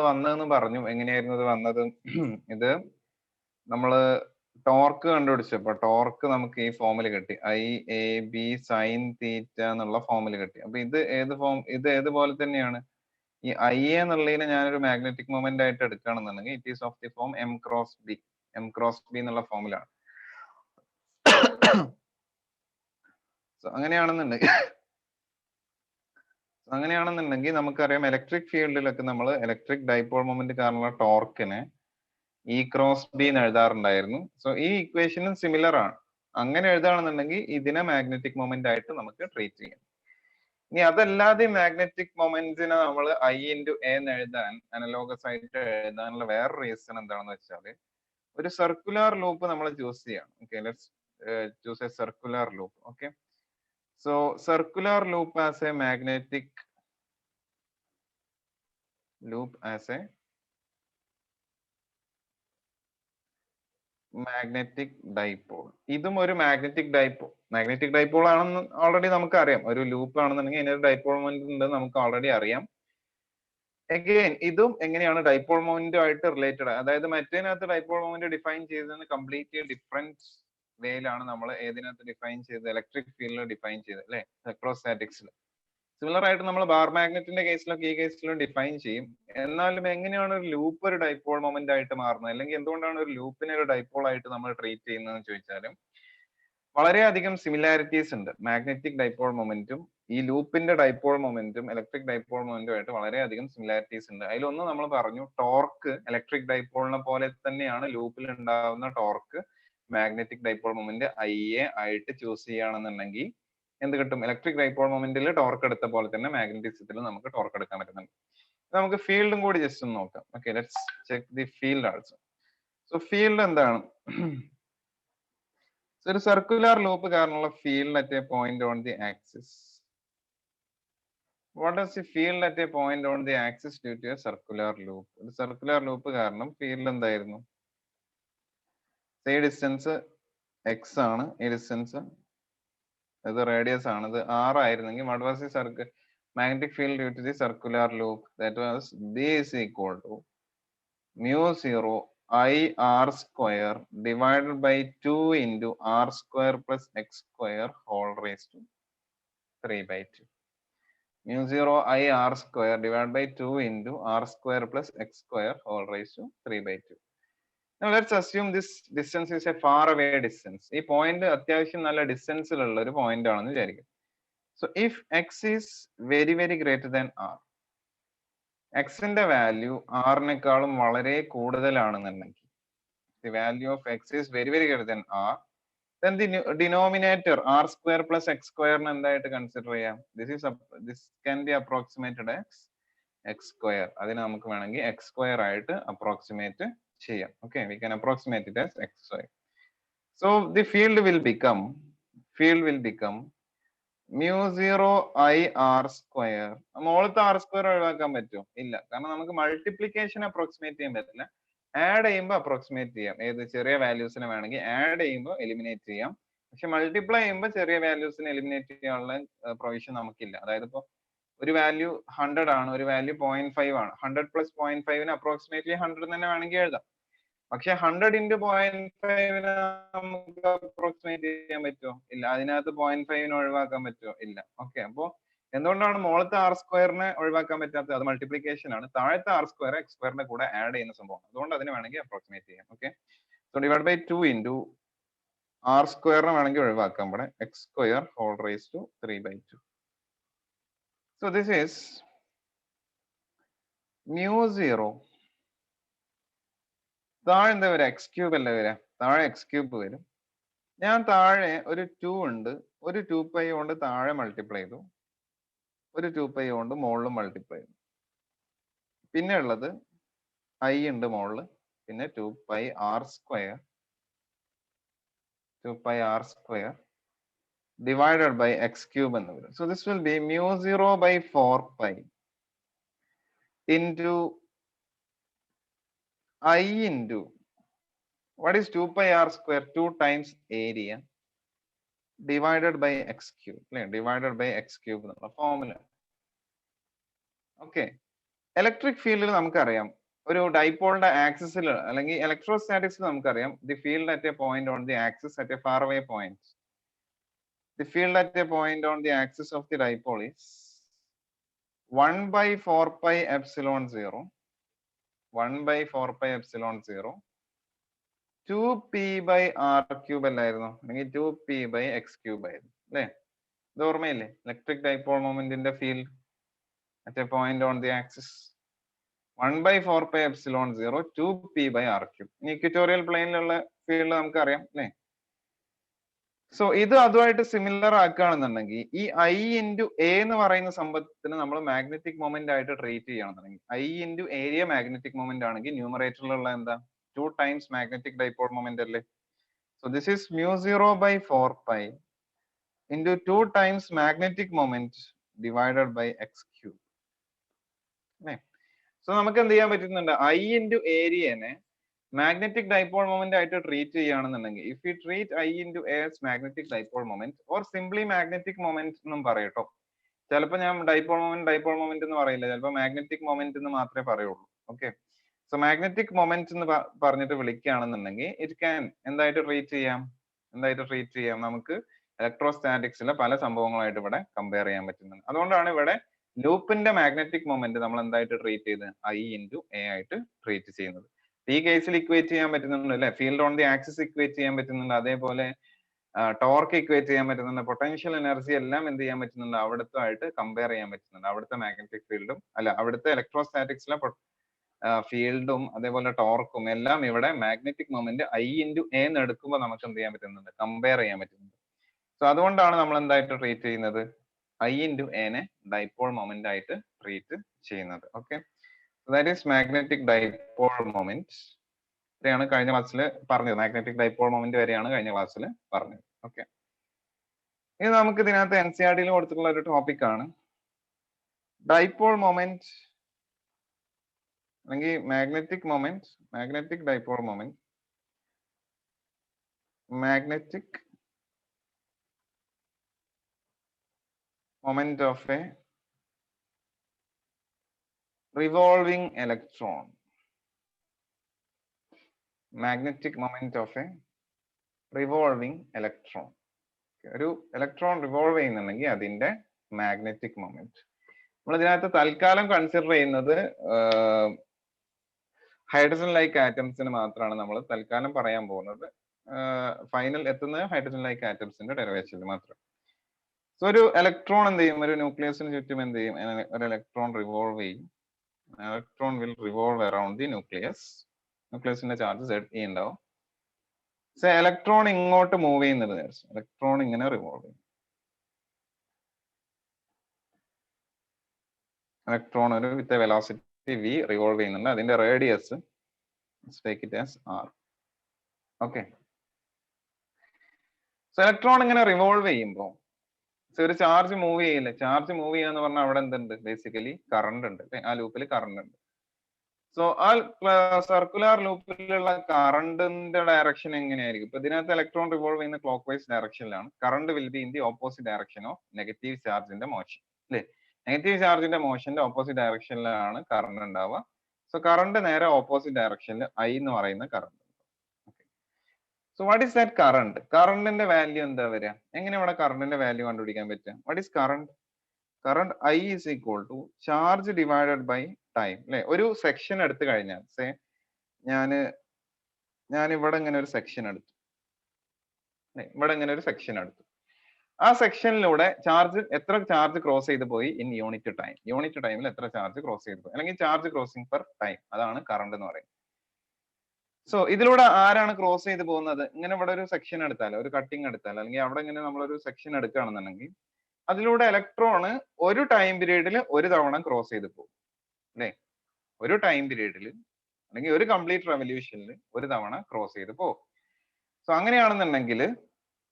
വന്നതെന്ന് പറഞ്ഞു. എങ്ങനെയായിരുന്നു ഇത് വന്നത്? ഇത് നമ്മള് ടോർക്ക് കണ്ടുപിടിച്ചപ്പോ ടോർക്ക് നമുക്ക് ഈ ഫോമിൽ കിട്ടി. IAB sin തീറ്റ എന്നുള്ള ഫോമിൽ കിട്ടി. അപ്പൊ ഇത് ഏതുപോലെ തന്നെയാണ്? ഈ IA എന്നുള്ളതിനെ ഞാനൊരു മാഗ്നറ്റിക് മൊമെന്റ് ആയിട്ട് എടുക്കുകയാണെന്നുണ്ടെങ്കിൽ it is of the form M cross B എന്നുള്ള ഫോമിലാണ്. അങ്ങനെയാണെന്നുണ്ടെങ്കിൽ നമുക്കറിയാം ഇലക്ട്രിക് ഫീൽഡിലൊക്കെ നമ്മൾ ഇലക്ട്രിക് ഡൈപോൾ മൊമെന്റ് കാരണമുള്ള ടോർക്കിനെ E cross B എന്ന് എഴുതാറുണ്ടായിരുന്നു. സോ ഈ ഇക്വേഷനും സിമിലർ ആണ്. അങ്ങനെ എഴുതുകയാണെന്നുണ്ടെങ്കിൽ ഇതിനെ മാഗ്നറ്റിക് മൊമെന്റ് ആയിട്ട് നമുക്ക് ട്രീറ്റ് ചെയ്യാം. ഇനി അതല്ലാതെ മാഗ്നറ്റിക് മൊമെന്റ്സിനെ നമ്മൾ I into A എന്ന് എഴുതാൻ അനലോഗസ് ആയിട്ട് എഴുതാനുള്ള വേറെ റീസൺ എന്താണെന്ന് വെച്ചാൽ ഒരു സർക്കുലർ ലൂപ്പ് നമ്മൾ ചൂസ് ചെയ്യണം. Okay, let's choose A circular loop. Okay, so circular loop as A magnetic dipole. ഇതും ഒരു മാഗ്നറ്റിക് ഡൈപോൾ ആണെന്ന് ഓൾറെഡി നമുക്ക് അറിയാം. ഒരു ലൂപ്പ് ആണെന്നുണ്ടെങ്കിൽ ഇതിനൊരു ഡൈപോൾ മൊമെന്റ് ഉണ്ടെന്ന് നമുക്ക് ഓൾറെഡി അറിയാം. അഗൈൻ ഇതും എങ്ങനെയാണ് ഡൈപോൾ മൊമെന്റ് ആയിട്ട് റിലേറ്റഡ്, അതായത് മറ്റേതിനകത്ത് ഡൈപോൾ മൊമെന്റ് ഡിഫൈൻ ചെയ്തതിന് കംപ്ലീറ്റ്ലി ഡിഫറെന്റ് വേയിലാണ് നമ്മൾ ഏതിനകത്ത് ഡിഫൈൻ ചെയ്തത്, ഇലക്ട്രിക് ഫീൽഡിൽ ഡിഫൈൻ ചെയ്തത് അല്ലെ, ഇലക്ട്രോസ്റ്റാറ്റിക്സിൽ. സിമിലർ ആയിട്ട് നമ്മൾ ബാർ മാഗ്നറ്റിന്റെ കേസിലൊക്കെ ഈ കേസിലും ഡിഫൈൻ ചെയ്യും. എന്നാലും എങ്ങനെയാണ് ഒരു ലൂപ്പ് ഒരു ഡൈപോൾ മൊമെന്റ് ആയിട്ട് മാറുന്നത്, അല്ലെങ്കിൽ എന്തുകൊണ്ടാണ് ഒരു ലൂപ്പിനെ ഒരു ഡൈപോൾ ആയിട്ട് നമ്മൾ ട്രീറ്റ് ചെയ്യുന്നതെന്ന് ചോദിച്ചാലും വളരെയധികം സിമിലാരിറ്റീസ് ഉണ്ട്. മാഗ്നറ്റിക് ഡൈപോൾ മൊമെന്റും ഈ ലൂപ്പിന്റെ dipole momentum electric dipole momentum ആയിട്ട് വളരെയധികം സിമിലാരിറ്റീസ് ഉണ്ട്. അതിലൊന്ന് നമ്മൾ പറഞ്ഞു, ടോർക്ക് ഇലക്ട്രിക് ഡൈപോളിനെ പോലെ തന്നെയാണ് ലൂപ്പിൽ ഉണ്ടാകുന്ന torque magnetic dipole moment IA ആയിട്ട് ചൂസ് ചെയ്യുകയാണെന്നുണ്ടെങ്കിൽ എന്ത് കിട്ടും? ഇലക്ട്രിക് ഡൈപോൾ മൊമെന്റിൽ ടോർക്ക് എടുത്ത പോലെ തന്നെ മാഗ്നറ്റിസത്തിൽ നമുക്ക് ടോർക്ക് എടുക്കാൻ പറ്റുന്നുണ്ട്. നമുക്ക് ഫീൽഡും കൂടി ജസ്റ്റ് ഒന്ന് നോക്കാം. Okay, let's check the field also. So field എന്താണ്? ഒരു സർക്കുലർ ലൂപ്പ് കാരണമുള്ള field at a point on the axis. What is the field at a point on the axis due to a circular loop? ഒരു circular loop കാരണം field എന്തായിരുന്നു? ഈ distance x ആണ്, ഈ distance ഇത് റേഡിയസ് ആണ്, ഇത് r ആയിരുന്നെങ്കിൽ what was the magnetic field due to the circular loop? That was B is equal to mu 0 IR square divided by 2 into R square plus X square whole raised to 3/2. Mu 0 IR square divided by 2 into R square plus X square whole raised to 3/2. Now let's assume this distance is a far away distance. ഈ point അത്യാവശ്യം നല്ല ഡിസ്റ്റൻസിലുള്ള ഒരു point ആണെന്ന് വിചാരിക്കും. So if x is very greater than r, x ന്റെ value r നെക്കാളും വളരെ കൂടുതലാണെന്നുണ്ടെങ്കിൽ, the value of x is very greater than r, then the denominator r square plus x square എന്തായിട്ട് consider ചെയ്യാം? This can be approximated as x square. അതിനെ നമുക്ക് വേണമെങ്കിൽ x square ആയിട്ട് approximate ചെയ്യാം. Okay, we can approximate it as x square. So the field will become mu 0 IR square. മുകളിലത്തെ r square ഒഴിവാക്കാൻ പറ്റുമോ? ഇല്ല, കാരണം നമുക്ക് മൾട്ടിപ്ലിക്കേഷൻ അപ്രോക്സിമേറ്റ് ചെയ്യാൻ പറ്റില്ല. ആഡ് ചെയ്യുമ്പോൾ അപ്രോക്സിമേറ്റ് ചെയ്യാം. ഏത് ചെറിയ വാല്യൂസിനെ വേണമെങ്കിൽ ആഡ് ചെയ്യുമ്പോൾ എലിമിനേറ്റ് ചെയ്യാം. പക്ഷെ മൾട്ടിപ്ലൈ ചെയ്യുമ്പോൾ ചെറിയ വാല്യൂസിനെ എലിമിനേറ്റ് ചെയ്യാനുള്ള പ്രൊവിഷൻ നമുക്കില്ല. അതായത് ഇപ്പോൾ ഒരു വാല്യൂ 100 ആണ്, ഒരു വാല്യൂ 0.5 ആണ്. 100 പ്ലസ് 0.5 അപ്രോക്സിമേറ്റ്ലി 100 തന്നെ വേണമെങ്കിൽ എഴുതാം. പക്ഷെ 100 into 0.5 നമുക്ക് അപ്രോക്സിമേറ്റ് ചെയ്യാൻ പറ്റുമോ? ഇല്ല. അതിനകത്ത് 0.5 ഒഴിവാക്കാൻ പറ്റുമോ? ഇല്ല. ഓക്കെ, അപ്പോ എന്തുകൊണ്ടാണ് മുകളിലത്തെ ആർ സ്ക്വയറിനെ ഒഴിവാക്കാൻ പറ്റാത്തത്? അത് മൾട്ടിപ്ലിക്കേഷൻ ആണ്. താഴത്തെ ആർ സ്ക്വയർ എക്സ് സ്ക്വയറിന്റെ കൂടെ ആഡ് ചെയ്യുന്ന സംഭവം. അതുകൊണ്ട് അതിന് വേണമെങ്കിൽ അപ്രോക്സിമേറ്റ് ചെയ്യാം. Okay, so divide by 2 into r സ്ക്വയറിനെ വേണമെങ്കിൽ ഒഴിവാക്കാം. ഇവിടെ x square whole raise to 3/2. So this is mu 0. താഴെ എന്താ വരിക? എക്സ് ക്യൂബ് അല്ലേ വരിക? താഴെ എക്സ് ക്യൂബ് വരും. ഞാൻ താഴെ ഒരു 2 ഉണ്ട്, ഒരു 2π കൊണ്ട് താഴെ മൾട്ടിപ്ലൈ ചെയ്തു, ഒരു 2π കൊണ്ട് മുകളിലും മൾട്ടിപ്ലൈ ചെയ്തു. പിന്നെ ഉള്ളത് i ഉണ്ട് മുകളിൽ, പിന്നെ 2π r square divided by x cube എന്ന് വരും. So this will be mu 0 by 4π into I into what is 2π r square? 2 times area divided by x cube. Divided by x cube എന്നുള്ള formula. Okay, electric ഫീൽഡിൽ നമുക്കറിയാം ഒരു ഡൈപോളിന്റെ ആക്സിസിൽ അല്ലെങ്കിൽ electrostatics നമുക്കറിയാം the field at a point on the axis at A far away point. The field at a point on the axis of the dipole is 1 by 4 pi epsilon 0, 1 by 4 pi epsilon 0, 2p by r cube അല്ലായിരുന്നു, അല്ലെങ്കിൽ 2p by x cube ആയിരുന്നു അല്ലേ? ഇത് ഓർമ്മയില്ലേ? Electric dipole മൊമെന്റിന്റെ field at a point on the axis 1 by 4 pi epsilon 0, 2p by r cube. ഇനി equatorial പ്ലെയിനിലുള്ള field നമുക്കറിയാം അല്ലേ? സോ ഇത് അതുമായിട്ട് സിമിലർ ആക്കുകയാണെന്നുണ്ടെങ്കിൽ ഈ ഐ ഇൻറ്റു എ എന്ന് പറയുന്ന സംഭവത്തിന് നമ്മൾ മാഗ്നറ്റിക് മൊമെന്റ് ആയിട്ട് ട്രീറ്റ് ചെയ്യുകയാണെന്നുണ്ടെങ്കിൽ I into area magnetic moment ആണെങ്കിൽ ന്യൂമറേറ്ററിലുള്ള എന്താ 2 times മാഗ്നറ്റിക് ഡൈപോൾ മൊമെന്റ് അല്ലേ? So this is mu0 by 4 pi into 2 times magnetic moment divided by x cube. So നമുക്ക് എന്ത് ചെയ്യാൻ പറ്റുന്നുണ്ട്? ഐ ഇൻറ്റു ഏരിയനെ മാഗ്നറ്റിക് ഡൈപോൾ മൊമെന്റ് ആയിട്ട് ട്രീറ്റ് ചെയ്യുകയാണെന്നുണ്ടെങ്കിൽ if you treat I into as magnetic dipole moment or simply magnetic moment എന്നും പറയട്ടോ. ചിലപ്പോൾ ഞാൻ ഡൈപോൾ മൊമെന്റ് എന്ന് പറയില്ല, ചിലപ്പോൾ മാഗ്നറ്റിക് മൊമെന്റ് എന്ന് മാത്രമേ പറയുള്ളൂ. ഓക്കെ, സോ മാഗ്നറ്റിക് മൊമെന്റ് എന്ന് പറഞ്ഞിട്ട് വിളിക്കുകയാണെന്നുണ്ടെങ്കിൽ ഇറ്റ് ക്യാൻ എന്തായിട്ട് ട്രീറ്റ് ചെയ്യാം? നമുക്ക് ഇലക്ട്രോസ്റ്റാറ്റിക്സിലെ പല സംഭവങ്ങളായിട്ട് ഇവിടെ കമ്പയർ ചെയ്യാൻ പറ്റുന്നുണ്ട്. അതുകൊണ്ടാണ് ഇവിടെ ലൂപ്പിന്റെ മാഗ്നറ്റിക് മൊമെന്റ് നമ്മൾ എന്തായിട്ട് ട്രീറ്റ് ചെയ്ത് ഐ ഇൻറ്റു എ ആയിട്ട് ട്രീറ്റ് ചെയ്യുന്നത്. ഈ കേസിൽ ഇക്വേറ്റ് ചെയ്യാൻ പറ്റുന്നുണ്ട് അല്ലെ? Field on the axis equate ചെയ്യാൻ പറ്റുന്നുണ്ട്, അതേപോലെ ടോർക്ക് ഇക്വേറ്റ് ചെയ്യാൻ പറ്റുന്നുണ്ട്, പൊട്ടൻഷ്യൽ എനർജി എല്ലാം എന്ത് ചെയ്യാൻ പറ്റുന്നുണ്ട്? അവിടുത്തെ ആയിട്ട് കമ്പയർ ചെയ്യാൻ പറ്റുന്നുണ്ട്. അവിടുത്തെ മാഗ്നറ്റിക് ഫീൽഡും അല്ല അവിടുത്തെ ഇലക്ട്രോസ്റ്റാറ്റിക്സിലെ ഫീൽഡും അതേപോലെ ടോർക്കും എല്ലാം ഇവിടെ magnetic moment I into A എന്ന് എടുക്കുമ്പോൾ നമുക്ക് എന്ത് ചെയ്യാൻ പറ്റുന്നുണ്ട്? കമ്പയർ ചെയ്യാൻ പറ്റുന്നുണ്ട്. സോ അതുകൊണ്ടാണ് നമ്മൾ എന്തായിട്ട് ട്രീറ്റ് ചെയ്യുന്നത്? ഐ ഇൻറ്റു എനെ ഡൈപോൾ മൊമെന്റ് ആയിട്ട് ട്രീറ്റ് ചെയ്യുന്നത്. Okay, that is magnetic dipole moment. ഇത്രയാണ് കഴിഞ്ഞ ക്ലാസ്സിൽ പറഞ്ഞത്. മാഗ്നറ്റിക് ഡൈപോൾ മൊമെന്റ് വരെയാണ് കഴിഞ്ഞ ക്ലാസ്സിൽ പറഞ്ഞത്. ഓക്കെ, ഇനി നമുക്ക് ഇതിനകത്ത് എൻ സി ആർ ടിയിൽ കൊടുത്തിട്ടുള്ള ഒരു ടോപ്പിക് ആണ് ഡൈപോൾ മൊമെന്റ് അല്ലെങ്കിൽ magnetic dipole moment, magnetic moment of a revolving electron. Magnetic moment of a revolving electron. ഒരു ഇലക്ട്രോൺ റിവോൾവ് ചെയ്യുന്നുണ്ടെങ്കിൽ അതിന്റെ മാഗ്നറ്റിക് മൊമെന്റ്. നമ്മൾ ഇതിനകത്ത് തൽക്കാലം കൺസിഡർ ചെയ്യുന്നത് ഹൈഡ്രജൻ ലൈക്ക് ആറ്റംസിന് മാത്രമാണ് നമ്മൾ തൽക്കാലം പറയാൻ പോകുന്നത്. ഫൈനൽ എത്തുന്നത് ഹൈഡ്രജൻ ലൈക്ക് ആറ്റംസിന്റെ ഡെറിവേഷനിൽ മാത്രം. സോ ഒരു ഇലക്ട്രോൺ എന്ത് ചെയ്യും? ഒരു ന്യൂക്ലിയസിന് ചുറ്റും എന്ത് ചെയ്യും? ഒരു ഇലക്ട്രോൺ റിവോൾവ് ചെയ്യും. Electron will revolve around the nucleus. ന്യൂക്ലിയസിന്റെ ചാർജ് ZE ഉണ്ടാവും. സോ ഇലക്ട്രോൺ ഇങ്ങോട്ട് മൂവ് ചെയ്യുന്നത്, ഇലക്ട്രോൺ ഇങ്ങനെ റിവോൾവ് ചെയ്യും. ഇലക്ട്രോൺ ഒരു വിത്ത് വെലോസിറ്റി v റിവോൾവ് ചെയ്യുന്നുണ്ട്. അതിന്റെ radius take it as r. Okay, so electron ഇങ്ങനെ റിവോൾവ് ചെയ്യുമ്പോൾ ഒരു ചാർജ് മൂവ് ചെയ്യില്ല. ചാർജ് മൂവ് ചെയ്യാന്ന് പറഞ്ഞാൽ അവിടെ എന്തുണ്ട്? ബേസിക്കലി കറണ്ട് ഉണ്ട്. ആ ലൂപ്പിൽ കറണ്ട് ഉണ്ട്. സോ ആ സർക്കുലർ ലൂപ്പിലുള്ള കറണ്ടിന്റെ ഡയറക്ഷൻ എങ്ങനെയായിരിക്കും? ഇപ്പൊ ഇതിനകത്ത് ഇലക്ട്രോൺ റിവോൾവ് ചെയ്യുന്ന ക്ലോക്ക് വൈസ് ഡയറക്ഷനിലാണ്. Current will be in the opposite direction of negative ചാർജിന്റെ മോഷൻ അല്ലേ? നെഗറ്റീവ് ചാർജിന്റെ മോഷന്റെ ഓപ്പോസിറ്റ് ഡയറക്ഷനിലാണ് കറണ്ട് ഉണ്ടാവുക. സോ കറണ്ട് നേരെ ഓപ്പോസിറ്റ് ഡയറക്ഷനിൽ ഐ എന്ന് പറയുന്ന current. So what is that current? കറണ്ടിന്റെ വാല്യൂ എന്താ വരിക? എങ്ങനെ ഇവിടെ കറണ്ടിന്റെ വാല്യൂ കണ്ടുപിടിക്കാൻ പറ്റുക? What is current? Current I is equal to charge divided by time അല്ലെ? ഒരു സെക്ഷൻ എടുത്തു കഴിഞ്ഞാൽ സേ ഞാൻ ഇവിടെ ഇങ്ങനെ ഒരു സെക്ഷൻ എടുത്തു, ഇവിടെ ഇങ്ങനെ ഒരു സെക്ഷൻ എടുത്തു. ആ സെക്ഷനിലൂടെ എത്ര ചാർജ് ക്രോസ് ചെയ്ത് പോയി ഇൻ യൂണിറ്റ് ടൈം? യൂണിറ്റ് ടൈമിൽ എത്ര ചാർജ് ക്രോസ് ചെയ്ത് പോയി, അല്ലെങ്കിൽ ചാർജ് ക്രോസിംഗ് പെർ ടൈം, അതാണ് കറണ്ട് എന്ന് പറയുന്നത്. സോ ഇതിലൂടെ ആരാണ് ക്രോസ് ചെയ്ത് പോകുന്നത്? ഇങ്ങനെ ഇവിടെ ഒരു സെക്ഷൻ എടുത്താൽ, ഒരു കട്ടിങ് എടുത്താൽ, അല്ലെങ്കിൽ അവിടെ ഇങ്ങനെ നമ്മളൊരു സെക്ഷൻ എടുക്കുകയാണെന്നുണ്ടെങ്കിൽ അതിലൂടെ ഇലക്ട്രോണ് ഒരു ടൈം പീരീഡിൽ ഒരു തവണ ക്രോസ് ചെയ്ത് പോകും അല്ലെ? ഒരു ടൈം പീരീഡിൽ അല്ലെങ്കിൽ ഒരു കംപ്ലീറ്റ് റെവല്യൂഷനിൽ ഒരു തവണ ക്രോസ് ചെയ്ത് പോകും. സോ അങ്ങനെയാണെന്നുണ്ടെങ്കിൽ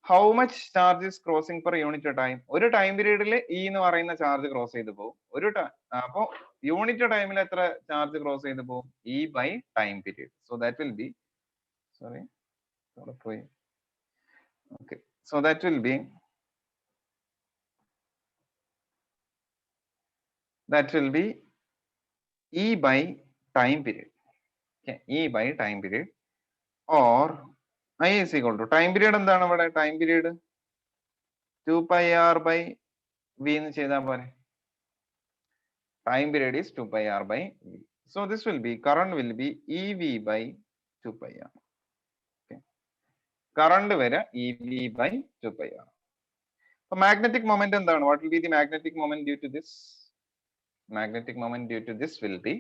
how much charge is crossing per unit time? ഒരു ടൈം പീരീഡിൽ ഇ എന്ന് പറയുന്ന ചാർജ് ക്രോസ് ചെയ്ത് പോകും. അപ്പോ യൂണിറ്റ് ടൈമിൽ എത്ര ചാർജ് ക്രോസ് ചെയ്ത് പോകും? E by time period. So that will be okay, so that will be E by time period. Okay, E by time period, or I is equal to time period എന്താണ് ഇവിടെ time period 2 pi r by v എന്ന് ചെയ്താൽ പോലെ. Time period is 2 pi r by v. So this will be, current will be EV by 2 pi r. Okay. Current വരെ EV by 2 pi r. So magnetic moment എന്താണ്? What will be the magnetic moment due to this? Magnetic moment due to this will be,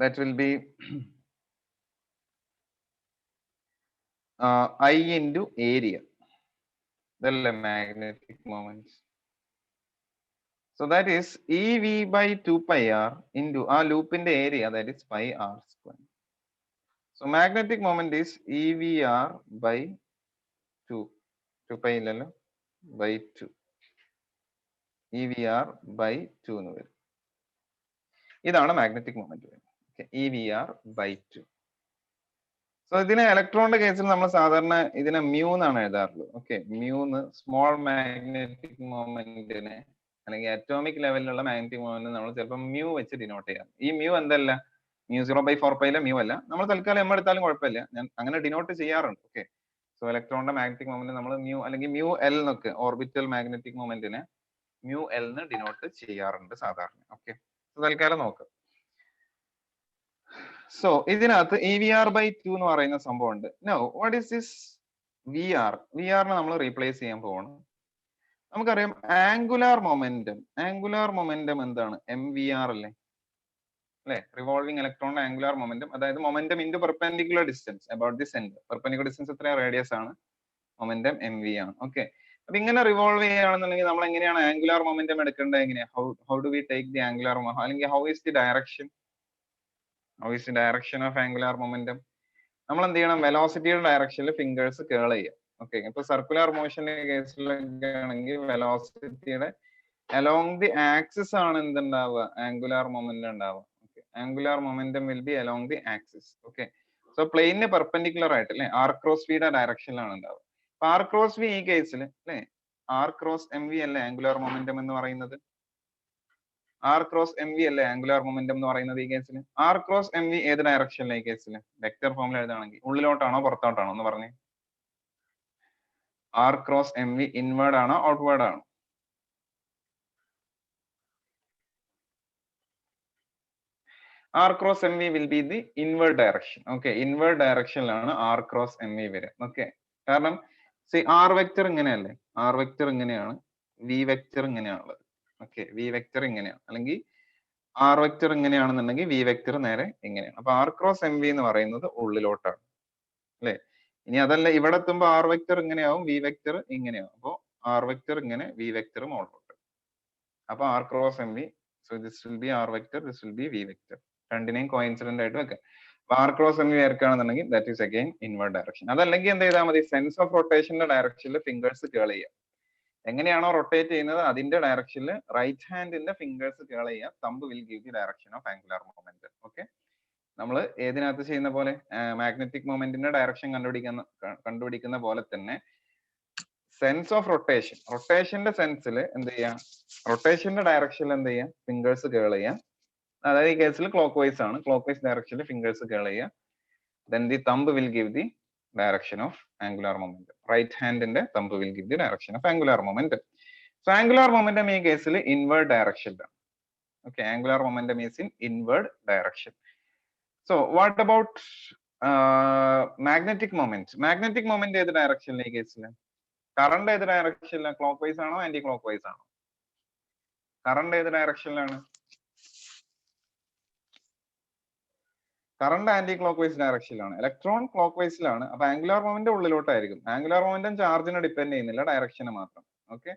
that will be I into area. The magnetic moment. So that is EV by 2 pi r into a loop in the area, that is pi r square. So magnetic moment is EVR by 2. 2 pi by 2. EVR by 2 എന്ന് വരും. ഇതാണ് magnetic moment. Okay. EVR by 2. So ഇതിനെ ഇലക്ട്രോണിന്റെ കേസിൽ നമ്മൾ സാധാരണ ഇതിനെ mu എന്നാണ് എഴുതാറുള്ളത്. ഓക്കെ, mu സ്മോൾ മാഗ്നറ്റിക് മൊമെന്റിനെ അല്ലെങ്കിൽ അറ്റോമിക് ലെവലിലുള്ള മാഗ്നറ്റിക് മൊമെന്റ് നമ്മൾ ചിലപ്പോൾ mu വെച്ച് ഡിനോട്ട് ചെയ്യാം. ഈ mu എന്തല്ല, mu 0/4 mu അല്ല, നമ്മൾ തൽക്കാലം m എടുത്താലും കുഴപ്പമില്ല, ഞാൻ അങ്ങനെ ഡിനോട്ട് ചെയ്യാറുണ്ട്. ഓക്കെ, സോ ഇലക്ട്രോണിന്റെ മാഗ്നറ്റിക് മൊമെന്റ് നമ്മൾ mu അല്ലെങ്കിൽ mu l എന്നൊക്കെ ഓർബിറ്റൽ മാഗ്നറ്റിക് മൊമെന്റിനെ mu l എന്ന് ഡിനോട്ട് ചെയ്യാറുണ്ട് സാധാരണ. ഓക്കെ, സോ തൽക്കാലം നോക്കാം. സോ ഇതിനകത്ത് EVR by 2 എന്ന് പറയുന്ന സംഭവം ഉണ്ട്. No, what is this VR? VR നെ നമ്മൾ റീപ്ലേസ് ചെയ്യാൻ പോവാണ്. നമുക്കറിയാം ആംഗുലാർ മൊമെന്റം എന്താണ്? MVR അല്ലേ? റിവോൾവിംഗ് ഇലക്ട്രോൺ ആംഗുലാർ മൊമെന്റം, അതായത് momentum into perpendicular distance about the centre. Perpendicular distance എത്ര റേഡിയസ് ആണ്? മൊമെന്റം MV ആണ്. ഓക്കെ, അപ്പൊ ഇങ്ങനെ റിവോൾവ് ചെയ്യുകയാണെന്നുണ്ടെങ്കിൽ നമ്മൾ എങ്ങനെയാണ് ആംഗുലാർ മൊമെന്റം എടുക്കേണ്ടത്? എങ്ങനെയാണ്? How do we take the angular അല്ലെങ്കിൽ how is the direction? How is the direction of angular momentum? നമ്മൾ എന്ത് ചെയ്യണം? വെലോസിറ്റിയുടെ ഡയറക്ഷനിൽ ഫിംഗേഴ്സ് കേൾ ചെയ്യുക. ഓക്കെ, ഇപ്പൊ സർക്കുലർ മോഷന്റെ കേസിലൊക്കെ ആണെങ്കിൽ വെലോസിറ്റിയുടെ അലോങ് ദി ആക്സിസ് ആണ് എന്തുണ്ടാവുക? ആംഗുലാർ മൊമെന്റം ഉണ്ടാവുക. Okay, angular momentum will be along the axis. Okay, so പ്ലെയിനിന് പെർപെൻഡിക്കുലർ ആയിട്ട് അല്ലെ, ആർ ക്രോസ് വിയുടെ ഡയറക്ഷനിലാണ് ഉണ്ടാവുക. അപ്പൊ ആർ ക്രോസ് വി ഈ കേസിൽ അല്ലെ, ആർ ക്രോസ് എം വി അല്ലേ ആംഗുലാർ മൊമെന്റം എന്ന് പറയുന്നത്? ആർ ക്രോസ് എം വി അല്ലേ ആംഗുലാർ മൊമെന്റം എന്ന് പറയുന്നത് ഈ കേസിൽ? ആർ ക്രോസ് എം വി ഏത് ഡയറക്ഷനിലെ ഈ കേസിൽ? വെക്ടർ ഫോമിൽ എഴുതാണെങ്കിൽ ഉള്ളിലോട്ടാണോ പുറത്തോട്ടാണോ എന്ന് പറഞ്ഞേ? R cross m v inward ആണോ ഔട്ട്വേർഡ് ആണോ? R cross m v will be the inward direction. Okay, inward ഡയറക്ഷനിലാണ് ആർ ക്രോസ് എം വി വരിക. ഓക്കെ, കാരണം ആർ വെക്ടർ ഇങ്ങനെയല്ലേ, ആർ വെക്ടർ ഇങ്ങനെയാണ്, വി വെക്ടർ ഇങ്ങനെയാണുള്ളത്. ഓക്കെ, വി വെക്ടർ ഇങ്ങനെയാണ്, അല്ലെങ്കിൽ ആർ വെക്ടർ ഇങ്ങനെയാണെന്നുണ്ടെങ്കിൽ വി വെക്ടർ നേരെ ഇങ്ങനെയാണ്. അപ്പൊ ആർ ക്രോസ് എം വി എന്ന് പറയുന്നത് ഉള്ളിലോട്ടാണ് അല്ലെ. ഇനി അതല്ല, ഇവിടെ എത്തുമ്പോൾ ആർ വെക്ടർ ഇങ്ങനെയാവും, വി വെക്ടർ ഇങ്ങനെയാവും. അപ്പോ ആർ വെക്ടർ ഇങ്ങനെ, വി വെക്ടർ മുകളിലോട്ട്. അപ്പൊ r cross m v, so this will be r vector, this will be v vector. രണ്ടിനെയും കോയിൻസിഡന്റ് ആയിട്ട് വെക്കാം. ആർ ക്രോസ് എം വി വരക്കുകയാണെന്നുണ്ടെങ്കിൽ that is again inward direction. അതല്ലെങ്കിൽ എന്ത് ചെയ്താൽ മതി? സെൻസ് ഓഫ് റൊട്ടേഷന്റെ ഡയറക്ഷനിൽ ഫിംഗേഴ്സ് കേൾ ചെയ്യാം. എങ്ങനെയാണോ റൊട്ടേറ്റ് ചെയ്യുന്നത് അതിന്റെ ഡയറക്ഷനിൽ റൈറ്റ് ഹാൻഡിന്റെ ഫിംഗേഴ്സ് കേൾ ചെയ്യാം. Thumb will give the direction of angular momentum. Okay, നമ്മൾ ഏതിനകത്ത് ചെയ്യുന്ന പോലെ മാഗ്നറ്റിക് മൊമെന്റിന്റെ ഡയറക്ഷൻ കണ്ടുപിടിക്കുന്ന പോലെ തന്നെ സെൻസ് ഓഫ് റൊട്ടേഷന്റെ സെൻസിൽ എന്ത് ചെയ്യാം? റൊട്ടേഷന്റെ ഡയറക്ഷനിൽ എന്ത് ചെയ്യാം? ഫിംഗേഴ്സ് കേൾ ചെയ്യാം. അതായത് ഈ കേസിൽ ക്ലോക്ക് വൈസ് ആണ്, ക്ലോക്ക് വൈസ് ഡയറക്ഷനിൽ ഫിംഗേഴ്സ് കേൾ ചെയ്യാം. then the thumb will give the direction of angular momentum. Right hand in the thumb will give the direction of angular momentum. So angular momentum in case inward direction. Okay, angular momentum is in inward direction. So what about magnetic moment? Magnetic moment ഏത് direction in case? Current ഏത് direction? Clockwise ആണോ anti clockwise ആണോ? Current ഏത് direction ആണ്? Current anti clock vice ഡയറക്ഷനിലാണ്, electron ക്ലോക്ക് വൈസിലാണ്. അപ്പൊ ആംഗുലാർ മൊമെന്റ് ഉള്ളിലോട്ടായിരിക്കും. ആംഗുലാർ മൊമെന്റും ചാർജിനെ ഡിപ്പെൻഡ് ചെയ്യുന്നില്ല, ഡയറക്ഷനെ മാത്രം. ഓക്കെ,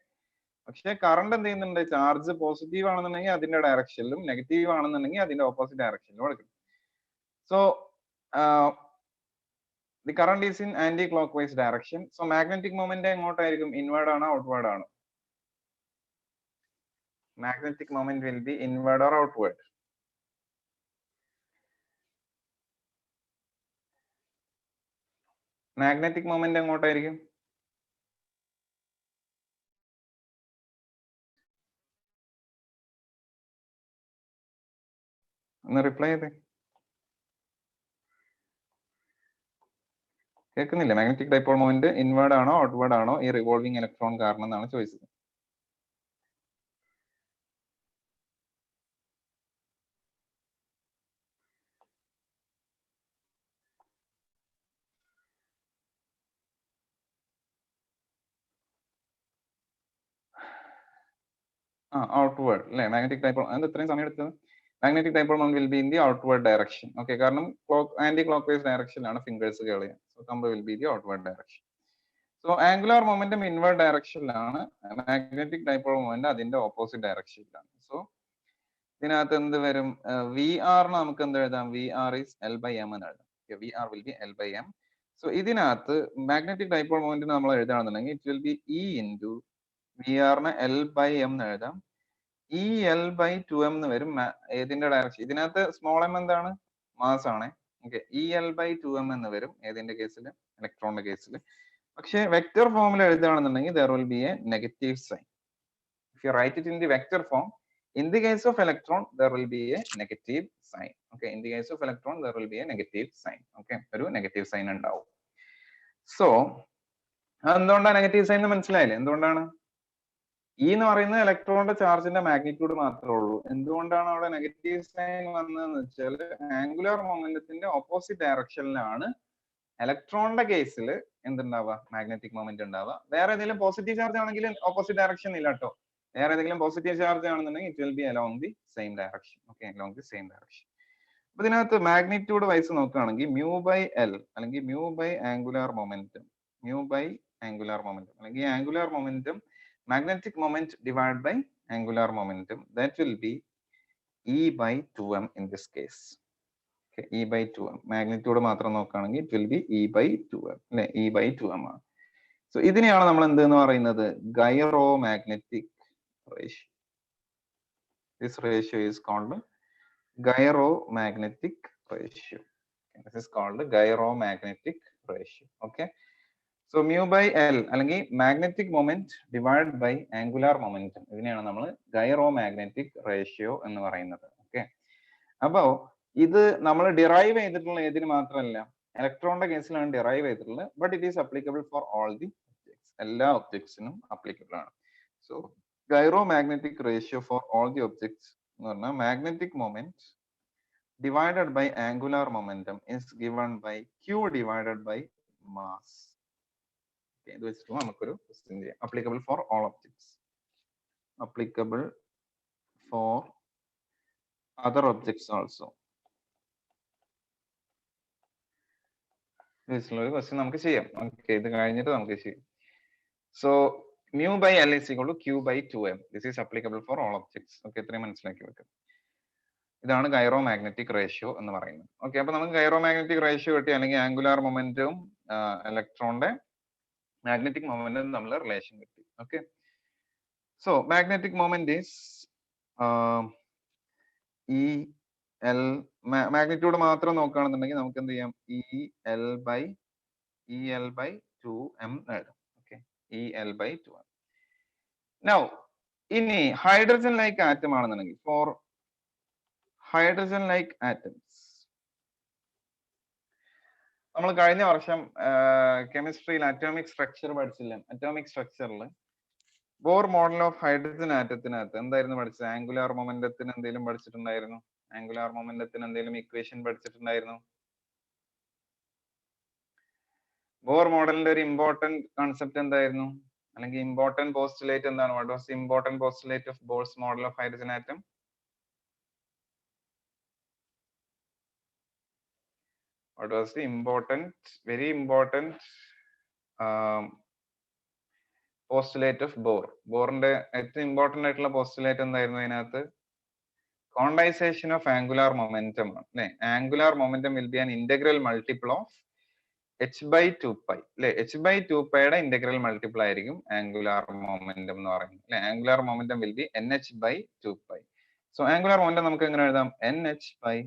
പക്ഷെ കറണ്ട് എന്ത് ചെയ്യുന്നുണ്ട്? ചാർജ് പോസിറ്റീവ് ആണെന്നുണ്ടെങ്കിൽ അതിന്റെ ഡയറക്ഷനിലും, നെഗറ്റീവ് ആണെന്നുണ്ടെങ്കിൽ അതിന്റെ ഓപ്പോസിറ്റ് ഡയറക്ഷനിലും എടുക്കും. So the current is in anticlockwise direction. So magnetic moment എങ്ങോട്ടായിരിക്കും? ഇൻവേർഡ് ആണോ ഔട്ട്വേർഡ് ആണോ? Magnetic moment will be inward or outward? Magnetic moment എങ്ങോട്ടായിരിക്കും? ഒന്ന് റിപ്ലൈ ചെയ്തേ. കേൾക്കുന്നില്ല? മാഗ്നറ്റിക് ഡൈപോൾ മൊമെന്റ് ഇൻവേർഡ് ആണോ ഔട്ട്വേർഡ് ആണോ ഈ റിവോൾവിംഗ് ഇലക്ട്രോൺ കാരണം എന്നാണ് ചോദിച്ചത്. ഔട്ട്വേർഡ് അല്ലേ? മാഗ്നറ്റിക് ഡൈപോൾ അത് ഇത്രയും സമയം എടുത്തത്. Magnetic dipole moment will be in the outward direction. Okay, കാരണം ആന്റി ക്ലോക്ക് വൈസ് ഡയറക്ഷനിലാണ് ഫിംഗേഴ്സ് കേൾ ചെയ്യുന്നത്. So thumb will be the outward direction. So angular momentum inward ഡയറക്ഷനിലാണ്, മാഗ്നറ്റിക് ഡൈപോൾ മൊമെന്റ് അതിന്റെ opposite ഡയറക്ഷനിലാണ്. സോ ഇതിനകത്ത് എന്ത് വരും? V ആറിന് നമുക്ക് എന്ത് എഴുതാം? V R is L by M എന്ന് എഴുതാം. V R will be L by M. So ഇതിനകത്ത് മാഗ്നറ്റിക് ഡൈപോൾ മൊമെന്റിന് നമ്മൾ എഴുതാണെന്നുണ്ടെങ്കിൽ it will be E into V ആറിന് എൽ ബൈ എം എന്ന് എഴുതാം. E L by two M എന്ന് വരും. ഏതിന്റെ ഡയറക്ഷൻ? ഇതിനകത്ത് സ്മോൾ എം എന്താണ്? മാസ് ആണ്. Okay, E L by two M എന്ന് വരും ഏതിന്റെ കേസിൽ? ഇലക്ട്രോണിന്റെ കേസിൽ. പക്ഷെ വെക്ടർ ഫോമിൽ എഴുതുകയാണെന്നുണ്ടെങ്കിൽ there will be a negative sign. If you write it in the vector form, in the case of electron there will be a negative sign. Okay, in the case of electron there will be a negative sign. Okay, ഒരു negative sign ഉണ്ടാവും. So എന്തുകൊണ്ടാണ് negative sign എന്ന് മനസ്സിലായില്ലേ? എന്തുകൊണ്ടാണ്? E എന്ന് പറയുന്നത് ഇലക്ട്രോണിന്റെ ചാർജിന്റെ മാഗ്നിറ്റ്യൂഡ് മാത്രമേ ഉള്ളൂ. എന്തുകൊണ്ടാണ് അവിടെ നെഗറ്റീവ് സൈൻ വന്നതെന്ന് വെച്ചാൽ ആംഗുലാർ മൊമെന്റത്തിന്റെ ഓപ്പോസിറ്റ് ഡയറക്ഷനിലാണ് ഇലക്ട്രോണിന്റെ കേസിൽ എന്തുണ്ടാവുക? മാഗ്നറ്റിക് മൊമെന്റ് ഉണ്ടാവുക. വേറെ ഏതെങ്കിലും പോസിറ്റീവ് ചാർജ് ആണെങ്കിൽ ഓപ്പോസിറ്റ് ഡയറക്ഷൻ ഇല്ല കേട്ടോ. വേറെ ഏതെങ്കിലും പോസിറ്റീവ് ചാർജ് ആണെന്നുണ്ടെങ്കിൽ it will be along the same direction. Okay, along the same direction. അപ്പൊ ഇതിനകത്ത് മാഗ്നിറ്റ്യൂഡ് വൈസ് നോക്കുകയാണെങ്കിൽ മ്യൂ ബൈ എൽ അല്ലെങ്കിൽ mu by angular momentum, mu by angular momentum അല്ലെങ്കിൽ angular momentum magnetic moment divided by angular momentum, that will be E by 2m in this case. Okay, E by 2m. Magnitude മാത്രം നോക്കുകയാണെങ്കിൽ it will be E by 2m അല്ലെ? E by 2m ആണ്. So ഇതിനെയാണ് നമ്മൾ എന്തെന്ന് പറയുന്നത്? ഗൈറോമാഗ്നെറ്റിക് ratio. This ratio is called gyromagnetic ratio. This is called gyromagnetic ratio. Okay. So mu by L അല്ലെങ്കിൽ magnetic moment divide by angular momentum, ഇതിനെയാണ് നമ്മൾ ഗൈറോമാഗ്നറ്റിക് ratio എന്ന് പറയുന്നത്. ഓക്കെ, അപ്പോ ഇത് നമ്മൾ ഡിറൈവ് ചെയ്തിട്ടുള്ള ഏതിന് മാത്രമല്ല, ഇലക്ട്രോണിന്റെ കേസിലാണ് ഡിറൈവ് ചെയ്തിട്ടുള്ളത്. But it is applicable for all the objects, എല്ലാ ഒബ്ജക്ട്സിനും അപ്ലിക്കബിൾ ആണ്. So gyromagnetic ratio for all the objects എന്ന് പറഞ്ഞാൽ magnetic moment divided by angular momentum is given by Q divided by mass. ഇത് വെച്ചിട്ട് നമുക്കൊരു ക്വസ്റ്റ്യൻ ചെയ്യാം. Applicable for all objects, applicable for other objects also. ഒരു question നമുക്ക് ചെയ്യാം. Okay, ഇത് കഴിഞ്ഞിട്ട് നമുക്ക് ചെയ്യാം. So mu by L is equal to Q by 2m. This is applicable for all objects. Okay, ഇത്രയും മനസ്സിലാക്കി വെക്കുക. ഇതാണ് ഗൈറോമാഗ്നറ്റിക് റേഷ്യോ എന്ന് പറയുന്നത്. ഓക്കെ, അപ്പൊ നമുക്ക് ഗൈറോമാഗ്നറ്റിക് റേഷ്യോ കിട്ടി, അല്ലെങ്കിൽ ആംഗുലാർ മൊമെന്റും ഇലക്ട്രോണിന്റെ മാഗ്നറ്റിക് മൊമെന്റും തമ്മിൽ റിലേഷൻ കിട്ടി. Okay, so magnetic moment is E L, magnitude മാത്രം നോക്കുകയാണെന്നുണ്ടെങ്കിൽ നമുക്ക് എന്ത് ചെയ്യാം? ഇ എൽ ബൈ 2m എഴുതാം. Okay, E L by 2m. Now ഇനി ഹൈഡ്രജൻ ലൈക്ക് ആറ്റം ആണെന്നുണ്ടെങ്കിൽ, ഫോർ ഹൈഡ്രജൻ ലൈക്ക് ആറ്റംസ്, നമ്മൾ കഴിഞ്ഞ വർഷം കെമിസ്ട്രിയിൽ അറ്റോമിക് സ്ട്രക്ചർ പഠിച്ചില്ല? അറ്റോമിക് സ്ട്രക്ചറിൽ ബോർ മോഡൽ ഓഫ് ഹൈഡ്രജൻ ആറ്റത്തിനകത്ത് എന്തായിരുന്നു പഠിച്ചത്? ആംഗുലാർ മൊമെന്റത്തിന് എന്തെങ്കിലും പഠിച്ചിട്ടുണ്ടായിരുന്നു? ആംഗുലാർ മൊമെന്റത്തിന് എന്തെങ്കിലും ഇക്വേഷൻ പഠിച്ചിട്ടുണ്ടായിരുന്നു? ബോർ മോഡലിന്റെ ഒരു ഇമ്പോർട്ടന്റ് കോൺസെപ്റ്റ് എന്തായിരുന്നു? അല്ലെങ്കിൽ ഇമ്പോർട്ടന്റ് പോസ്റ്റുലേറ്റ് എന്താണ്? What was the important postulate of Bohr's model of hydrogen atom? What was the important, very important postulate of Bohr? ബോറിന്റെ ഏറ്റവും ഇമ്പോർട്ടന്റ് ആയിട്ടുള്ള പോസ്റ്റുലേറ്റ് എന്തായിരുന്നു അതിനകത്ത്? ക്വാണ്ടൈസേഷൻ ഓഫ് ആംഗുലാർ മൊമെന്റം ആണ് അല്ലെ? Angular momentum will be an integral multiple of H by 2π അല്ലെ? H by 2πയുടെ integral multiple ആയിരിക്കും angular momentum എന്ന് പറയുന്നത് അല്ലെ? Angular momentum will be NH by 2π. So angular momentum നമുക്ക് എങ്ങനെ എഴുതാം? NH by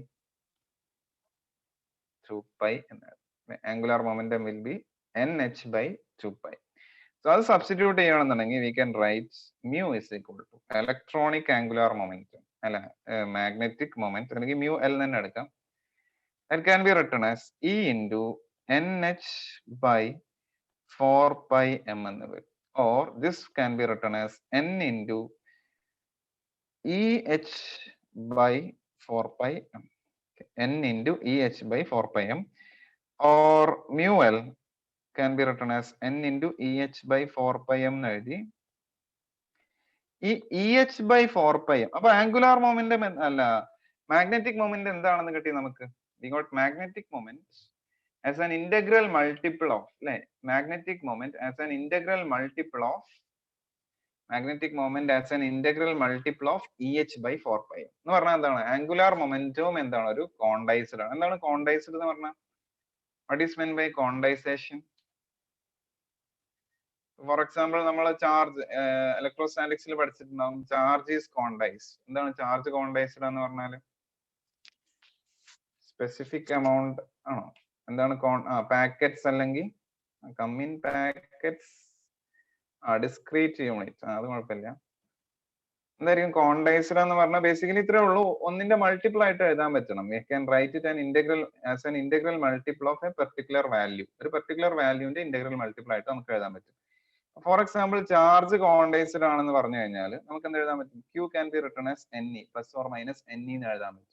2π എന്ന് എഴുതാം. Angular momentum will be NH by 2π. So അത് സബ്സ്റ്റിറ്റ്യൂട്ട് ചെയ്യണമെന്നുണ്ടെങ്കിൽ we can write mu is equal to electronic angular momentum. അല്ല മാഗ്നറ്റിക് മൊമെന്റ് അല്ലെങ്കിൽ mu L തന്നെ എടുക്കാം. That can be written as E into NH by 4 pi m എന്ന് വരും. Or this can be written as N into EH by 4 pi m. N into EH by 4 pi m. Or mu L can be written as N into EH by 4 pi m എന്ന് എഴുതി. ഈ EH by 4 pi m. അപ്പൊ angular momentum അല്ല magnetic moment എന്താണെന്ന് കിട്ടി നമുക്ക്. We got magnetic moment as an integral multiple of magnetic moment as an integral multiple of EH by 4 pi എന്ന് പറഞ്ഞാൽ എന്താണ് ആംഗുലാർ മൊമെന്റവും എന്താണ് ഒരു കോണ്ടൈസ്ഡ് ആണ്. എന്താണ് കോണ്ടൈസ്ഡ് എന്ന് പറഞ്ഞാൽ what is meant by condensation? For example നമ്മൾ ചാർജ് ഇലക്ട്രോസ്റ്റാറ്റിക്സിൽ പഠിച്ചിട്ടുണ്ടാവും ചാർജ് ഈസ് കോണ്ടൈസ്ഡ്. എന്താണ് ചാർജ് കോണ്ടൈസ്ഡ് എന്ന് പറഞ്ഞാൽ സ്പെസിഫിക് എമൗണ്ട് ആണോ? എന്താണ് പാക്കറ്റ്സ് അല്ലെങ്കിൽ കമ്മിൻ പാക്കറ്റ്സ് ഡിസ്ക്രീറ്റ് യൂണിറ്റ് അത് കുഴപ്പമില്ല. എന്തായിരിക്കും കോണ്ടൈസ്ഡ് എന്ന് പറഞ്ഞാൽ ബേസിക്കലി ഇത്രേ ഉള്ളൂ, ഒന്നിന്റെ മൾട്ടിപ്പിൾ ആയിട്ട് എഴുതാൻ പറ്റണം. V can right it as an integral multiple of A particular value. ഒരു പെർട്ടിക്കുലർ വാല്യൂന്റെ ഇന്റഗ്രൽ മൾട്ടിപ്പിൾ ആയിട്ട് നമുക്ക് എഴുതാൻ പറ്റും. ഫോർ എക്സാമ്പിൾ ചാർജ് കോണ്ടൈസ്ഡ് ആണെന്ന് പറഞ്ഞു കഴിഞ്ഞാൽ നമുക്ക് എന്ത് എഴുതാൻ പറ്റും? Q can be written as Ne plus or minus Ne എന്ന് എഴുതാൻ പറ്റും.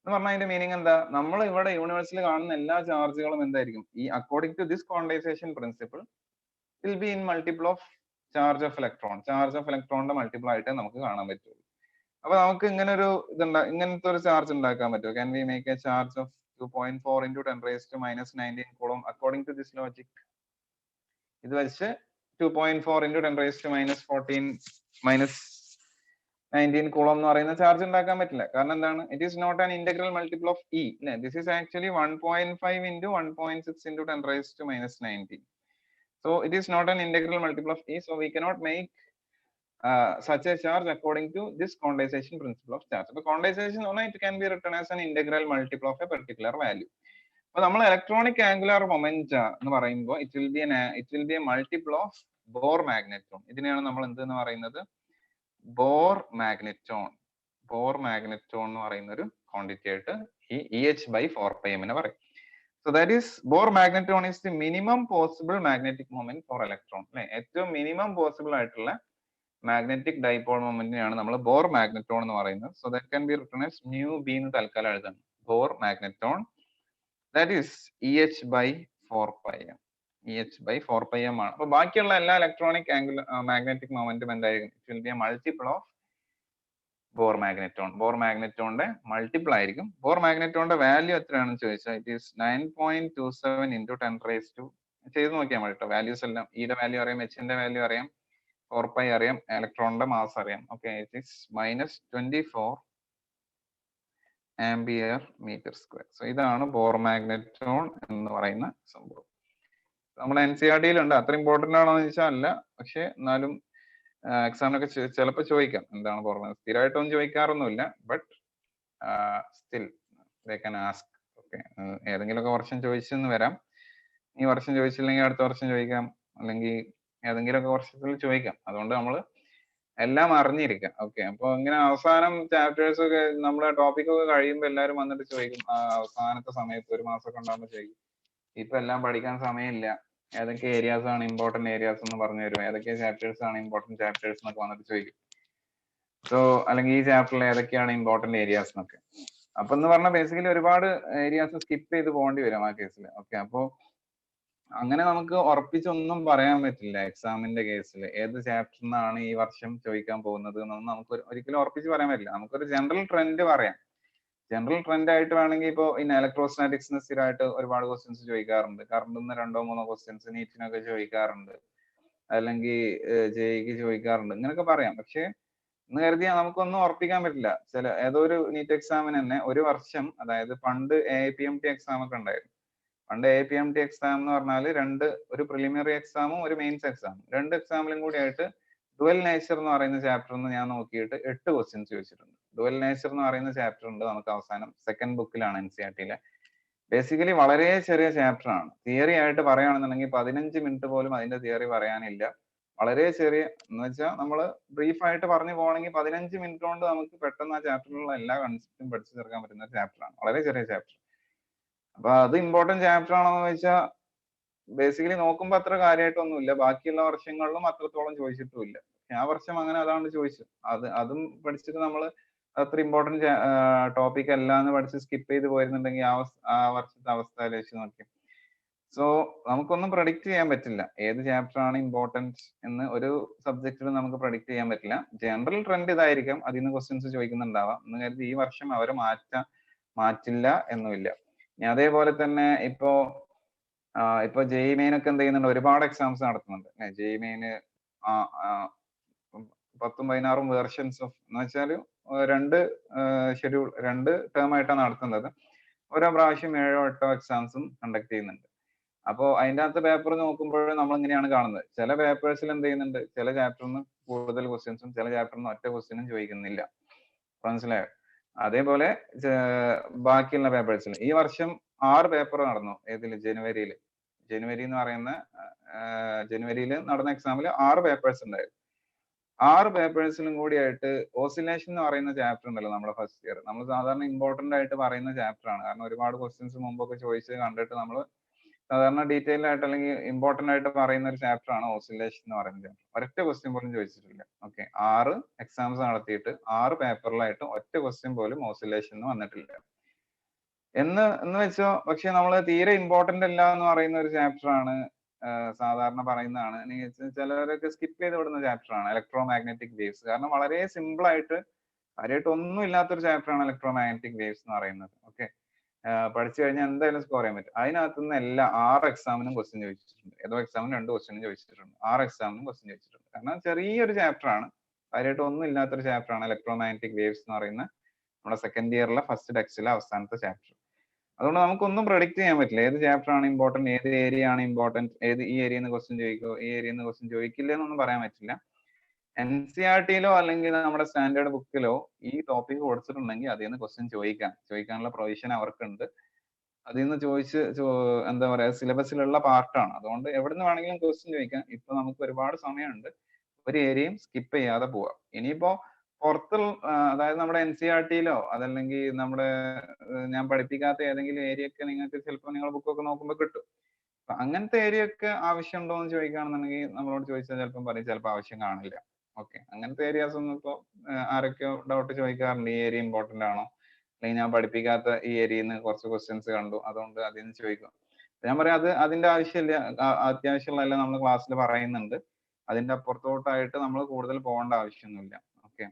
എന്ന് പറഞ്ഞാൽ അതിന്റെ മീനിങ് എന്താ? നമ്മൾ ഇവിടെ യൂണിവേഴ്സിൽ കാണുന്ന എല്ലാ ചാർജുകളും എന്തായിരിക്കും ഈ according to this quantisation principle will be in multiple of charge of electron. Charge of ഇലക്ട്രോണിന്റെ മൾട്ടിപ്പിൾ ആയിട്ട് നമുക്ക് കാണാൻ പറ്റുള്ളൂ. അപ്പൊ നമുക്ക് ഇങ്ങനെ ഒരു ഇങ്ങനത്തെ ഒരു ചാർജ് ഉണ്ടാക്കാൻ പറ്റുമോ? Can we make a charge of 2.4 into 10 raised to minus 19 coulomb according to this logic? ഇത് വെച്ച് 2.4 into 10 raised to minus 19 coulomb എന്ന് പറയുന്ന ചാർജ് ഉണ്ടാക്കാൻ പറ്റില്ല. കാരണം എന്താണ്? It is not an integral multiple of e. This is actually 1.5 into 1.6 into 10 raised to minus 19. So it is not an integral multiple of E. So we cannot make such a charge according to this condensation principle of charge. So condensation it can be written as an integral multiple of a particular value. അപ്പോൾ നമ്മൾ electronic angular moment എന്ന് പറയുമ്പോൾ it will be a multiple of Bohr magneton. ഇതിനെയാണ് നമ്മൾ എന്തെന്ന് പറയുന്നത്? Bore magneton. Bore magneton എന്ന് പറയുന്ന ഒരു ക്വാണ്ടിറ്റി ആയിട്ട് ഈ EH by 4 pi m പറയും. So that is Bohr magneton is the minimum possible magnetic moment for electron. ഏറ്റവും മിനിമം പോസിബിൾ ആയിട്ടുള്ള മാഗ്നറ്റിക് ഡൈപോൾ മൊമെന്റിനെയാണ് നമ്മൾ ബോർ മാഗ്നെറ്റോൺ എന്ന് പറയുന്നത്. So that can be written as mu b എന്ന് തൽക്കാലം എഴുതാം. Bohr magneton that is EH by 4 pi m. EH by 4 pi m ആണ്. അപ്പോൾ ബാക്കിയുള്ള എല്ലാ ഇലക്ട്രോണിക് മാഗ്നറ്റിക് മൊമെന്റും എന്തായിരിക്കും? It will be a multiple of Bohr magneton. Bohr മാഗ്നെറ്റോണിന്റെ മൾട്ടിപ്പിൾ ആയിരിക്കും. ബോർ മാഗ്നെറ്റോണിന്റെ വാല്യൂ എത്രയാണെന്ന് ചോദിച്ചാൽ it is 9.27 into 10 raised to ചെയ്ത് നോക്കിയാൽ മതി കേട്ടോ. വാല്യൂസ് എല്ലാം ഇയുടെ വാല്യൂ അറിയാം, എച്ചിന്റെ വാല്യൂ അറിയാം, 4 pi അറിയാം, ഇലക്ട്രോണിന്റെ മാസ് അറിയാം. Okay, it is -24 ampere metre square. So ഇതാണ് ബോർ മാഗ്നെറ്റോൺ എന്ന് പറയുന്ന സംഭവം. നമ്മുടെ NCERT-യിലുണ്ട്. അത്ര ഇമ്പോർട്ടന്റ് ആണോ എന്ന് ചോദിച്ചാൽ അല്ല, പക്ഷെ എന്നാലും എക്സാമിനൊക്കെ ചിലപ്പോൾ ചോദിക്കാം എന്താണ് ബോർ. സ്ഥിരമായിട്ടൊന്നും ചോദിക്കാറൊന്നുമില്ല, but still they can ask. Okay, ഏതെങ്കിലുമൊക്കെ വർഷം ചോദിച്ചെന്ന് വരാം. ഈ വർഷം ചോദിച്ചില്ലെങ്കിൽ അടുത്ത വർഷം ചോദിക്കാം, അല്ലെങ്കിൽ ഏതെങ്കിലുമൊക്കെ വർഷത്തിൽ ചോദിക്കാം. അതുകൊണ്ട് നമ്മൾ എല്ലാം അറിഞ്ഞിരിക്കാം. ഓക്കെ, അപ്പൊ ഇങ്ങനെ അവസാനം ചാപ്റ്റേഴ്സ് ഒക്കെ നമ്മുടെ ടോപ്പിക് ഒക്കെ കഴിയുമ്പോൾ എല്ലാവരും വന്നിട്ട് ചോദിക്കും, അവസാനത്തെ സമയത്ത് ഒരു മാസമൊക്കെ ഉണ്ടാകുമ്പോൾ ചോദിക്കും, ഇപ്പൊ എല്ലാം പഠിക്കാൻ സമയമില്ല, ഏതൊക്കെ ഏരിയാസ് ആണ് ഇമ്പോർട്ടന്റ് ഏരിയാസ് എന്ന് പറഞ്ഞു തരും, ഏതൊക്കെ ചാപ്റ്റേഴ്സ് ആണ് ഇമ്പോർട്ടന്റ് ചാപ്റ്റേഴ്സ് എന്നൊക്കെ വന്നിട്ട് ചോദിക്കും. സോ അല്ലെങ്കിൽ ഈ ചാപ്റ്ററിൽ ഏതൊക്കെയാണ് ഇമ്പോർട്ടന്റ് ഏരിയാസ് എന്നൊക്കെ. അപ്പൊ എന്ന് പറഞ്ഞാൽ ബേസിക്കലി ഒരുപാട് ഏരിയാസ് സ്കിപ്പ് ചെയ്ത് പോകേണ്ടി വരും ആ കേസിൽ. ഓക്കെ, അപ്പോ അങ്ങനെ നമുക്ക് ഉറപ്പിച്ചൊന്നും പറയാൻ പറ്റില്ല എക്സാമിന്റെ കേസിൽ ഏത് ചാപ്റ്ററിൽ നിന്നാണ് ഈ വർഷം ചോദിക്കാൻ പോകുന്നത് എന്നൊന്നും നമുക്ക് ഒരിക്കലും ഉറപ്പിച്ച് പറയാൻ പറ്റില്ല. നമുക്കൊരു ജനറൽ ട്രെൻഡ് പറയാം. ജനറൽ ട്രെൻഡ് ആയിട്ട് വേണമെങ്കിൽ ഇപ്പോൾ ഇന്ന് ഇലക്ട്രോസ്റ്റാറ്റിക്സിന് സ്ഥിരമായിട്ട് ഒരുപാട് ക്വസ്റ്റ്യൻസ് ചോദിക്കാറുണ്ട്. കറണ്ടിന്ന് 2-3 ക്വസ്റ്റ്യൻസ് നീറ്റിനൊക്കെ ചോദിക്കാറുണ്ട്, അല്ലെങ്കിൽ ജെഇക്ക് ചോദിക്കാറുണ്ട്, ഇങ്ങനെയൊക്കെ പറയാം. പക്ഷെ എന്ന് കരുതിയാൽ നമുക്കൊന്നും ഉറപ്പിക്കാൻ പറ്റില്ല. ഏതോ ഒരു നീറ്റ് എക്സാമിന് തന്നെ ഒരു വർഷം, അതായത് പണ്ട് AIPMT എക്സാം ഒക്കെ ഉണ്ടായിരുന്നു. പണ്ട് AIPMT എക്സാം എന്ന് പറഞ്ഞാൽ ഒരു പ്രിലിമിനറി എക്സാമും ഒരു മെയിൻസ് എക്സാമും, 2 എക്സാമിലും കൂടി ആയിട്ട് ഡുവൽ നേച്ചർ എന്ന് പറയുന്ന ചാപ്റ്റർ എന്ന് ഞാൻ നോക്കിയിട്ട് 8 ക്വസ്റ്റ്യൻസ് ചോദിച്ചിട്ടുണ്ട്. ഡുവൽ നേച്ചർ എന്ന് പറയുന്ന ചാപ്റ്റർ ഉണ്ട് നമുക്ക് അവസാനം സെക്കൻഡ് ബുക്കിലാണ് NCERT-യിലെ. ബേസിക്കലി വളരെ ചെറിയ ചാപ്റ്റർ ആണ്. തിയറി ആയിട്ട് പറയുകയാണെന്നുണ്ടെങ്കിൽ 15 മിനിറ്റ് പോലും അതിന്റെ തിയറി പറയാനില്ല. വളരെ ചെറിയ എന്ന് വെച്ചാൽ നമ്മൾ ബ്രീഫായിട്ട് പറഞ്ഞു പോകണമെങ്കിൽ 15 മിനിറ്റ് കൊണ്ട് നമുക്ക് പെട്ടെന്ന് ആ ചാപ്റ്ററിലുള്ള എല്ലാ കൺസെപ്റ്റും പഠിച്ചു തീർക്കാൻ പറ്റുന്ന ചാപ്റ്ററാണ്, വളരെ ചെറിയ ചാപ്റ്റർ. അപ്പൊ അത് ഇമ്പോർട്ടന്റ് ചാപ്റ്റർ ആണോ എന്ന് വെച്ചാൽ ബേസിക്കലി നോക്കുമ്പോൾ അത്ര കാര്യമായിട്ടൊന്നുമില്ല. ബാക്കിയുള്ള വർഷങ്ങളിലും അത്രത്തോളം ചോദിച്ചിട്ടുമില്ല. ആ വർഷം അങ്ങനെ അതാണ് ചോദിച്ചത്. അതും പഠിച്ചിട്ട് നമ്മൾ അത്ര ഇമ്പോർട്ടന്റ് ടോപ്പിക് അല്ല എന്ന് പഠിച്ച് സ്കിപ്പ് ചെയ്ത് പോയിരുന്നുണ്ടെങ്കിൽ ആ വർഷത്തെ അവസ്ഥ ആലോചിച്ച് നോക്കി. സോ നമുക്കൊന്നും പ്രഡിക്റ്റ് ചെയ്യാൻ പറ്റില്ല ഏത് ചാപ്റ്റർ ആണ് ഇമ്പോർട്ടൻറ്റ് എന്ന്. ഒരു സബ്ജക്റ്റിൽ നമുക്ക് പ്രഡിക്റ്റ് ചെയ്യാൻ പറ്റില്ല. ജനറൽ ട്രെൻഡ് ഇതായിരിക്കും, അതിൽ നിന്ന് ക്വസ്റ്റ്യൻസ് ചോദിക്കുന്നുണ്ടാവാം എന്ന് കരുതി ഈ വർഷം അവർ മാറ്റില്ല എന്നുമില്ല. അതേപോലെ തന്നെ ഇപ്പോ ജെഇ മെയിൻ ഒക്കെ എന്ത് ചെയ്യുന്നുണ്ട്, ഒരുപാട് എക്സാംസ് നടത്തുന്നുണ്ട്. ജെഇ മെയിന് 10-16 വേർഷൻസ് ഓഫ് എന്ന് വെച്ചാൽ രണ്ട് ഷെഡ്യൂൾ 2 ടേം ആയിട്ടാണ് നടത്തുന്നത്. ഓരോ പ്രാവശ്യം 7-8 എക്സാംസും കണ്ടക്ട് ചെയ്യുന്നുണ്ട്. അപ്പോൾ അതിൻ്റെ അകത്ത് പേപ്പർ നോക്കുമ്പോൾ നമ്മൾ ഇങ്ങനെയാണ് കാണുന്നത്. ചില പേപ്പേഴ്സിൽ എന്ത് ചെയ്യുന്നുണ്ട്, ചില ചാപ്റ്ററിന് കൂടുതൽ ക്വസ്റ്റ്യൻസും ചില ചാപ്റ്ററിന് ഒറ്റ ക്വസ്റ്റ്യനും ചോദിക്കുന്നില്ല. മനസ്സിലായോ? അതേപോലെ ബാക്കിയുള്ള പേപ്പേഴ്സിൽ ഈ വർഷം 6 പേപ്പർ നടന്നു. ഏതിൽ? ജനുവരി എന്ന് പറയുന്ന ജനുവരിയിൽ നടന്ന എക്സാമിൽ 6 പേപ്പേഴ്സ് ഉണ്ടായിരുന്നു. 6 പേപ്പേഴ്സിലും കൂടി ആയിട്ട് ഓസിലേഷൻ എന്ന് പറയുന്ന ചാപ്റ്റർ ഉണ്ടല്ലോ നമ്മുടെ ഫസ്റ്റ് ഇയർ, നമ്മൾ സാധാരണ ഇമ്പോർട്ടന്റ് ആയിട്ട് പറയുന്ന ചാപ്റ്റർ ആണ്. കാരണം ഒരുപാട് ക്വസ്റ്റ്യൻസ് മുമ്പൊക്കെ ചോദിച്ച് കണ്ടിട്ട് നമ്മൾ സാധാരണ ഡീറ്റെയിൽ ആയിട്ട് അല്ലെങ്കിൽ ഇമ്പോർട്ടന്റ് ആയിട്ട് പറയുന്ന ഒരു ചാപ്റ്റർ ആണ് ഓസിലേഷൻ എന്ന് പറയുന്ന ചാപ്റ്റർ. ഒരൊറ്റ ക്വസ്റ്റ്യൻ പോലും ചോദിച്ചിട്ടില്ല. ഓക്കെ, 6 എക്സാംസ് നടത്തിയിട്ട് 6 പേപ്പറിലായിട്ട് ഒറ്റ ക്വസ്റ്റ്യൻ പോലും ഓസിലേഷൻ വന്നിട്ടില്ല. എന്ന് വെച്ചോ. പക്ഷെ നമ്മൾ തീരെ ഇമ്പോർട്ടന്റ് അല്ല എന്ന് പറയുന്ന ഒരു ചാപ്റ്റർ ആണ്, സാധാരണ പറയുന്നതാണ്. ചിലവരൊക്കെ സ്കിപ്പ് ചെയ്ത് വിടുന്ന ചാപ്റ്റർ ആണ് ഇലക്ട്രോ മാഗ്നറ്റിക് വേവ്സ്. കാരണം വളരെ സിമ്പിൾ ആയിട്ട് കാര്യമായിട്ട് ഒന്നും ഇല്ലാത്തൊരു ചാപ്റ്റർ ആണ് ഇലക്ട്രോ മാഗ്നറ്റിക് വേവ്സ് എന്ന് പറയുന്നത്. ഓക്കെ, പഠിച്ചു കഴിഞ്ഞാൽ എന്തായാലും സ്കോർ ചെയ്യാൻ പറ്റും. അതിനകത്തുനിന്ന് എല്ലാ 6 എക്സാമിനും ക്വസ്റ്റ്യൻ ചോദിച്ചിട്ടുണ്ട്. ഏതോ എക്സാമിന് 2 ക്വസ്റ്റ്യനും ചോദിച്ചിട്ടുണ്ട്. 6 എക്സാമിനും ക്വസ്റ്റ്യൻ ചോദിച്ചിട്ടുണ്ട്. കാരണം ചെറിയൊരു ചാപ്റ്റർ ആണ്, കാര്യമായിട്ട് ഒന്നും ഇല്ലാത്തൊരു ചാപ്റ്റർ ആണ് ഇലക്ട്രോ മാഗ്നറ്റിക് വേവ്സ് എന്ന് പറയുന്ന നമ്മുടെ സെക്കൻഡ് ഇയറിലെ ഫസ്റ്റ് ടെക്സ്റ്റിലെ അവസാനത്തെ ചാപ്റ്റർ. അതുകൊണ്ട് നമുക്കൊന്നും പ്രൊഡിക്ട് ചെയ്യാൻ പറ്റില്ല ഏത് ചാപ്റ്റർ ആണ് ഇമ്പോർട്ടന്റ്, ഏത് ഏരിയ ആണ് ഇമ്പോർട്ടന്റ്, ഈ ഏരിയയിൽ നിന്ന് ക്വസ്റ്റ്യൻ ചോദിക്കോ ഈ ഏരിയയിൽ നിന്ന് ക്വസ്റ്റ്യൻ ചോദിക്കില്ല എന്നൊന്നും പറയാൻ പറ്റില്ല. NCERT-ലോ അല്ലെങ്കിൽ നമ്മുടെ സ്റ്റാൻഡേർഡ് ബുക്കിലോ ഈ ടോപ്പിക് കൊടുത്തിട്ടുണ്ടെങ്കിൽ അതിൽ നിന്ന് ക്വസ്റ്റ്യൻ ചോദിക്കാനുള്ള പ്രൊവിഷൻ അവർക്കുണ്ട്. അതിൽ നിന്ന് എന്താ പറയാ, സിലബസിലുള്ള പാർട്ടാണ്. അതുകൊണ്ട് എവിടെ നിന്ന് വേണമെങ്കിലും ക്വസ്റ്റ്യൻ ചോദിക്കാം. ഇപ്പൊ നമുക്ക് ഒരുപാട് സമയമുണ്ട്, ഒരു ഏരിയയും സ്കിപ്പ് ചെയ്യാതെ പോവാം. ഇനിയിപ്പോ അതായത് നമ്മുടെ NCERT-ലോ അതല്ലെങ്കിൽ നമ്മുടെ ഞാൻ പഠിപ്പിക്കാത്ത ഏതെങ്കിലും ഏരിയ ഒക്കെ നിങ്ങൾക്ക് ചിലപ്പോൾ നിങ്ങൾ ബുക്കൊക്കെ നോക്കുമ്പോൾ കിട്ടും. അങ്ങനത്തെ ഏരിയ ഒക്കെ ആവശ്യമുണ്ടോ എന്ന് ചോദിക്കുകയാണെന്നുണ്ടെങ്കിൽ നമ്മളോട് ചോദിച്ചാൽ ചിലപ്പോൾ പറയും ചിലപ്പോൾ ആവശ്യം കാണില്ല. ഓക്കെ, അങ്ങനത്തെ ഏരിയാസ് ഒന്നും ഇപ്പോൾ ആരൊക്കെയോ ഡൗട്ട് ചോദിക്കാറുണ്ട്, ഈ ഏരിയ ഇമ്പോർട്ടന്റ് ആണോ, അല്ലെങ്കിൽ ഞാൻ പഠിപ്പിക്കാത്ത ഈ ഏരിയയിൽ നിന്ന് കുറച്ച് ക്വസ്റ്റ്യൻസ് കണ്ടു അതുകൊണ്ട് അതിൽ നിന്ന് ചോദിക്കും. ഞാൻ പറയാം അതിന്റെ ആവശ്യമില്ല. അത്യാവശ്യമുള്ള നമ്മൾ ക്ലാസ്സിൽ പറയുന്നുണ്ട്. അതിന്റെ അപ്പുറത്തോട്ടായിട്ട് നമ്മൾ കൂടുതൽ പോകേണ്ട ആവശ്യമൊന്നുമില്ല. ഓക്കെ,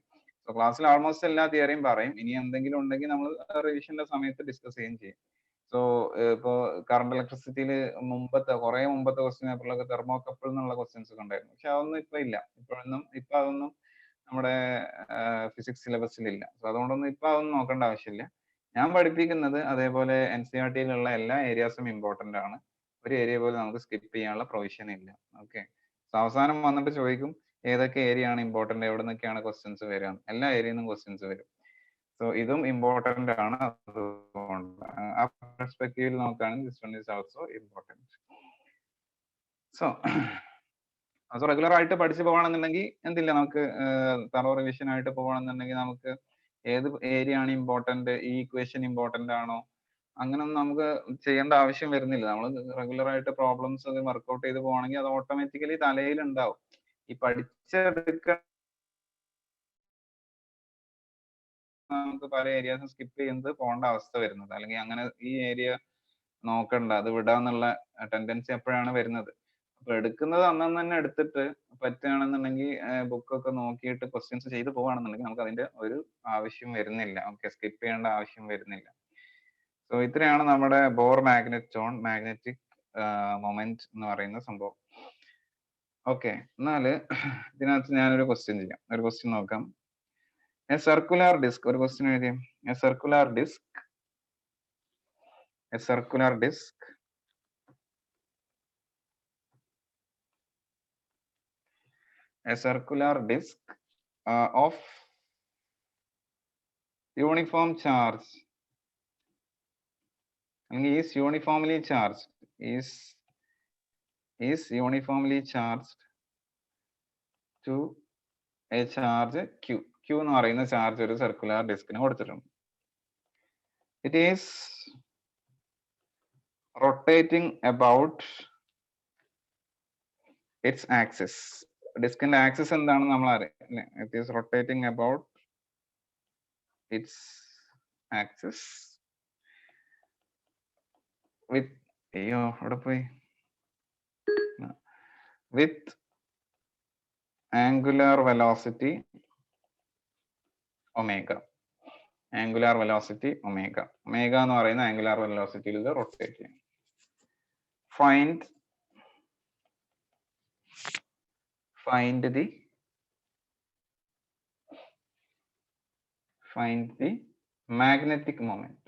സോ ക്ലാസ്സിൽ ആൾമോസ്റ്റ് എല്ലാ തിയറിയും പറയും. ഇനി എന്തെങ്കിലും ഉണ്ടെങ്കിൽ നമ്മൾ റിവിഷന്റെ സമയത്ത് ഡിസ്കസ് ചെയ്യും. സോ ഇപ്പോ കറണ്ട് ഇലക്ട്രിസിറ്റിയിൽ കുറെ മുമ്പത്തെ ക്വസ്റ്റ്യൻ പേപ്പറിലൊക്കെ തെർമോകപ്പിൾ എന്നുള്ള ക്വസ്റ്റ്യൻസ് ഒക്കെ ഉണ്ടായിരുന്നു. പക്ഷെ അതൊന്നും ഇപ്പൊ ഇല്ല. ഇപ്പൊ അതൊന്നും നമ്മുടെ ഫിസിക്സ് സിലബസിലില്ല. സോ അതുകൊണ്ടൊന്നും ഇപ്പൊ അതൊന്നും നോക്കേണ്ട ആവശ്യമില്ല. ഞാൻ പഠിപ്പിക്കുന്നത് അതേപോലെ NCERT-യിലുള്ള എല്ലാ ഏരിയാസും ഇമ്പോർട്ടന്റ് ആണ്. ഒരു ഏരിയ പോലും നമുക്ക് സ്കിപ്പ് ചെയ്യാനുള്ള പ്രൊവിഷൻ ഇല്ല. ഓക്കെ, അവസാനം വന്നിട്ട് ചോദിക്കും ഏതൊക്കെ ഏരിയ ആണ് ഇമ്പോർട്ടന്റ്, എവിടെ നിന്നൊക്കെയാണ് ക്വസ്റ്റ്യൻസ് വരിക. എല്ലാ ഏരിയയിൽ നിന്നും ക്വസ്റ്റ്യൻസ് വരും. സോ ഇതും ഇമ്പോർട്ടന്റ് ആണ്. അതുകൊണ്ട് ആ പെർസ്പെക്റ്റീവിൽ നോക്കുകയാണെങ്കിൽ this one is also important. So regular ആയിട്ട് പഠിച്ചു പോകണമെന്നുണ്ടെങ്കിൽ എന്തില്ല, നമുക്ക് തറോ റിവിഷൻ ആയിട്ട് പോകണമെന്നുണ്ടെങ്കിൽ നമുക്ക് ഏത് ഏരിയ ആണ് ഇമ്പോർട്ടന്റ്, ഈ ഇക്വേഷൻ ഇമ്പോർട്ടന്റ് ആണോ, അങ്ങനൊന്നും നമുക്ക് ചെയ്യേണ്ട ആവശ്യം വരുന്നില്ല. നമ്മൾ റെഗുലർ ആയിട്ട് പ്രോബ്ലംസ് അത് വർക്ക്ഔട്ട് ചെയ്ത് പോകണമെങ്കിൽ അത് ഓട്ടോമാറ്റിക്കലി തലയിൽ ഉണ്ടാവും. ഈ പഠിച്ചെടുക്കാൻ നമുക്ക് പല ഏരിയാസും സ്കിപ്പ് ചെയ്യുന്നത് പോകേണ്ട അവസ്ഥ വരുന്നത്. അല്ലെങ്കിൽ അങ്ങനെ ഈ ഏരിയ നോക്കണ്ട അത് വിടാന്നുള്ള ടെൻഡൻസി എപ്പോഴാണ് വരുന്നത്. അപ്പൊ എടുക്കുന്നത് അന്നു തന്നെ എടുത്തിട്ട് പറ്റുകയാണെന്നുണ്ടെങ്കിൽ ബുക്കൊക്കെ നോക്കിയിട്ട് ക്വസ്റ്റ്യൻസ് ചെയ്ത് പോവുകയാണെന്നുണ്ടെങ്കിൽ നമുക്ക് അതിന്റെ ഒരു ആവശ്യം വരുന്നില്ല. ഓക്കെ, സ്കിപ്പ് ചെയ്യേണ്ട ആവശ്യം വരുന്നില്ല. സോ ഇത്രയാണ് നമ്മുടെ ബോർ മാഗ്നറ്റിക് മൊമെന്റ് എന്ന് പറയുന്ന സംഭവം. ഓക്കെ, എന്നാല് ഇതിനകത്ത് ഞാനൊരു ക്വസ്റ്റ്യൻ ചെയ്യാം. ഒരു ക്വസ്റ്റ്യൻ നോക്കാം. A circular disc, ഒരു ക്വസ്റ്റ്യൻ എഴുതിയ a circular disc of uniform charge is uniformly charged to a charge q. q എന്ന് പറയുന്ന ചാർജ് ഒരു സർക്കുലർ ഡിസ്കിന് കൊടുത്തിട്ടുണ്ട്. It is rotating about its axis. ഡിസ്കിന്റെ ആക്സിസ് എന്താണെന്ന് നമ്മൾ അറിയാം. It is rotating about its axis with with angular velocity omega. Angular velocity omega. Omega എന്ന് പറയുന്ന angular velocity യിൽ റൊട്ടേറ്റ് ചെയ്യും. Find the magnetic moment.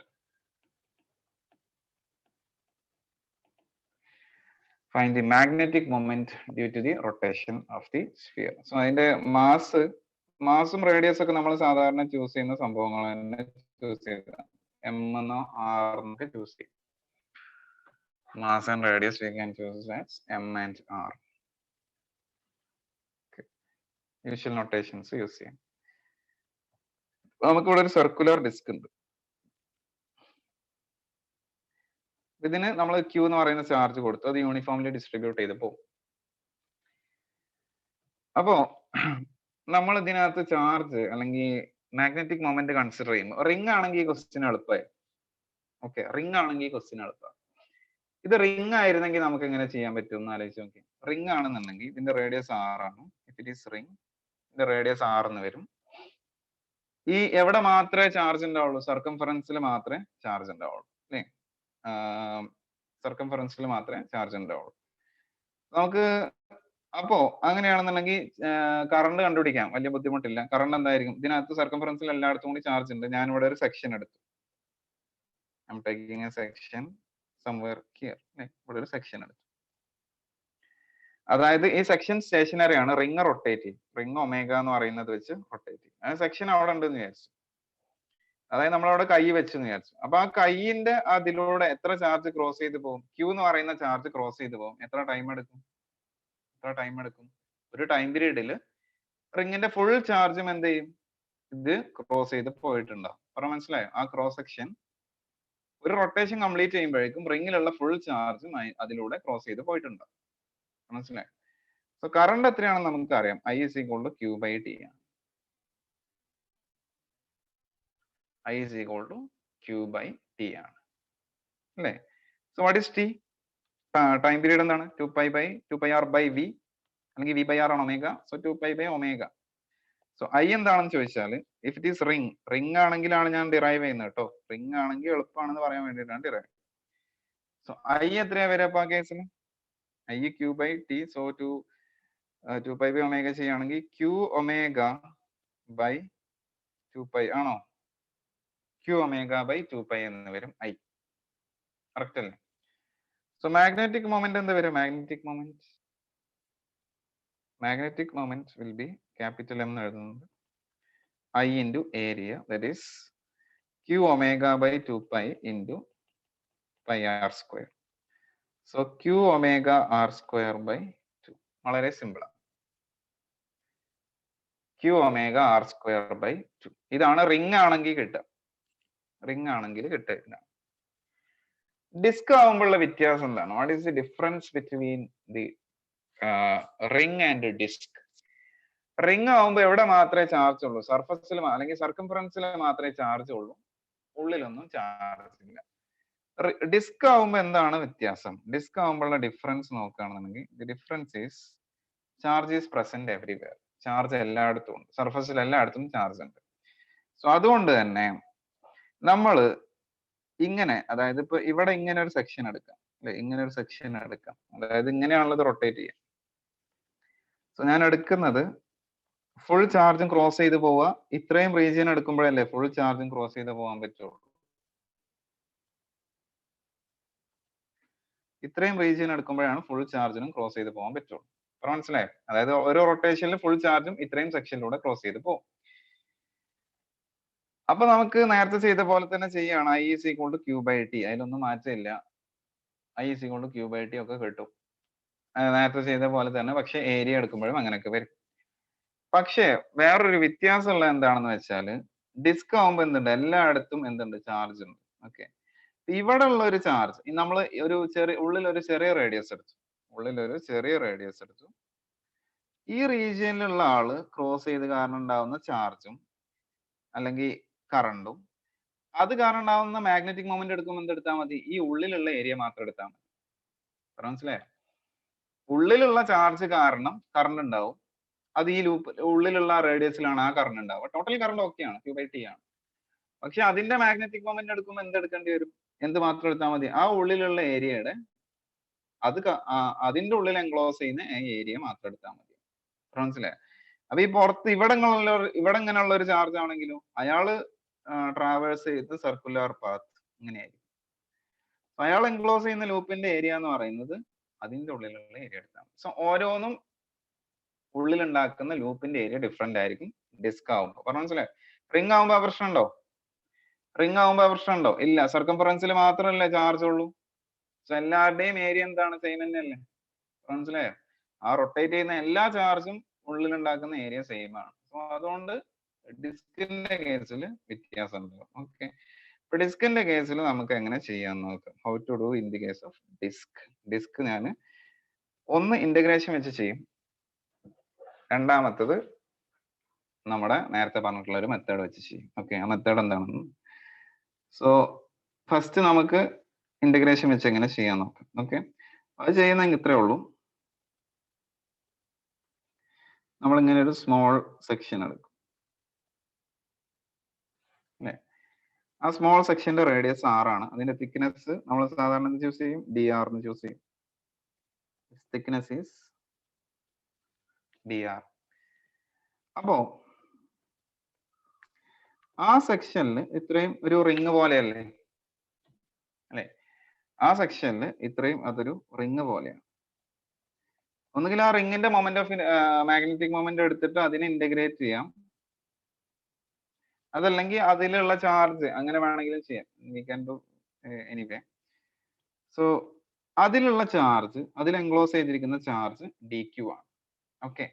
Find the magnetic moment due to the rotation of the sphere. So അതിന്റെ മാസും radius ഒക്കെ നമ്മൾ സാധാരണ choose ചെയ്യുന്ന സംഭവങ്ങൾ തന്നെ ചൂസ് ചെയ്ത എം എന്നോ ആർ എന്നൊക്കെ ചൂസ് ചെയ്യും. Mass and radius we can choose as m and r. Okay. Usual notations use ചെയ്യാം. നമുക്ക് ഇവിടെ ഒരു സർക്കുലർ ഡിസ്ക് ഉണ്ട്. ഇതിന് നമ്മൾ q എന്ന് പറയുന്ന ചാർജ് കൊടുത്തു, അത് യൂണിഫോംലി ഡിസ്ട്രിബ്യൂട്ട് ചെയ്ത് പോകും. അപ്പോ നമ്മൾ ഇതിനകത്ത് ചാർജ് അല്ലെങ്കിൽ മാഗ്നറ്റിക് മൊമെന്റ് കൺസിഡർ ചെയ്യുമ്പോൾ റിംഗ് ആണെങ്കിൽ ക്വസ്റ്റ്യൻ എളുപ്പമായി. ഓക്കെ, റിംഗ് ആണെങ്കിൽ ക്വസ്റ്റ്യൻ എളുപ്പമാണ്. ഇത് റിംഗ് ആയിരുന്നെങ്കിൽ നമുക്ക് എങ്ങനെ ചെയ്യാൻ പറ്റും എന്ന് ആലോചിച്ച് നോക്കി. റിംഗ് ആണെന്നുണ്ടെങ്കിൽ ഇതിന്റെ റേഡിയസ് r ആണ്. ഇഫ് ഇറ്റ് ഈസ് റിംഗ്, ഇതിന്റെ റേഡിയസ് r എന്ന് വരും. ഈ എവിടെ മാത്രമേ ചാർജ് ഉണ്ടാവുള്ളൂ? സർക്കംഫറൻസിൽ മാത്രമേ ചാർജ് ഉണ്ടാവുള്ളൂ അല്ലേ? സർക്കംഫറൻസിൽ മാത്രമേ ചാർജ് ഉണ്ടാവുള്ളൂ. നമുക്ക് അപ്പോ അങ്ങനെയാണെന്നുണ്ടെങ്കിൽ കറണ്ട് കണ്ടുപിടിക്കാം, വലിയ ബുദ്ധിമുട്ടില്ല. കറണ്ട് എന്തായിരിക്കും? ഇതിനകത്ത് സർക്കംഫറൻസിൽ എല്ലായിടത്തും കൂടി ചാർജ് ഉണ്ട്. ഞാൻ ഇവിടെ ഒരു സെക്ഷൻ എടുത്തു. I am taking A section somewhere here. ഇവിടെ ഒരു സെക്ഷൻ എടുത്തു. അതായത് ഈ സെക്ഷൻ സ്റ്റേഷനറി ആണ്, റിംഗ് റൊട്ടേറ്റ് ചെയ്യും. റിംഗ് ഒമേഗ എന്ന് പറയുന്നത് വെച്ച് റൊട്ടേറ്റ് ചെയ്യും. ആ സെക്ഷൻ അവിടെ ഉണ്ടെന്ന് വിചാരിച്ചു. അതായത് നമ്മളവിടെ കൈ വെച്ചെന്ന് വിചാരിച്ചു. അപ്പൊ ആ കൈയിന്റെ അതിലൂടെ എത്ര ചാർജ് ക്രോസ് ചെയ്ത് പോകും? ക്യൂ എന്ന് പറയുന്ന ചാർജ് ക്രോസ് ചെയ്ത് പോകും. എത്ര ടൈം എടുക്കും? ഒരു ടൈം പീരീഡിൽ റിംഗിന്റെ ഫുൾ ചാർജും എന്ത് ചെയ്യും? ഇത് ക്രോസ് ചെയ്ത് പോയിട്ടുണ്ടാവും. പറഞ്ഞ മനസ്സിലായോ? ആ ക്രോസ് സെക്ഷൻ ഒരു റൊട്ടേഷൻ കംപ്ലീറ്റ് ചെയ്യുമ്പോഴേക്കും റിംഗിലുള്ള ഫുൾ ചാർജും അതിലൂടെ ക്രോസ് ചെയ്ത് പോയിട്ടുണ്ടാവും. മനസ്സിലായോ? സോ കറണ്ട് എത്രയാണെന്ന് നമുക്ക് അറിയാം. I is equal to Q by T ആണ്. I is equal to Q by T ആണ് അല്ലേ? So what is T? Time period എന്താണ്? 2 pi r by v അല്ലെങ്കിൽ v by r ആണ് omega. So 2 pi by omega. So I എന്താണെന്ന് ചോദിച്ചാൽ if it is ring ആണെങ്കിലാണ് ഞാൻ derive ചെയ്യുന്നത് കേട്ടോ. റിംഗ് ആണെങ്കിൽ എളുപ്പമാണെന്ന് പറയാൻ വേണ്ടിയിട്ടാണ് ഡിറൈവ്. സോ I എത്രയാ വരിക അപ്പൊ ആ കേസിൽ? I Q by T. So 2 pi by omega ചെയ്യുകയാണെങ്കിൽ Q omega by 2 pi ആണോ? Q omega by 2 pi എന്ന് വരും I. കറക്റ്റ് അല്ലേ? സോ മാഗ്നറ്റിക് മൊമെന്റ് എന്താ വരും? Magnetic moment will B capital M എന്ന് എഴുതുന്നത് I into area, that is Q omega by 2 pi into pi r square. So Q omega r square by 2. വളരെ simple ആണ്. Q omega r square by 2. ഇതാണ് ring ആണെങ്കിൽ കിട്ടുക. Disk ആവുമ്പോഴുള്ള വ്യത്യാസം എന്താണ്? What is the difference between the ring and disk? Ring ആവുമ്പോൾ എവിടെ മാത്രമേ ചാർജ് ഉള്ളൂ? സർഫസിൽ അല്ലെങ്കിൽ സർക്കംഫറൻസിൽ മാത്രമേ ചാർജ് ഉള്ളൂ, ഉള്ളിലൊന്നും ചാർജ് ഇല്ല. ഡിസ്ക് ആവുമ്പോൾ എന്താണ് വ്യത്യാസം? ഡിസ്ക് ആവുമ്പോഴുള്ള ഡിഫറൻസ് നോക്കുകയാണെന്നുണ്ടെങ്കിൽ the difference is charge is present everywhere. Charge എല്ലായിടത്തും ഉണ്ട്, സർഫസിൽ എല്ലായിടത്തും ചാർജ് ഉണ്ട്. സോ അതുകൊണ്ട് തന്നെ നമ്മൾ ഇങ്ങനെ, അതായത് ഇപ്പൊ ഇവിടെ ഇങ്ങനെ ഒരു സെക്ഷൻ എടുക്കാം അല്ലെ, ഇങ്ങനെ ഒരു സെക്ഷൻ എടുക്കാം. അതായത് ഇങ്ങനെയാണുള്ളത് റൊട്ടേറ്റ് ചെയ്യാം. സോ ഞാൻ എടുക്കുന്നത് ഫുൾ ചാർജും ക്രോസ് ചെയ്ത് പോവുക. ഇത്രയും റീജിയൻ എടുക്കുമ്പോഴല്ലേ ഫുൾ ചാർജും ക്രോസ് ചെയ്ത് പോകാൻ പറ്റുള്ളൂ. ഇത്രയും റീജിയൻ എടുക്കുമ്പോഴാണ് ഫുൾ ചാർജിനും ക്രോസ് ചെയ്ത് പോകാൻ പറ്റുള്ളൂ. അപ്പൊ മനസ്സിലായോ? അതായത് ഓരോ റൊട്ടേഷനിൽ ഫുൾ ചാർജും ഇത്രയും സെക്ഷനിലൂടെ ക്രോസ് ചെയ്ത് പോകും. അപ്പൊ നമുക്ക് നേരത്തെ ചെയ്ത പോലെ തന്നെ ചെയ്യാണ്. I is equal to Q by T. അതിലൊന്നും മാറ്റമില്ല. I is equal to Q by T ഒക്കെ കിട്ടും നേരത്തെ ചെയ്ത പോലെ തന്നെ. പക്ഷെ ഏരിയ എടുക്കുമ്പോഴും അങ്ങനെയൊക്കെ വരും. പക്ഷേ വേറൊരു വ്യത്യാസമുള്ള എന്താണെന്ന് വെച്ചാല് ഡിസ്ക് ആവുമ്പോൾ എന്തുണ്ട്, എല്ലായിടത്തും എന്തുണ്ട്, ചാർജ് ഉണ്ട്. ഓക്കെ, ഇവിടെ ഉള്ള ഒരു ചാർജ് നമ്മൾ ഒരു ഉള്ളിൽ ഒരു ചെറിയ റേഡിയസ് എടുത്തു, ഈ റീജിയനിലുള്ള ആള് ക്രോസ് ചെയ്ത് കാരണം ഉണ്ടാവുന്ന ചാർജും അല്ലെങ്കിൽ കറണ്ടും, അത് കാരണം ഉണ്ടാവുന്ന മാഗ്നറ്റിക് മൊമെന്റ് എടുക്കുമ്പോൾ എന്തെടുത്താൽ മതി, ഈ ഉള്ളിലുള്ള ഏരിയ മാത്രം എടുത്താൽ മതി. മനസ്സിലായോ? ഉള്ളിലുള്ള ചാർജ് കാരണം കറണ്ട് ഉണ്ടാവും, അത് ഈ ലൂപ്പ് ഉള്ളിലുള്ള റേഡിയസിലാണ് ആ കറണ്ട് ഉണ്ടാവുക. ടോട്ടൽ കറണ്ട് ഓക്കെയാണ്, Q/T ആണ്. പക്ഷെ അതിന്റെ മാഗ്നറ്റിക് മൊമെന്റ് എടുക്കുമ്പോൾ എന്തെടുക്കേണ്ടി വരും, എന്ത് മാത്രം എടുത്താൽ മതി, ആ ഉള്ളിലുള്ള ഏരിയയുടെ അതിന്റെ ഉള്ളിൽ എൻക്ലോസ് ചെയ്യുന്ന ഏരിയ മാത്രം എടുത്താൽ മതി. മനസ്സിലായോ? അപ്പൊ ഈ പുറത്ത് ഇവിടെ ഇങ്ങനെയുള്ള ഒരു ചാർജ് ആണെങ്കിലും അയാള് ട്രാവേഴ്സ് ചെയ്ത് സർക്കുലർ പാത്ത് ഇങ്ങനെയായിരിക്കും. അയാൾ എൻക്ലോസ് ചെയ്യുന്ന ലൂപ്പിന്റെ ഏരിയ എന്ന് പറയുന്നത് അതിന്റെ ഉള്ളിലുള്ള ഏരിയ എടുത്താണ്. സോ ഓരോന്നും ഉള്ളിലുണ്ടാക്കുന്ന ലൂപ്പിന്റെ ഏരിയ ഡിഫറെന്റ് ആയിരിക്കും ഡിസ്ക് ആവുമ്പോൾ. മനസ്സിലായോ? റിംഗ് ആവുമ്പോ പ്രശ്നമുണ്ടോ? ഇല്ല. സർക്കംഫറൻസിൽ മാത്രമല്ലേ ചാർജ് ഉള്ളൂ. സോ എല്ലാവരുടെയും ഏരിയ എന്താണ്, സെയിം തന്നെയല്ലേ? മനസ്സിലായോ? ആ റൊട്ടേറ്റ് ചെയ്യുന്ന എല്ലാ ചാർജും ഉള്ളിലുണ്ടാക്കുന്ന ഏരിയ സെയിം ആണ്. സോ അതുകൊണ്ട് ഡിസ്കിന്റെ കേസിൽ വ്യത്യാസം ഉണ്ടാവും. ഓക്കെ, ഇപ്പൊ ഡിസ്കിന്റെ കേസിൽ നമുക്ക് എങ്ങനെ ചെയ്യാൻ നോക്കാം. How to do in the case of disc ഞാൻ ഒന്ന് ഇന്റഗ്രേഷൻ വെച്ച് ചെയ്യും, രണ്ടാമത്തത് നമ്മുടെ നേരത്തെ പറഞ്ഞിട്ടുള്ള ഒരു മെത്തേഡ് വെച്ച് ചെയ്യും. ഓക്കെ, ആ മെത്തേഡ് എന്താണെന്ന്, സോ ഫസ്റ്റ് നമുക്ക് ഇന്റഗ്രേഷൻ വെച്ച് എങ്ങനെ ചെയ്യാൻ നോക്കാം. ഓക്കെ, അത് ചെയ്യുന്നെങ്കിൽ ഇത്രേ ഉള്ളൂ. നമ്മൾ ഇങ്ങനെ ഒരു സ്മോൾ സെക്ഷൻ എടുക്കും അല്ലെ, ആ സ്മോൾ സെക്ഷന്റെ റേഡിയസ് 6 ആണ്. അതിന്റെ തിക്നെസ് നമ്മൾ സാധാരണ ചൂസ് ചെയ്യും, dr എന്ന് ചൂസ് ചെയ്യും. Thickness is dr. അപ്പോ ആ സെക്ഷനിൽ ഇത്രയും ഒരു റിങ് പോലെയല്ലേ അല്ലെ, ആ സെക്ഷനിൽ ഇത്രയും അതൊരു റിങ് പോലെയാണ്. ഒന്നുകിൽ ആ റിങ്ങിന്റെ മൊമെന്റ് ഓഫ് മാഗ്നറ്റിക് മൊമെന്റ് എടുത്തിട്ട് അതിനെ ഇന്റഗ്രേറ്റ് ചെയ്യാം, അതല്ലെങ്കിൽ അതിലുള്ള ചാർജ് അങ്ങനെ വേണമെങ്കിലും ചെയ്യാം. We can do anyway. So അതിലുള്ള ചാർജ്, അതിൽ എൻക്ലോസ് ചെയ്തിരിക്കുന്ന ചാർജ് dq ആണ്. ഓക്കെ,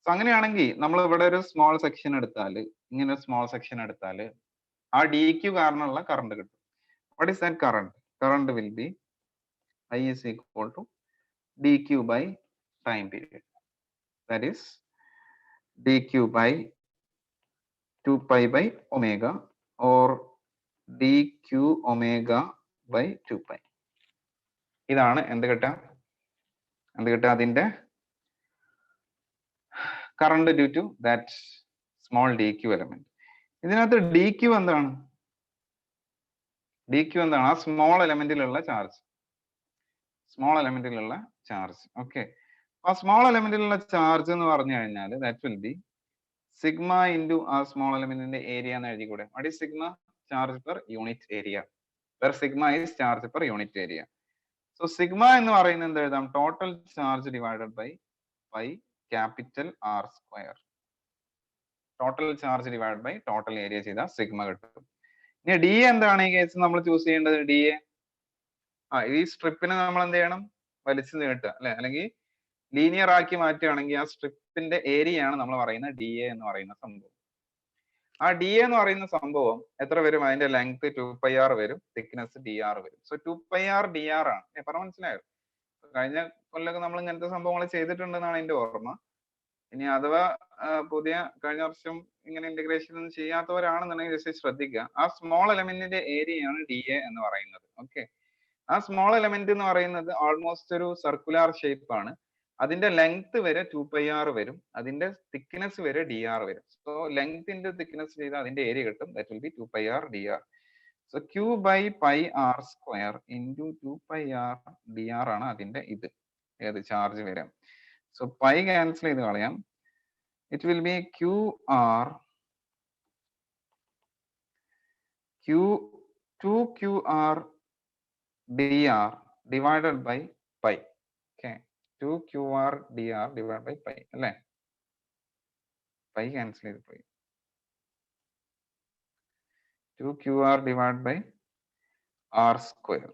സോ അങ്ങനെയാണെങ്കിൽ നമ്മൾ ഇവിടെ ഒരു സ്മോൾ സെക്ഷൻ എടുത്താൽ, ഇങ്ങനെ ഒരു സ്മോൾ സെക്ഷൻ എടുത്താൽ ആ dq കാരണമുള്ള കറണ്ട് കിട്ടും. What is that current? Current will B I is equal to dq by time period. That is dq by 2 pi by omega or dq omega by 2 pi. ഇതാണ് എന്ത് കിട്ടാം അതിന്റെ current due to that small dq element. ഇതിനകത്ത് dq എന്താണ്? ആ small എലമെന്റിലുള്ള charge. Okay, ആ small എലമെന്റിലുള്ള ചാർജ് എന്ന് പറഞ്ഞു കഴിഞ്ഞാൽ that will be sigma into ആ സ്മോൾ എലമെന്റിന്റെ ഏരിയ എന്ന് എഴുതിക്കൂടെ? What is sigma? Charge per unit area, where sigma is charge per unit area. So sigma എന്ന് പറയുന്നത് എന്ത് എഴുതാം? Total charge divided by pi capital R square. Total charge divide by total area ചെയ്താൽ sigma കിട്ടും. ഇനി D എന്താണ് ഈ case നമ്മൾ ചൂസ് ചെയ്യേണ്ടത്? ഡി എ, ഈ സ്ട്രിപ്പിനെ നമ്മൾ എന്ത് ചെയ്യണം? വലിച്ചു നീട്ടുക അല്ലെ, അല്ലെങ്കിൽ ലീനിയർ ആക്കി മാറ്റുകയാണെങ്കിൽ ആ സ്ട്രിപ്പിന്റെ ഏരിയ ആണ് നമ്മൾ പറയുന്ന ഡി എ എന്ന് പറയുന്ന സംഭവം. ആ ഡി എന്ന് പറയുന്ന സംഭവം എത്ര വരും? അതിന്റെ ലെങ്ത് 2πr വരും, തിക്നെസ് dr വരും. സോ 2πr dr ആണ്. പറഞ്ഞ മനസ്സിലായോ? കഴിഞ്ഞ കൊല്ലൊക്കെ നമ്മൾ ഇങ്ങനത്തെ സംഭവങ്ങൾ ചെയ്തിട്ടുണ്ടെന്നാണ് എന്റെ ഓർമ്മ. ഇനി അഥവാ പുതിയ കഴിഞ്ഞ വർഷം ഇങ്ങനെ ഇന്റഗ്രേഷൻ ഒന്നും ചെയ്യാത്തവരാണെന്നുണ്ടെങ്കിൽ ജസ്റ്റ് ശ്രദ്ധിക്കുക. ആ സ്മോൾ എലമെന്റിന്റെ ഏരിയയാണ് ഡി എ എന്ന് പറയുന്നത്. ഓക്കെ, ആ സ്മോൾ എലമെന്റ് എന്ന് പറയുന്നത് ഓൾമോസ്റ്റ് ഒരു സർക്കുലർ ഷേപ്പ് ആണ്. അതിന്റെ ലെങ്ത് വരെ 2πr വരും, അതിന്റെ തിക്നെസ് വരെ dr വരും. സോ ലെങ്ത് ഇൻറ്റു തിക്നെസ് ചെയ്താൽ അതിന്റെ ഏരിയ കിട്ടും, that will B 2πr dr. So q by pi r square into 2πr dr ആണ് അതിന്റെ ഏത് ചാർജ് വരാം. സോ പൈ ക്യാൻസൽ ചെയ്ത് കളയാം. It will be2qr dr divided by pi. Okay, 2qr dr divided by pi അല്ലേ? Pi cancel ചെയ്ത് പോയി. 2qr divided by r square.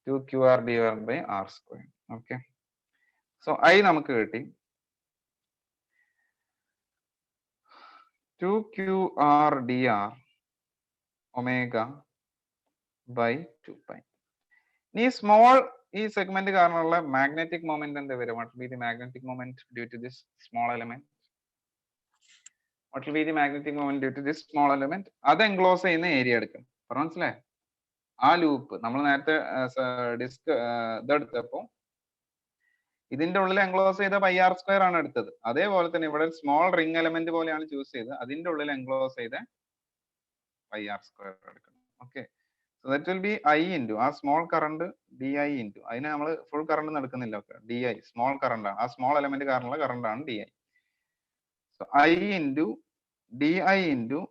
2qr divided by r square. Okay, so I നമുക്ക് കിട്ടി. 2qr dr omega by 2 pi. ഈ small ഈ segment കാരണമുള്ള magnetic moment എന്താ വരും? What be the magnetic moment due to this small element? What will be the magnetic moment due to this small element? അത് enclose ചെയ്യുന്ന area എടുക്കും. മനസ്സിലായി? ആ ലൂപ്പ് നമ്മൾ നേരത്തെ ഡിസ്ക് ഇതെടുത്തപ്പോ ഇതിന്റെ ഉള്ളിൽ എൻക്ലോസ് ചെയ്ത പൈ ആർ സ്ക്വയർ ആണ് എടുത്തത്. അതേപോലെ തന്നെ ഇവിടെ സ്മോൾ റിംഗ് എലമെന്റ് പോലെയാണ് ചൂസ് ചെയ്തത്. അതിന്റെ ഉള്ളിൽ എൻക്ലോസ് ചെയ്ത പൈ ആർ സ്ക്വയർ എടുക്കണം. Okay, so that will be I into ആ small current D I into, അതിന് നമ്മൾ ഫുൾ കറണ്ട് എടുക്കുന്നില്ല. Okay, D I small current ആണ്, ആ സ്മോൾ എലമെന്റ് കാരണമുള്ള കറണ്ട് ആണ് D I. So I into D I into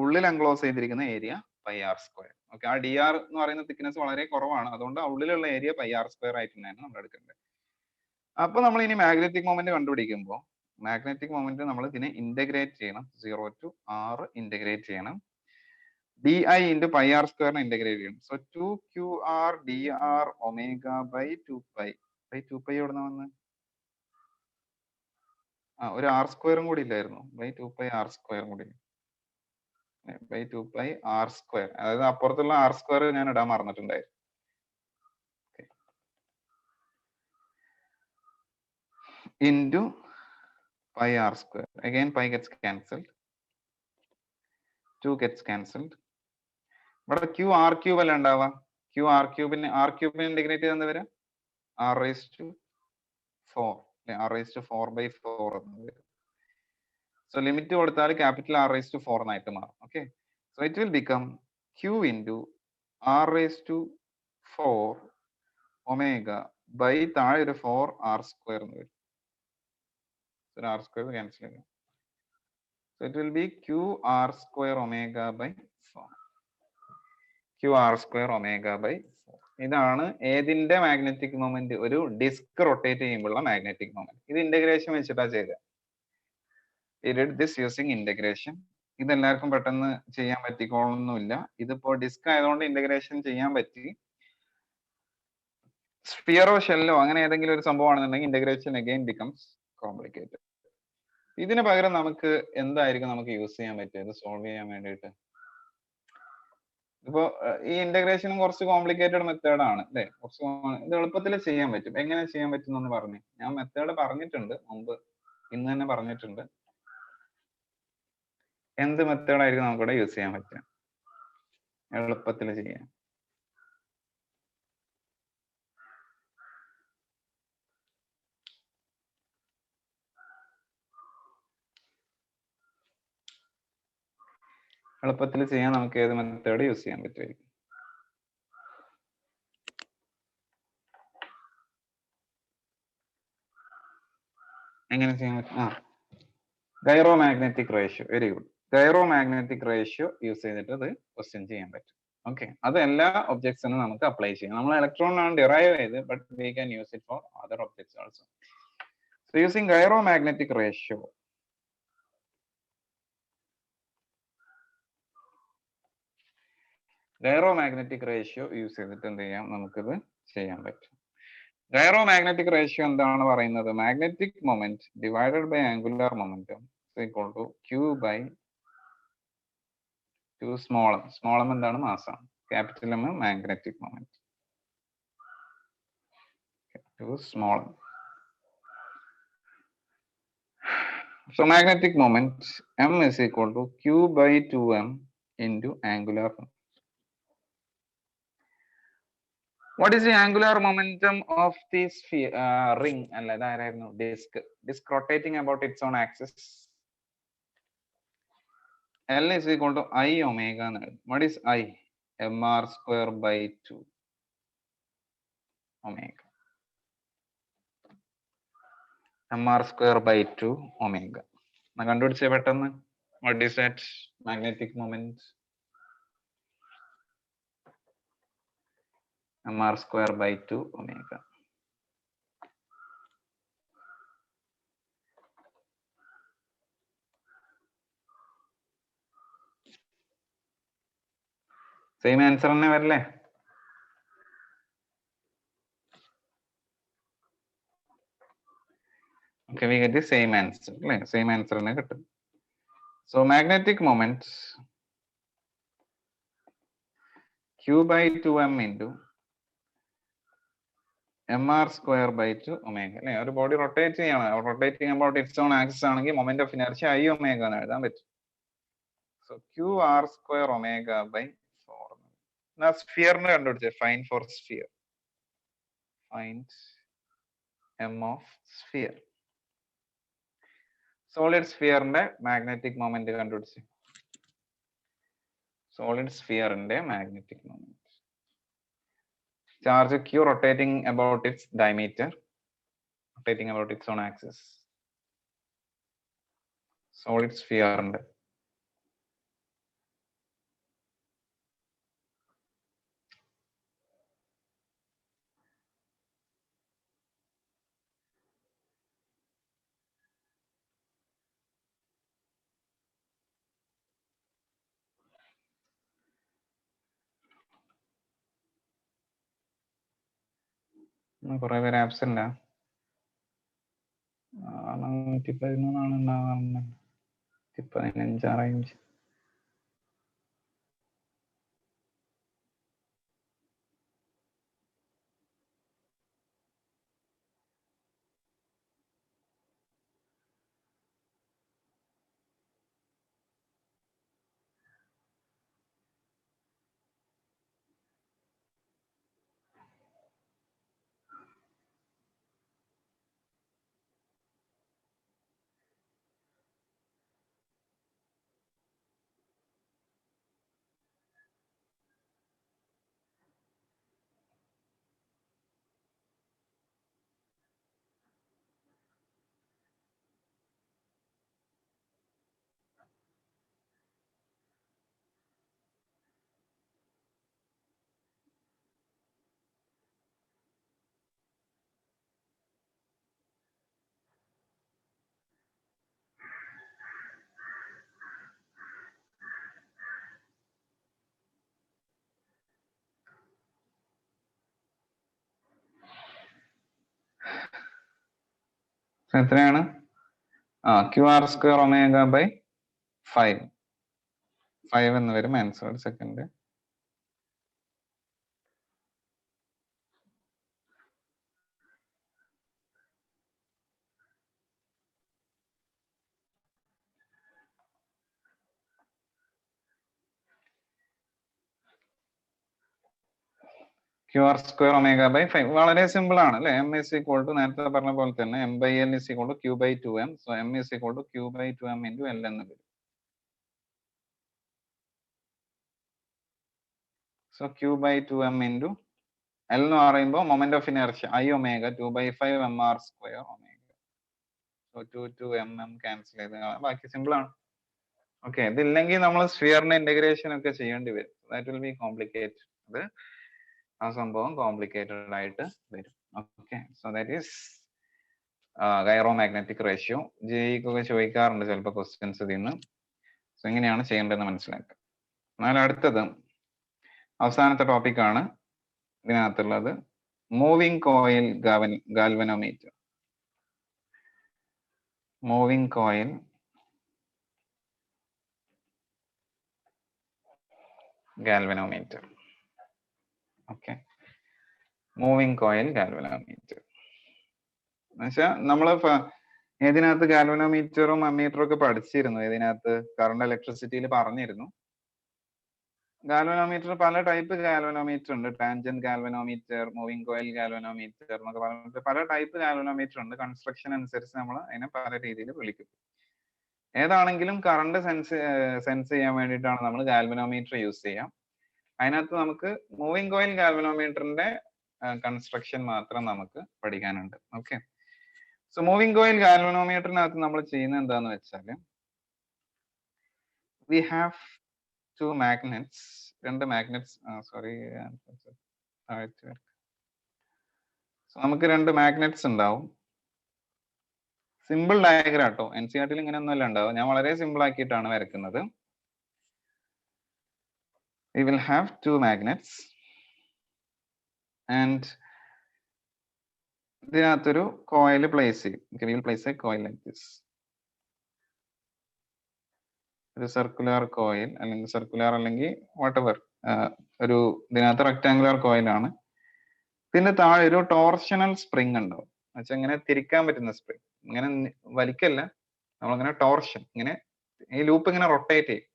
ഉള്ളിൽ എൻക്ലോസ് ചെയ്തിരിക്കുന്ന area pi R square. Okay, ആ ഡി ആർ എന്ന് പറയുന്ന തിക്നെസ് വളരെ കുറവാണ്, അതുകൊണ്ട് ആ ഉള്ളിലുള്ള ഏരിയ പൈ ആർ സ്ക്വയർ ആയിട്ട് തന്നെയാണ് നമ്മൾ എടുക്കേണ്ടത്. അപ്പൊ നമ്മൾ ഇനി മാഗ്നറ്റിക് മൊമെന്റ് കണ്ടുപിടിക്കുമ്പോൾ മാഗ്നറ്റിക് മൊമെന്റ് നമ്മൾ ഇതിനെ ഇന്റഗ്രേറ്റ് ചെയ്യണം. 0 to r ഇന്റഗ്രേറ്റ് ചെയ്യണം. D I into pi R സ്ക്വയറിനെ ഇന്റഗ്രേറ്റ് ചെയ്യണം. So 2qr dr omega by 2 pi. By 2 pi എവിടെ നിന്ന് വന്ന്? ഒരു ആർ സ്ക്വയറും കൂടി ഇല്ലായിരുന്നു? ബൈ 2 പൈ ആർ സ്ക്വയറും കൂടി, ബൈ 2 പൈ ആർ സ്ക്വയർ, അതായത് അപ്പുറത്തുള്ള ആർ സ്ക്വയർ ഞാൻ ഇടാൻ മറന്നിട്ടുണ്ടായിരുന്നു. Into pi r square. Again pi gets cancelled. 2 gets cancelled. ഇവിടെ q r cube അല്ല ഉണ്ടാവുക. q r cube ഇന്റഗ്രേറ്റ് ചെയ്ത് എന്താ വരിക? r raised to 4. r raised to 4 by 4 എന്ന് വരും. സോ ലിമിറ്റ് കൊടുത്താൽ ക്യാപിറ്റൽ r raised to 4 എന്നായിട്ട് മാറും. Okay, so it will become q into r raised to 4 omega by താഴെ ഒരു 4 r square എന്ന് വരും. r square cancel ചെയ്യാം. So it will be qr square omega by 4. qr square omega by 4. ഇതാണ് ഏതിന്റെ magnetic moment? ഒരു disk rotate ചെയ്യുമ്പോഴുള്ള magnetic moment. ഇത് ഇന്റഗ്രേഷൻ വെച്ചിട്ടാ ചെയ്തത്. We did this using integration. ഇത് എല്ലാവർക്കും പെട്ടെന്ന് ചെയ്യാൻ പറ്റിക്കോളൊന്നുമില്ല. ഇതിപ്പോ ഡിസ്ക് ആയതുകൊണ്ട് ഇന്റഗ്രേഷൻ ചെയ്യാൻ പറ്റി. സ്ഫിയറോ ഷെല്ലോ അങ്ങനെ ഏതെങ്കിലും ഒരു സംഭവമാണെന്നുണ്ടെങ്കിൽ ഇന്റഗ്രേഷൻ അഗൈൻ ബിക്കംസ് കോംപ്ലിക്കേറ്റഡ്. ഇതിന് പകരം നമുക്ക് എന്തായിരിക്കും നമുക്ക് യൂസ് ചെയ്യാൻ പറ്റിയത് സോൾവ് ചെയ്യാൻ വേണ്ടിയിട്ട്? ഇപ്പോ ഈ ഇന്റഗ്രേഷനും കുറച്ച് കോംപ്ലിക്കേറ്റഡ് മെത്തേഡ് ആണ് അല്ലെ? ഇത് എളുപ്പത്തിൽ ചെയ്യാൻ പറ്റും. എങ്ങനെ ചെയ്യാൻ പറ്റും എന്ന് പറഞ്ഞു. ഞാൻ മെത്തേഡ് പറഞ്ഞിട്ടുണ്ട് മുമ്പ്, ഇന്ന് തന്നെ പറഞ്ഞിട്ടുണ്ട്. എന്ത് മെത്തേഡ് ആയിരിക്കും നമുക്കിവിടെ യൂസ് ചെയ്യാൻ പറ്റുക എളുപ്പത്തിൽ ചെയ്യാൻ? എളുപ്പത്തിൽ ചെയ്യാൻ നമുക്ക് ഏത് മെത്തേഡ് യൂസ് ചെയ്യാൻ പറ്റുമായിരിക്കും? എങ്ങനെ ചെയ്യാൻ പറ്റും? Gyro magnetic ratio. Very good. Gyro magnetic ratio use ചെയ്തിട്ട് അത് ക്വസ്റ്റ്യൻ ചെയ്യാൻ പറ്റും. ഓക്കെ, അത് എല്ലാ ഒബ്ജക്ട്സിനും നമുക്ക് അപ്ലൈ ചെയ്യാം. നമ്മൾ ഇലക്ട്രോണിനാണ് ഡിറൈവ് ചെയ്ത്, but we can use it for other objects also. So using gyro magnetic ratio, gyro magnetic ratio use ചെയ്തിട്ട് എന്ത് ചെയ്യാം? നമുക്കിത് ചെയ്യാൻ പറ്റും. ഗൈറോ മാഗ്നറ്റിക് റേഷ്യോ എന്താണ് പറയുന്നത്? Magnetic moment divided by angular momentum equal to q by 2 small M. Small M എന്താണ്? മാസാണ്. Capital M magnetic moment. 2 small M. So magnetic moment m is equal to q by 2m into angular momentum. What is the angular momentum of this ring? അല്ല, ഇതായിരുന്നു disk rotating about its own axis. L is equal to I omega. What is I? mr square by 2 omega. mr square by 2 omega. കണ്ടുപിടിച്ചേ പെട്ടെന്ന്. What is that magnetic moment? mr square by 2 omega. Same answer തന്നെ വരില്ലേ? Okay, we get the same answer. Same answer തന്നെ കിട്ടും. So magnetic moment Q by 2m into mr square by 2 omega. അല്ലെ, ഒരു body rotate ചെയ്യാണ്, rotating about its own axis ആണെങ്കിൽ moment of inertia I omega എന്ന് എഴുതാൻ പറ്റും. So QR square omega by 4. എന്നാ സ്ഫിയറിന് കണ്ടുപിടിച്ചേ, find for sphere, find m of sphere. Solid സ്ഫിയറിന്റെ മാഗ്നറ്റിക് മൊമെന്റ് കണ്ടുപിടിച്ച്, സോളിഡ് സ്ഫിയറിന്റെ magnetic moment, charge Q rotating about its diameter, rotating about its own axis. സോളിഡ് സ്ഫിയറിന്റെ കുറെ പേര് ആബ്സെന്റ് ആ, 113 ഉണ്ടാവാറുണ്ട്, 15 റേഞ്ച്. എത്രയാണ്? QR square omega by 5 എന്ന് വരും answer. Second, QR square omega by 5 വളരെ സിമ്പിൾ ആണ് അല്ലെ. M is equal to, നേരത്തെ പറഞ്ഞ പോലെ തന്നെ M by L is equal to Q by 2m. So M is equal to Q by 2m into L എന്ന് വരും. So Q by 2m into L എന്ന് പറയുമ്പോൾ moment of inertia I omega 2 by 5 mr square omega. So 2 mm cancel ചെയ്ത് ബാക്കി simple ആണ്. Okay, ഇതില്ലെങ്കിൽ നമ്മൾ സ്ഫിയറിന്റെ integration ഒക്കെ ചെയ്യേണ്ടി വരും. That will be complicated. അത് ആ സംഭവം കോംപ്ലിക്കേറ്റഡ് ആയിട്ട് വരും. Okay, so that is gyromagnetic ratio. ജെഇക്കൊക്കെ ചോദിക്കാറുണ്ട് ചിലപ്പോൾ ക്വസ്റ്റ്യൻസ് ഇതിൽ നിന്ന്. സോ എങ്ങനെയാണ് ചെയ്യേണ്ടതെന്ന് മനസ്സിലാക്കുക. എന്നാൽ അടുത്തത് അവസാനത്തെ ടോപ്പിക്കാണ് ഇതിനകത്തുള്ളത്, moving coil galvanometer. Moving coil galvanometer. Okay, moving coil galvanometer എന്നുവെച്ചാൽ നമ്മൾ ഏതിനകത്ത് ഗാൽവനോമീറ്ററും അമ്മീറ്ററും ഒക്കെ പഠിച്ചിരുന്നു. ഇതിനകത്ത് കറണ്ട് ഇലക്ട്രിസിറ്റിയിൽ പറഞ്ഞിരുന്നു. ഗാൽവനോമീറ്റർ പല ടൈപ്പ് ഗാൽവനോമീറ്റർ ഉണ്ട്. Tangent galvanometer, moving coil galvanometer എന്നൊക്കെ പറഞ്ഞിട്ട് പല ടൈപ്പ് ഗാൽവനോമീറ്റർ ഉണ്ട്. കൺസ്ട്രക്ഷൻ അനുസരിച്ച് നമ്മൾ അതിനെ പല രീതിയിൽ വിളിക്കും. ഏതാണെങ്കിലും കറണ്ട് സെൻസ് ചെയ്യാൻ വേണ്ടിയിട്ടാണ് നമ്മൾ ഗാൽവനോമീറ്റർ യൂസ് ചെയ്യാം. അതിനകത്ത് നമുക്ക് മൂവിംഗ് കോയിൽ ഗാൽവനോമീറ്ററിന്റെ കൺസ്ട്രക്ഷൻ മാത്രം നമുക്ക് പഠിക്കാനുണ്ട്. ഓക്കെ, സോ മൂവിംഗ് കോയിൽ ഗാൽവനോമീറ്ററിനകത്ത് നമ്മൾ ചെയ്യുന്നത് എന്താന്ന് വെച്ചാൽ, വി ഹാവ് two magnets, രണ്ട് magnets, സോ നമുക്ക് രണ്ട് മാഗ്നറ്റ്സ് ഉണ്ടാവും. സിമ്പിൾ ഡയഗ്രാം കേട്ടോ, NCERT-ൽ ഇങ്ങനെയൊന്നുമല്ല ഉണ്ടാവും. ഞാൻ വളരെ സിമ്പിൾ ആക്കിയിട്ടാണ് വരയ്ക്കുന്നത്. We will have two magnets and ഇതിനകത്തൊരു കോയിൽ പ്ലേസ് ചെയ്യും. We will place a coil like this. ഒരു സർക്കുലർ കോയിൽ അല്ലെങ്കിൽ സർക്കുലർ അല്ലെങ്കിൽ വാട്ടെവർ ഒരു ഇതിനകത്ത് റെക്ടാങ്കുലർ കോയിലാണ്. ഇതിന്റെ താഴെ ഒരു ടോർഷണൽ സ്പ്രിങ് ഉണ്ടാവും. എന്നുവെച്ചാൽ ഇങ്ങനെ തിരിക്കാൻ പറ്റുന്ന സ്പ്രിങ്, ഇങ്ങനെ വലിക്കല്ല, നമ്മളിങ്ങനെ ടോർഷൻ, ഇങ്ങനെ ഈ ലൂപ്പ് ഇങ്ങനെ റൊട്ടേറ്റ് ചെയ്യും.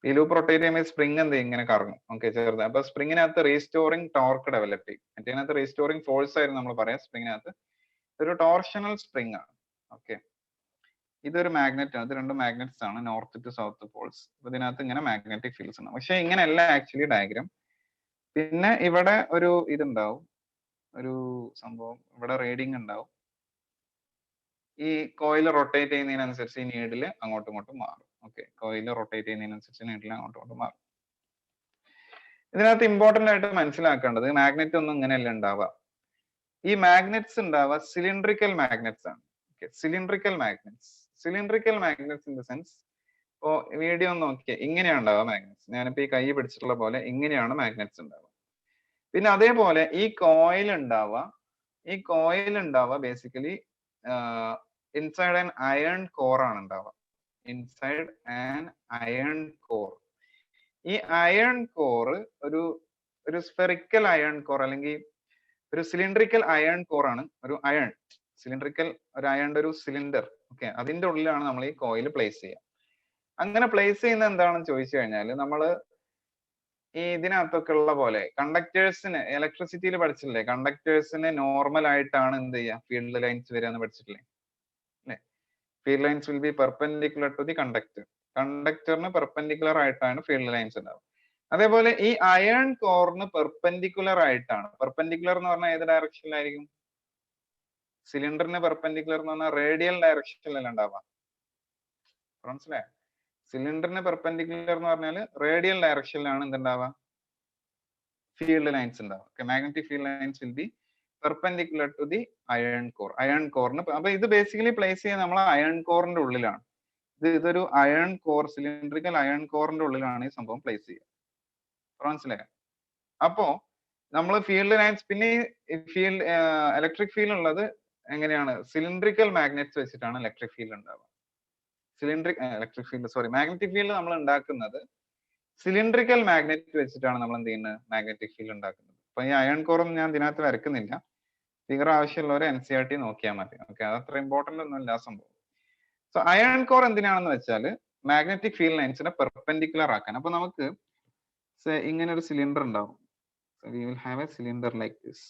ഈ ലൂപ്പ് റൊട്ടേറ്റ് ചെയ്യുമ്പോൾ സ്പ്രിങ് എന്ത് ചെയ്യും, ഇങ്ങനെ കറങ്ങും. ഓക്കെ, ചെറുത്. അപ്പൊ സ്പ്രിങ്ങിനകത്ത് റീസ്റ്റോറിംഗ് ടോർക്ക് ഡെവലപ്പ് ചെയ്യും. മറ്റേതിനകത്ത് റീസ്റ്റോറിംഗ് ഫോഴ്സ് ആയിരുന്നു നമ്മൾ പറയാം. സ്പ്രിങ്ങിനകത്ത് ഒരു ടോർഷണൽ സ്പ്രിങ് ആണ്. ഓക്കെ, ഇതൊരു മാഗ്നറ്റ് ആണ്. ഇത് രണ്ട് മാഗ്നറ്റ്സ് ആണ്, നോർത്ത് ടു സൗത്ത് പോൾസ്. ഇതിനകത്ത് ഇങ്ങനെ മാഗ്നറ്റിക് ഫീൽഡ്സ് ഉണ്ട്. പക്ഷെ ഇങ്ങനെയല്ല ആക്ച്വലി ഡയഗ്രാം. പിന്നെ ഇവിടെ ഒരു ഇതുണ്ടാവും, ഒരു സംഭവം, ഇവിടെ റീഡിങ് ഉണ്ടാവും. ഈ കോയിൽ റൊട്ടേറ്റ് ചെയ്യുന്നതിനനുസരിച്ച് ഈ നീഡില് അങ്ങോട്ടും ഇങ്ങോട്ടും മാറും. ഓക്കെ, കോയിൽ റൊട്ടേറ്റ് ചെയ്യുന്നതിനനുസരിച്ച് നീഡിൽ അങ്ങോട്ടും ഇങ്ങോട്ടും മാറും. ഇതിനകത്ത് ഇമ്പോർട്ടന്റ് ആയിട്ട് മനസ്സിലാക്കേണ്ടത്, മാഗ്നറ്റ് ഒന്നും ഇങ്ങനെയല്ല ഉണ്ടാവുക. ഈ മാഗ്നറ്റ്സ് ഉണ്ടാവുക സിലിണ്ട്രിക്കൽ മാഗ്നറ്റ്സ് ആണ്. Cylindrical magnets. Cylindrical magnets in the sense, ഇപ്പോ വീഡിയോ ഒന്ന് നോക്കിയാൽ ഇങ്ങനെയാണ് ഉണ്ടാവുക മാഗ്നറ്റ്സ്. ഞാനിപ്പോ ഈ കൈ പിടിച്ചിട്ടുള്ള പോലെ ഇങ്ങനെയാണ് മാഗ്നറ്റ്സ് ഉണ്ടാവുക. പിന്നെ അതേപോലെ ഈ കോയിൽ ഉണ്ടാവുക basically inside an iron core ആണ് ഉണ്ടാവുക. Inside an iron core. ഈ അയൺ കോർ ഒരു സ്ഫെറിക്കൽ അയൺ കോർ അല്ലെങ്കിൽ ഒരു സിലിണ്ട്രിക്കൽ അയൺ കോർ ആണ്. ഒരു അയൺ സിലിണ്ട്രിക്കൽ, ഒരു അയണിന്റെ ഒരു സിലിണ്ടർ. ഓക്കെ, അതിന്റെ ഉള്ളിലാണ് നമ്മൾ ഈ കോയിൽ പ്ലേസ് ചെയ്യുക. അങ്ങനെ പ്ലേസ് ചെയ്യുന്ന എന്താണെന്ന് ചോദിച്ചു കഴിഞ്ഞാൽ, നമ്മള് ഈ ഇതിനകത്തൊക്കെ ഉള്ള പോലെ കണ്ടക്ടേഴ്സിന് ഇലക്ട്രിസിറ്റിയിൽ പഠിച്ചില്ലേ, കണ്ടക്ടേഴ്സിന് നോർമൽ ആയിട്ടാണ് എന്ത് ചെയ്യുക, ഫീൽഡ് ലൈൻസ് വരിക എന്ന് പഠിച്ചിട്ടില്ലേ അല്ലെ? Field lines will be perpendicular to the conductor. കണ്ടക്ടറിന് പെർപെൻഡിക്കുലർ ആയിട്ടാണ് ഫീൽഡ് ലൈൻസ് ഉണ്ടാവുക. അതേപോലെ ഈ അയൺ കോറിന് പെർപെൻഡിക്കുലർ ആയിട്ടാണ്. പെർപെൻഡിക്കുലർ എന്ന് പറഞ്ഞാൽ ഏത് ഡയറക്ഷനിലായിരിക്കും? സിലിണ്ടറിന് പെർപെൻഡിക്കുലർ എന്ന് പറഞ്ഞാൽ റേഡിയൽ ഡയറക്ഷനിലല്ല ഉണ്ടാവുക. മനസ്സിലായോ? സിലിണ്ടറിന് പെർപെൻഡിക്കുലർ എന്ന് പറഞ്ഞാൽ റേഡിയൽ ഡയറക്ഷനിലാണ് എന്തുണ്ടാവുക, ഫീൽഡ് ലൈൻസ് ഉണ്ടാവുക. Magnetic field lines will be perpendicular to the iron core. Iron കോറിന്, അപ്പൊ ഇത് ബേസിക്കലി പ്ലേസ് ചെയ്യുന്നത് നമ്മൾ അയൺ കോറിന്റെ ഉള്ളിലാണ്. ഇതൊരു അയൺ കോർ, സിലിണ്ടറിക്കൽ അയൺ കോറിന്റെ ഉള്ളിലാണ് ഈ സംഭവം പ്ലേസ് ചെയ്യുക. മനസ്സിലായോ? അപ്പോ നമ്മൾ ഫീൽഡ് ലൈൻസ്, പിന്നെ ഫീൽഡ് ഇലക്ട്രിക് ഫീൽഡ് ഉള്ളത് എങ്ങനെയാണ്? സിലിണ്ടറിക്കൽ മാഗ്നറ്റ്സ് വെച്ചിട്ടാണ് ഇലക്ട്രിക് ഫീൽഡ് ഉണ്ടാവുക. മാഗ്നറ്റിക് ഫീൽഡ് നമ്മൾ ഉണ്ടാക്കുന്നത് സിലിണ്ടറിക്കൽ മാഗ്നറ്റ് വെച്ചിട്ടാണ്. നമ്മൾ എന്ത് ചെയ്യുന്നത്? മാഗ്നറ്റിക് ഫീൽഡ് ഉണ്ടാക്കുന്നത്. അപ്പൊ ഈ അയൺ കോറും ഞാൻ ഇതിനകത്ത് വരക്കുന്നില്ല. ഫിഗർ ആവശ്യമുള്ളവർ NCERT നോക്കിയാൽ മതി. ഓക്കെ, അത് അത്ര ഇമ്പോർട്ടന്റ് ഒന്നുമില്ല ആ സംഭവം. സോ അയൺ കോർ എന്തിനാണെന്ന് വെച്ചാൽ മാഗ്നറ്റിക് ഫീൽഡ് ലൈൻസിനെ പെർപെൻഡിക്കുലർ ആക്കാൻ. അപ്പൊ നമുക്ക് ഇങ്ങനെ ഒരു സിലിണ്ടർ ഉണ്ടാവും. So we will have a cylinder like this.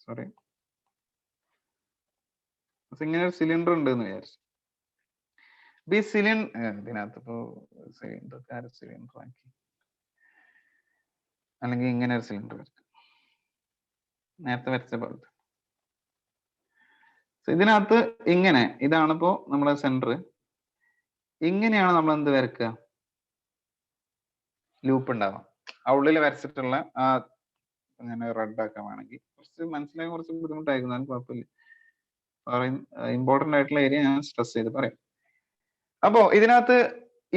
Sorry. ഇങ്ങനെ ഒരു സിലിണ്ടർ ഉണ്ട് എന്ന് വിചാരിച്ചു. ഈ ഇതിനകത്ത് ഇപ്പോ സിലിണ്ടർ ആക്കി, അല്ലെങ്കിൽ ഇങ്ങനെ ഒരു സിലിണ്ടർ വരയ്ക്കും, നേരത്തെ വരച്ച പോലത്തെ. ഇതിനകത്ത് ഇങ്ങനെ, ഇതാണിപ്പോ നമ്മളെ സെന്റർ. ഇങ്ങനെയാണ് നമ്മൾ എന്ത് വരക്കുക, ലൂപ്പ് ഉണ്ടാവാം. ആ ഉള്ളിൽ വരച്ചിട്ടുള്ള ആ, ഞാൻ റെഡ് ആക്കാൻ വേണമെങ്കിൽ കുറച്ച് മനസ്സിലാക്കാൻ കുറച്ച് ബുദ്ധിമുട്ടായിരുന്നു, കുഴപ്പമില്ല. ഇമ്പോർട്ടന്റ് ആയിട്ടുള്ള ഏരിയ ഞാൻ സ്ട്രെസ് ചെയ്ത് പറയാം. അപ്പോ ഇതിനകത്ത്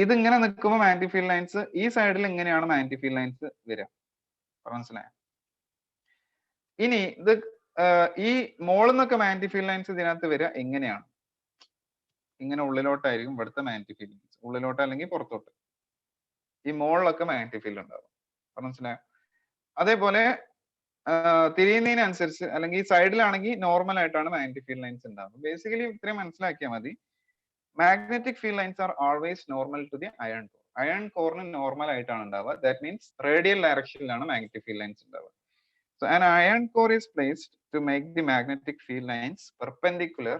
ഇതിങ്ങനെ നിൽക്കുമ്പോൾ മാഗ്നറ്റിക് ഫീൽഡ് ലൈൻസ് ഈ സൈഡിൽ ഇങ്ങനെയാണ് മാഗ്നറ്റിക് ഫീൽഡ് ലൈൻസ് വരിക. മനസ്സിലായോ? ഇനി ഇത് ഈ മോളിൽ നിന്നൊക്കെ മാഗ്നറ്റിക് ഫീൽഡ് ലൈൻസ് ഇതിനകത്ത് വരിക എങ്ങനെയാണ്? ഇങ്ങനെ ഉള്ളിലോട്ടായിരിക്കും ഇവിടുത്തെ മാഗ്നറ്റിക് ഫീൽഡ് ലൈൻസ്, ഉള്ളിലോട്ട് അല്ലെങ്കിൽ പുറത്തോട്ട്. ഈ മോളിലൊക്കെ മാഗ്നറ്റിക് ഫീൽഡ് ഉണ്ടാവും. മനസ്സിലായോ? അതേപോലെ തിരിയുന്നതിനനുസരിച്ച്, അല്ലെങ്കിൽ ഈ സൈഡിലാണെങ്കിൽ നോർമൽ ആയിട്ടാണ് മാഗ്നറ്റിക് ഫീൽഡ് ലൈൻസ് ഉണ്ടാവുന്നത്. ബേസിക്കലി ഇത്രയും മനസ്സിലാക്കിയാൽ മതി. Magnetic field lines are always normal to the iron core. Iron കോറിന് നോർമൽ ആയിട്ടാണ് ഉണ്ടാവുക. ദാറ്റ് മീൻസ് റേഡിയൽ ഡയറക്ഷനിലാണ് മാഗ്നറ്റിക് ഫീൽഡ് ലൈൻസ് ഉണ്ടാവുക. So an iron core is placed to make the magnetic field lines perpendicular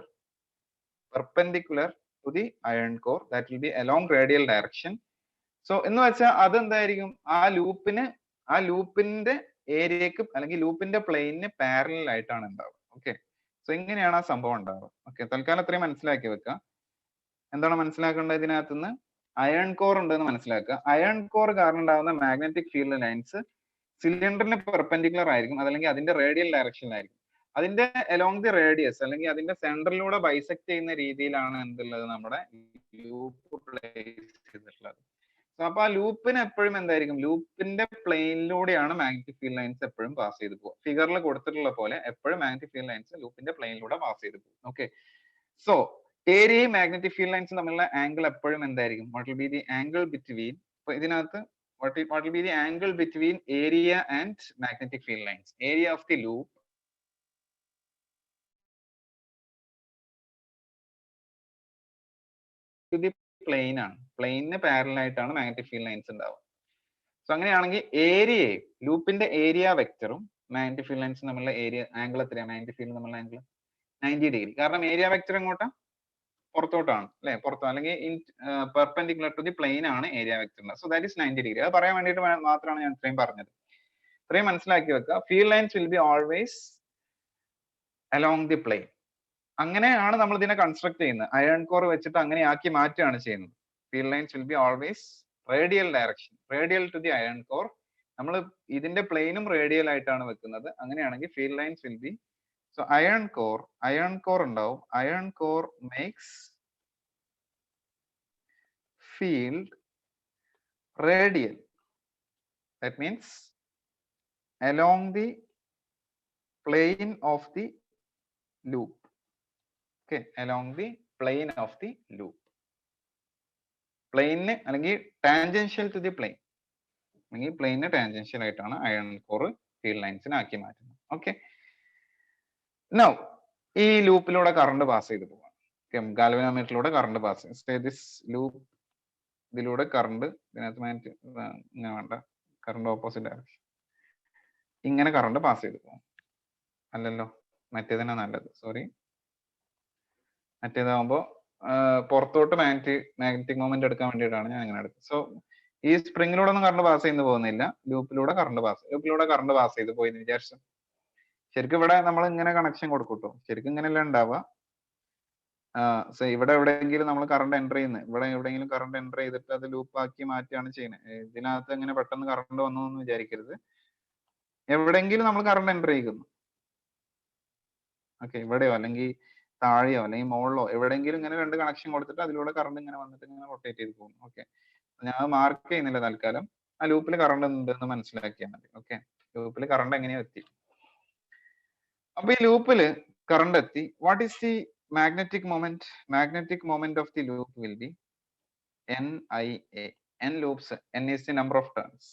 to the iron core. That will be along radial direction. So എന്ന് വെച്ചാൽ അതെന്തായിരിക്കും, ആ ലൂപ്പിന്റെ ഏരിയക്ക് അല്ലെങ്കിൽ ലൂപ്പിന്റെ പ്ലെയിനിന് പാരലൽ ആയിട്ടാണ് ഉണ്ടാവുക. ഓക്കെ, സോ ഇങ്ങനെയാണ് ആ സംഭവം ഉണ്ടാവുക. ഓക്കെ, തൽക്കാലം അത്രയും മനസ്സിലാക്കി വെക്കുക. എന്താണ് മനസ്സിലാക്കേണ്ടത്? ഇതിനകത്തുനിന്ന് അയൺ കോർ ഉണ്ടെന്ന് മനസ്സിലാക്കുക. അയൺ കോർ കാരണം ഉണ്ടാകുന്ന മാഗ്നറ്റിക് ഫീൽഡ് ലൈൻസ് സിലിണ്ടറിന് പെർപെൻഡിക്കുലർ ആയിരിക്കും, അതല്ലെങ്കിൽ അതിന്റെ റേഡിയൽ ഡയറക്ഷനിലായിരിക്കും. അതിന്റെ അലോങ് ദി റേഡിയസ് അല്ലെങ്കിൽ അതിന്റെ സെന്ററിലൂടെ ബൈസെക്ട് ചെയ്യുന്ന രീതിയിലാണ് എന്തുള്ളത്, നമ്മുടെ ലൂപ്പ് പ്ലേസ് ചെയ്തിട്ടുള്ളത്. അപ്പൊ ആ ലൂപ്പിന് എപ്പോഴും എന്തായിരിക്കും, ലൂപ്പിന്റെ പ്ലെയിനിലൂടെയാണ് മാഗ്നറ്റിക് ഫീൽഡ് ലൈൻസ് എപ്പോഴും പാസ് ചെയ്ത് പോകുക. ഫിഗറിൽ കൊടുത്തിട്ടുള്ള പോലെ എപ്പോഴും മാഗ്നറ്റിക് ഫീൽഡ് ലൈൻസ് ലൂപ്പിന്റെ പ്ലെയിനിലൂടെ പാസ് ചെയ്ത് പോകും. ഓക്കെ, സോ ഏരിയയും മാഗ്നറ്റിക് ഫീൽഡ് ലൈൻസും തമ്മിലുള്ള ആംഗിൾ എപ്പോഴും എന്തായിരിക്കും? What will be the angle between, ഇപ്പൊ ഇതിനകത്ത് what will be the angle between area and magnetic field lines? Area of the loop to the plane ആണ്. പ്ലെയിനിന് പാരലൽ ആയിട്ടാണ് മാഗ്നറ്റിക് ഫീൽഡ് ലൈൻസ് ഉണ്ടാവുക. So അങ്ങനെയാണെങ്കിൽ ഏരിയയെ, ലൂപ്പിന്റെ ഏരിയ വെക്ടറും മാഗ്നറ്റിക് ഫീൽഡ് ലൈൻസും തമ്മിലുള്ള area angle എത്രയാണ്? മാഗ്നറ്റിക് ഫീൽഡ് തമ്മിലുള്ള ആംഗിൾ 90 ഡിഗ്രി. കാരണം ഏരിയ വെക്ടർ എങ്ങോട്ടാ? പുറത്തോട്ടാണ് അല്ലെ? പുറത്തോ അല്ലെങ്കിൽ പെർപെൻഡിക്കുലർ ടു ദി പ്ലെയിൻ ആണ് area vector. So that is 90 degree. അത് പറയാൻ വേണ്ടിയിട്ട് മാത്രമാണ് ഞാൻ ഇത്രയും പറഞ്ഞത്. ഇത്രയും മനസ്സിലാക്കി വെക്കുക. Field lines will be always along the plain. അങ്ങനെയാണ് നമ്മൾ ഇതിനെ കൺസ്ട്രക്ട് ചെയ്യുന്നത്. അയൺ കോർ വെച്ചിട്ട് അങ്ങനെ ആക്കി മാറ്റുകയാണ് ചെയ്യുന്നത്. Field lines will be always radial direction, radial to the iron core. നമ്മൾ ഇതിന്റെ പ്ലെയിനും റേഡിയൽ ആയിട്ടാണ് വെക്കുന്നത്. അങ്ങനെയാണെങ്കിൽ field lines will be, so iron core ഉണ്ടാവും. Iron core makes field radial. That means along the plane of the loop. Okay, along the plane of the loop. Plane അല്ലെങ്കിൽ tangential to the plain, അല്ലെങ്കിൽ പ്ലെയിന് tangential ആയിട്ടാണ് iron core field ലൈൻസിനെ ആക്കി മാറ്റുന്നത്. Okay, now ഈ ലൂപ്പിലൂടെ current pass ചെയ്ത് പോവാം. ഗാൽവനോമീറ്ററിലൂടെ current pass ചെയ്യും. This loop, ഇതിലൂടെ കറണ്ട്, ഇതിനകത്ത് ഇങ്ങനെ വേണ്ട, കറണ്ട് ഓപ്പോസിറ്റ് ഡയറക്ഷൻ, ഇങ്ങനെ കറണ്ട് പാസ് ചെയ്ത് പോകും. അല്ലല്ലോ, മറ്റേതന്നെ നല്ലത്, സോറി. മറ്റേതാകുമ്പോ പുറത്തോട്ട് മാഗ്നറ്റിക് മൊമെന്റ് എടുക്കാൻ വേണ്ടിയിട്ടാണ് ഞാൻ അങ്ങനെ എടുത്തത്. സോ ഈ സ്പ്രിങ്ങിലൂടെ ഒന്നും കറണ്ട് പാസ് ചെയ്യുന്ന പോകുന്നില്ല, ലൂപ്പിലൂടെ കറണ്ട് പാസ് ചെയ്ത് പോയി എന്ന് വിചാരിച്ചു. ശരിക്കും ഇവിടെ നമ്മൾ ഇങ്ങനെ കണക്ഷൻ കൊടുക്കൂട്ടോ, ശരിക്കും ഇങ്ങനെയല്ല ഉണ്ടാവുക. സോ ഇവിടെ എവിടെയെങ്കിലും നമ്മൾ കറണ്ട് എൻ്റർ ചെയ്യുന്നത്, ഇവിടെ എവിടെയെങ്കിലും കറണ്ട് എൻ്റർ ചെയ്തിട്ട് അത് ലൂപ്പ് ആക്കി മാറ്റിയാണ് ചെയ്യുന്നത്. ഇതിനകത്ത് എങ്ങനെ പെട്ടെന്ന് കറണ്ട് വന്നു എന്ന് വിചാരിക്കരുത്. എവിടെയെങ്കിലും നമ്മൾ കറണ്ട് എൻ്റർ ചെയ്യുന്നു. ഓക്കെ, ഇവിടെയോ അല്ലെങ്കിൽ താഴെയോ അല്ലെങ്കിൽ മുകളിലോ എവിടെയെങ്കിലും ഇങ്ങനെ രണ്ട് കണക്ഷൻ കൊടുത്തിട്ട് അതിലൂടെ കറണ്ട് ഇങ്ങനെ വന്നിട്ട് ഇങ്ങനെ റൊട്ടേറ്റ് ചെയ്ത് പോകും. ഓക്കെ, ഞാൻ മാർക്ക് ചെയ്യുന്നില്ല തൽക്കാലം. ആ ലൂപ്പിൽ കറണ്ട് ഉണ്ടെന്ന് മനസ്സിലാക്കിയാൽ മതി. ഓക്കെ, ലൂപ്പിൽ കറണ്ട് എങ്ങനെയാ എത്തി? അപ്പൊ ഈ ലൂപ്പിൽ കറണ്ട് എത്തി. What is the magnetic moment of the loop will be NIA. N loops, N is the number of turns.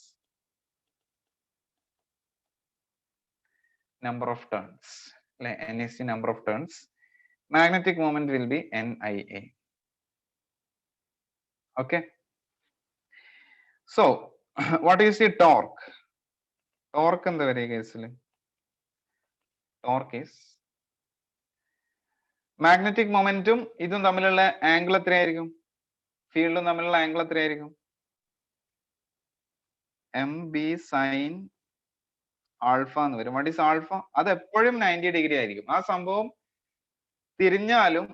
N is the number of turns. Magnetic moment will be NIA. Okay. So, what is the torque? Torque in the very case. Torque is magnetic മൊമെന്റും ഇതും തമ്മിലുള്ള angle എത്രയായിരിക്കും? ഫീൽഡും തമ്മിലുള്ള angle എത്രയായിരിക്കും? MB sine alpha എന്ന് വരും. What is alpha? അത് എപ്പോഴും 90 ഡിഗ്രി ആയിരിക്കും. ആ സംഭവം തിരിഞ്ഞാലും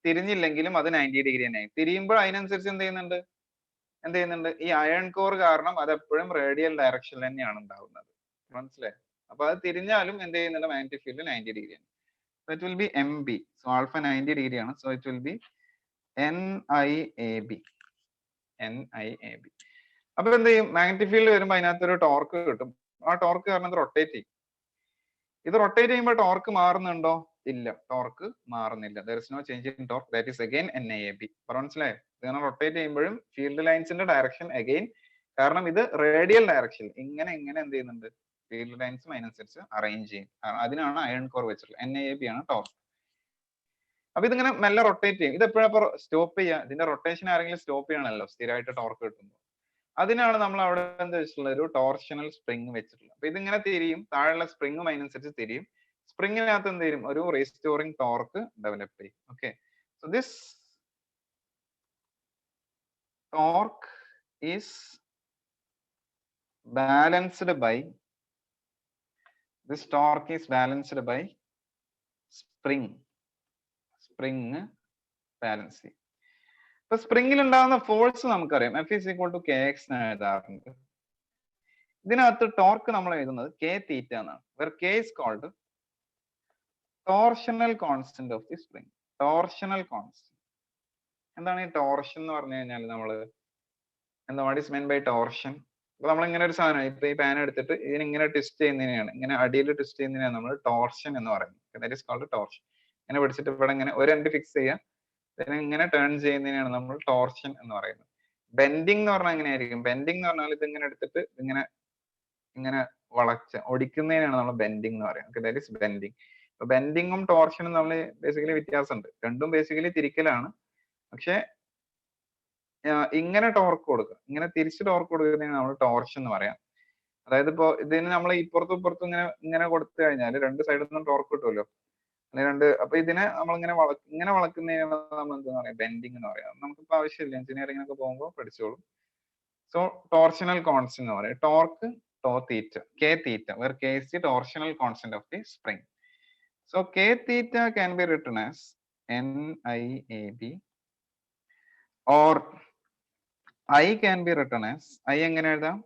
തിരിഞ്ഞില്ലെങ്കിലും അത് 90 ഡിഗ്രി തന്നെ. തിരിയുമ്പോൾ അതിനനുസരിച്ച് എന്ത് ചെയ്യുന്നുണ്ട്? ഈ അയൺ കോർ കാരണം അത് എപ്പോഴും റേഡിയൽ ഡയറക്ഷൻ തന്നെയാണ് ഉണ്ടാവുന്നത്. മനസ്സിലായി? അപ്പൊ അത് തിരിഞ്ഞാലും എന്ത് ചെയ്യുന്നുണ്ട്? മാഗ്നറ്റിക് ഫീൽഡ് 90 ഡിഗ്രി ആണ്. So it will be MB. So alpha 90 degree ആണ്. So it will be NIAB. അപ്പൊ എന്ത് ചെയ്യും? മാഗ്നറ്റിക് ഫീൽഡ് വരുമ്പോൾ അതിനകത്ത് ഒരു ടോർക്ക് കിട്ടും. ആ ടോർക്ക് കാരണം ഇത് റൊട്ടേറ്റ് ചെയ്യും. ഇത് റൊട്ടേറ്റ് ചെയ്യുമ്പോൾ ടോർക്ക് മാറുന്നുണ്ടോ? ഇല്ല, ടോർക്ക് മാറുന്നില്ല. There is no change in torque. That is again NIAB. മനസ്സിലായോ? ഇങ്ങനെ റൊട്ടേറ്റ് ചെയ്യുമ്പോഴും ഫീൽഡ് ലൈൻസിന്റെ ഡയറക്ഷൻ അഗെയിൻ, കാരണം ഇത് റേഡിയൽ ഡയറക്ഷൻ ഇങ്ങനെ എന്ത് ചെയ്യുന്നുണ്ട്? ഫീൽഡ് ലൈൻസും അതിനനുസരിച്ച് അറേഞ്ച് ചെയ്യും. അതിനാണ് അയൺ കോർ വെച്ചിട്ടുള്ളത്. NIAB ആണ് ടോർക്ക്. അപ്പൊ ഇതിങ്ങനെ മെല്ലെ റൊട്ടേറ്റ് ചെയ്യും. ഇത് എപ്പോഴാ സ്റ്റോപ്പ് ചെയ്യുക? ഇതിന്റെ റൊട്ടേഷൻ ആരെങ്കിലും സ്റ്റോപ്പ് ചെയ്യണമല്ലോ സ്ഥിരമായിട്ട് ടോർക്ക് കിട്ടുമ്പോൾ. അതിനാണ് നമ്മൾ അവിടെ എന്താ വെച്ചിട്ടുള്ളത്? ഒരു ടോർഷണൽ സ്പ്രിങ് വെച്ചിട്ടുള്ളത്. അപ്പൊ ഇതിങ്ങനെ തിരിയും, താഴെയുള്ള സ്പ്രിങ്ങും അതിനനുസരിച്ച് തിരിയും. സ്പ്രിങ്ങിനകത്ത് എന്ത് ചെയ്യും? ഒരു റീസ്റ്റോറിംഗ് ടോർക്ക് ഡെവലപ്പ് ചെയ്യും. Okay, so this torque is balanced by this torque is balanced by spring balance. ഇപ്പൊ സ്പ്രിംഗിൽ ഉണ്ടാകുന്ന ഫോഴ്സ് നമുക്കറിയാം, F is equal to kx എന്ന് എഴുതാറുണ്ട്. ഇതിനകത്ത് ടോർക്ക് നമ്മൾ എഴുതുന്നത് k theta എന്നാണ്. where k is called torsional constant of the spring. Torsional constant. എന്താണ് ഈ ടോർഷൻ എന്ന് പറഞ്ഞു കഴിഞ്ഞാൽ what is meant by torsion? അപ്പൊ നമ്മൾ ഇങ്ങനെ ഒരു സാധനം, ഇപ്പൊ ഈ പാൻ എടുത്തിട്ട് ഇതിനിങ്ങനെ ട്വിസ്റ്റ് ചെയ്യുന്നതിനെയാണ്, ഇങ്ങനെ അടിയിൽ ട്വിസ്റ്റ് ചെയ്യുന്നതിനെയാണ് നമ്മൾ ടോർഷൻ എന്ന് പറയുന്നത്. That is called torsion. ഇങ്ങനെ പിടിച്ചിട്ട് ഇവിടെ ഇങ്ങനെ ഒരു എൻഡ് ഫിക്സ് ചെയ്യുക, ഇതിനെ ഇങ്ങനെ ടേൺ ചെയ്യുന്നതിനാണ് നമ്മൾ ടോർഷൻ എന്ന് പറയുന്നത്. ബെൻഡിങ് എന്ന് പറഞ്ഞാൽ എങ്ങനെയായിരിക്കും? ബെൻഡിങ് എന്ന് പറഞ്ഞാൽ ഇത് ഇങ്ങനെ എടുത്തിട്ട് ഇങ്ങനെ ഇങ്ങനെ ഒടിക്കുന്നതിനാണ് നമ്മൾ ബെൻഡിങ് എന്ന് പറയുന്നത്. That is bending. അപ്പൊ ബെൻഡിങ്ങും ടോർഷനും തമ്മിൽ ബേസിക്കലി വ്യത്യാസമുണ്ട്. രണ്ടും ബേസിക്കലി തിരിക്കലാണ്. പക്ഷെ ഇങ്ങനെ ടോർക്ക് കൊടുക്കുക, ഇങ്ങനെ തിരിച്ച് ടോർക്ക് കൊടുക്കുന്നതിന് നമ്മൾ ടോർഷൻ എന്ന് പറയാം. അതായത് ഇപ്പോ ഇതിന് നമ്മൾ ഇപ്പുറത്തും ഇപ്പുറത്തും ഇങ്ങനെ കൊടുത്തു കഴിഞ്ഞാൽ രണ്ട് സൈഡിൽ നിന്നും ടോർക്ക് കിട്ടുമല്ലോ. അപ്പൊ ഇതിനെ നമ്മൾ ഇങ്ങനെ വളക്കുന്നതിനാണ് നമ്മൾ എന്താ പറയാ, ബെൻഡിങ് എന്ന് പറയാം. നമുക്കിപ്പോ ആവശ്യമില്ല, എഞ്ചിനീയറിംഗിനൊക്കെ പോകുമ്പോൾ പഠിച്ചോളും. സോ ടോർഷണൽ കോൺസ്റ്റന്റ് എന്ന് പറയും. Torque to theta, K theta, where k is the torsional constant of the spring. So k theta can be written as NIAB, or I can be written as, I എങ്ങനെ എഴുതാം?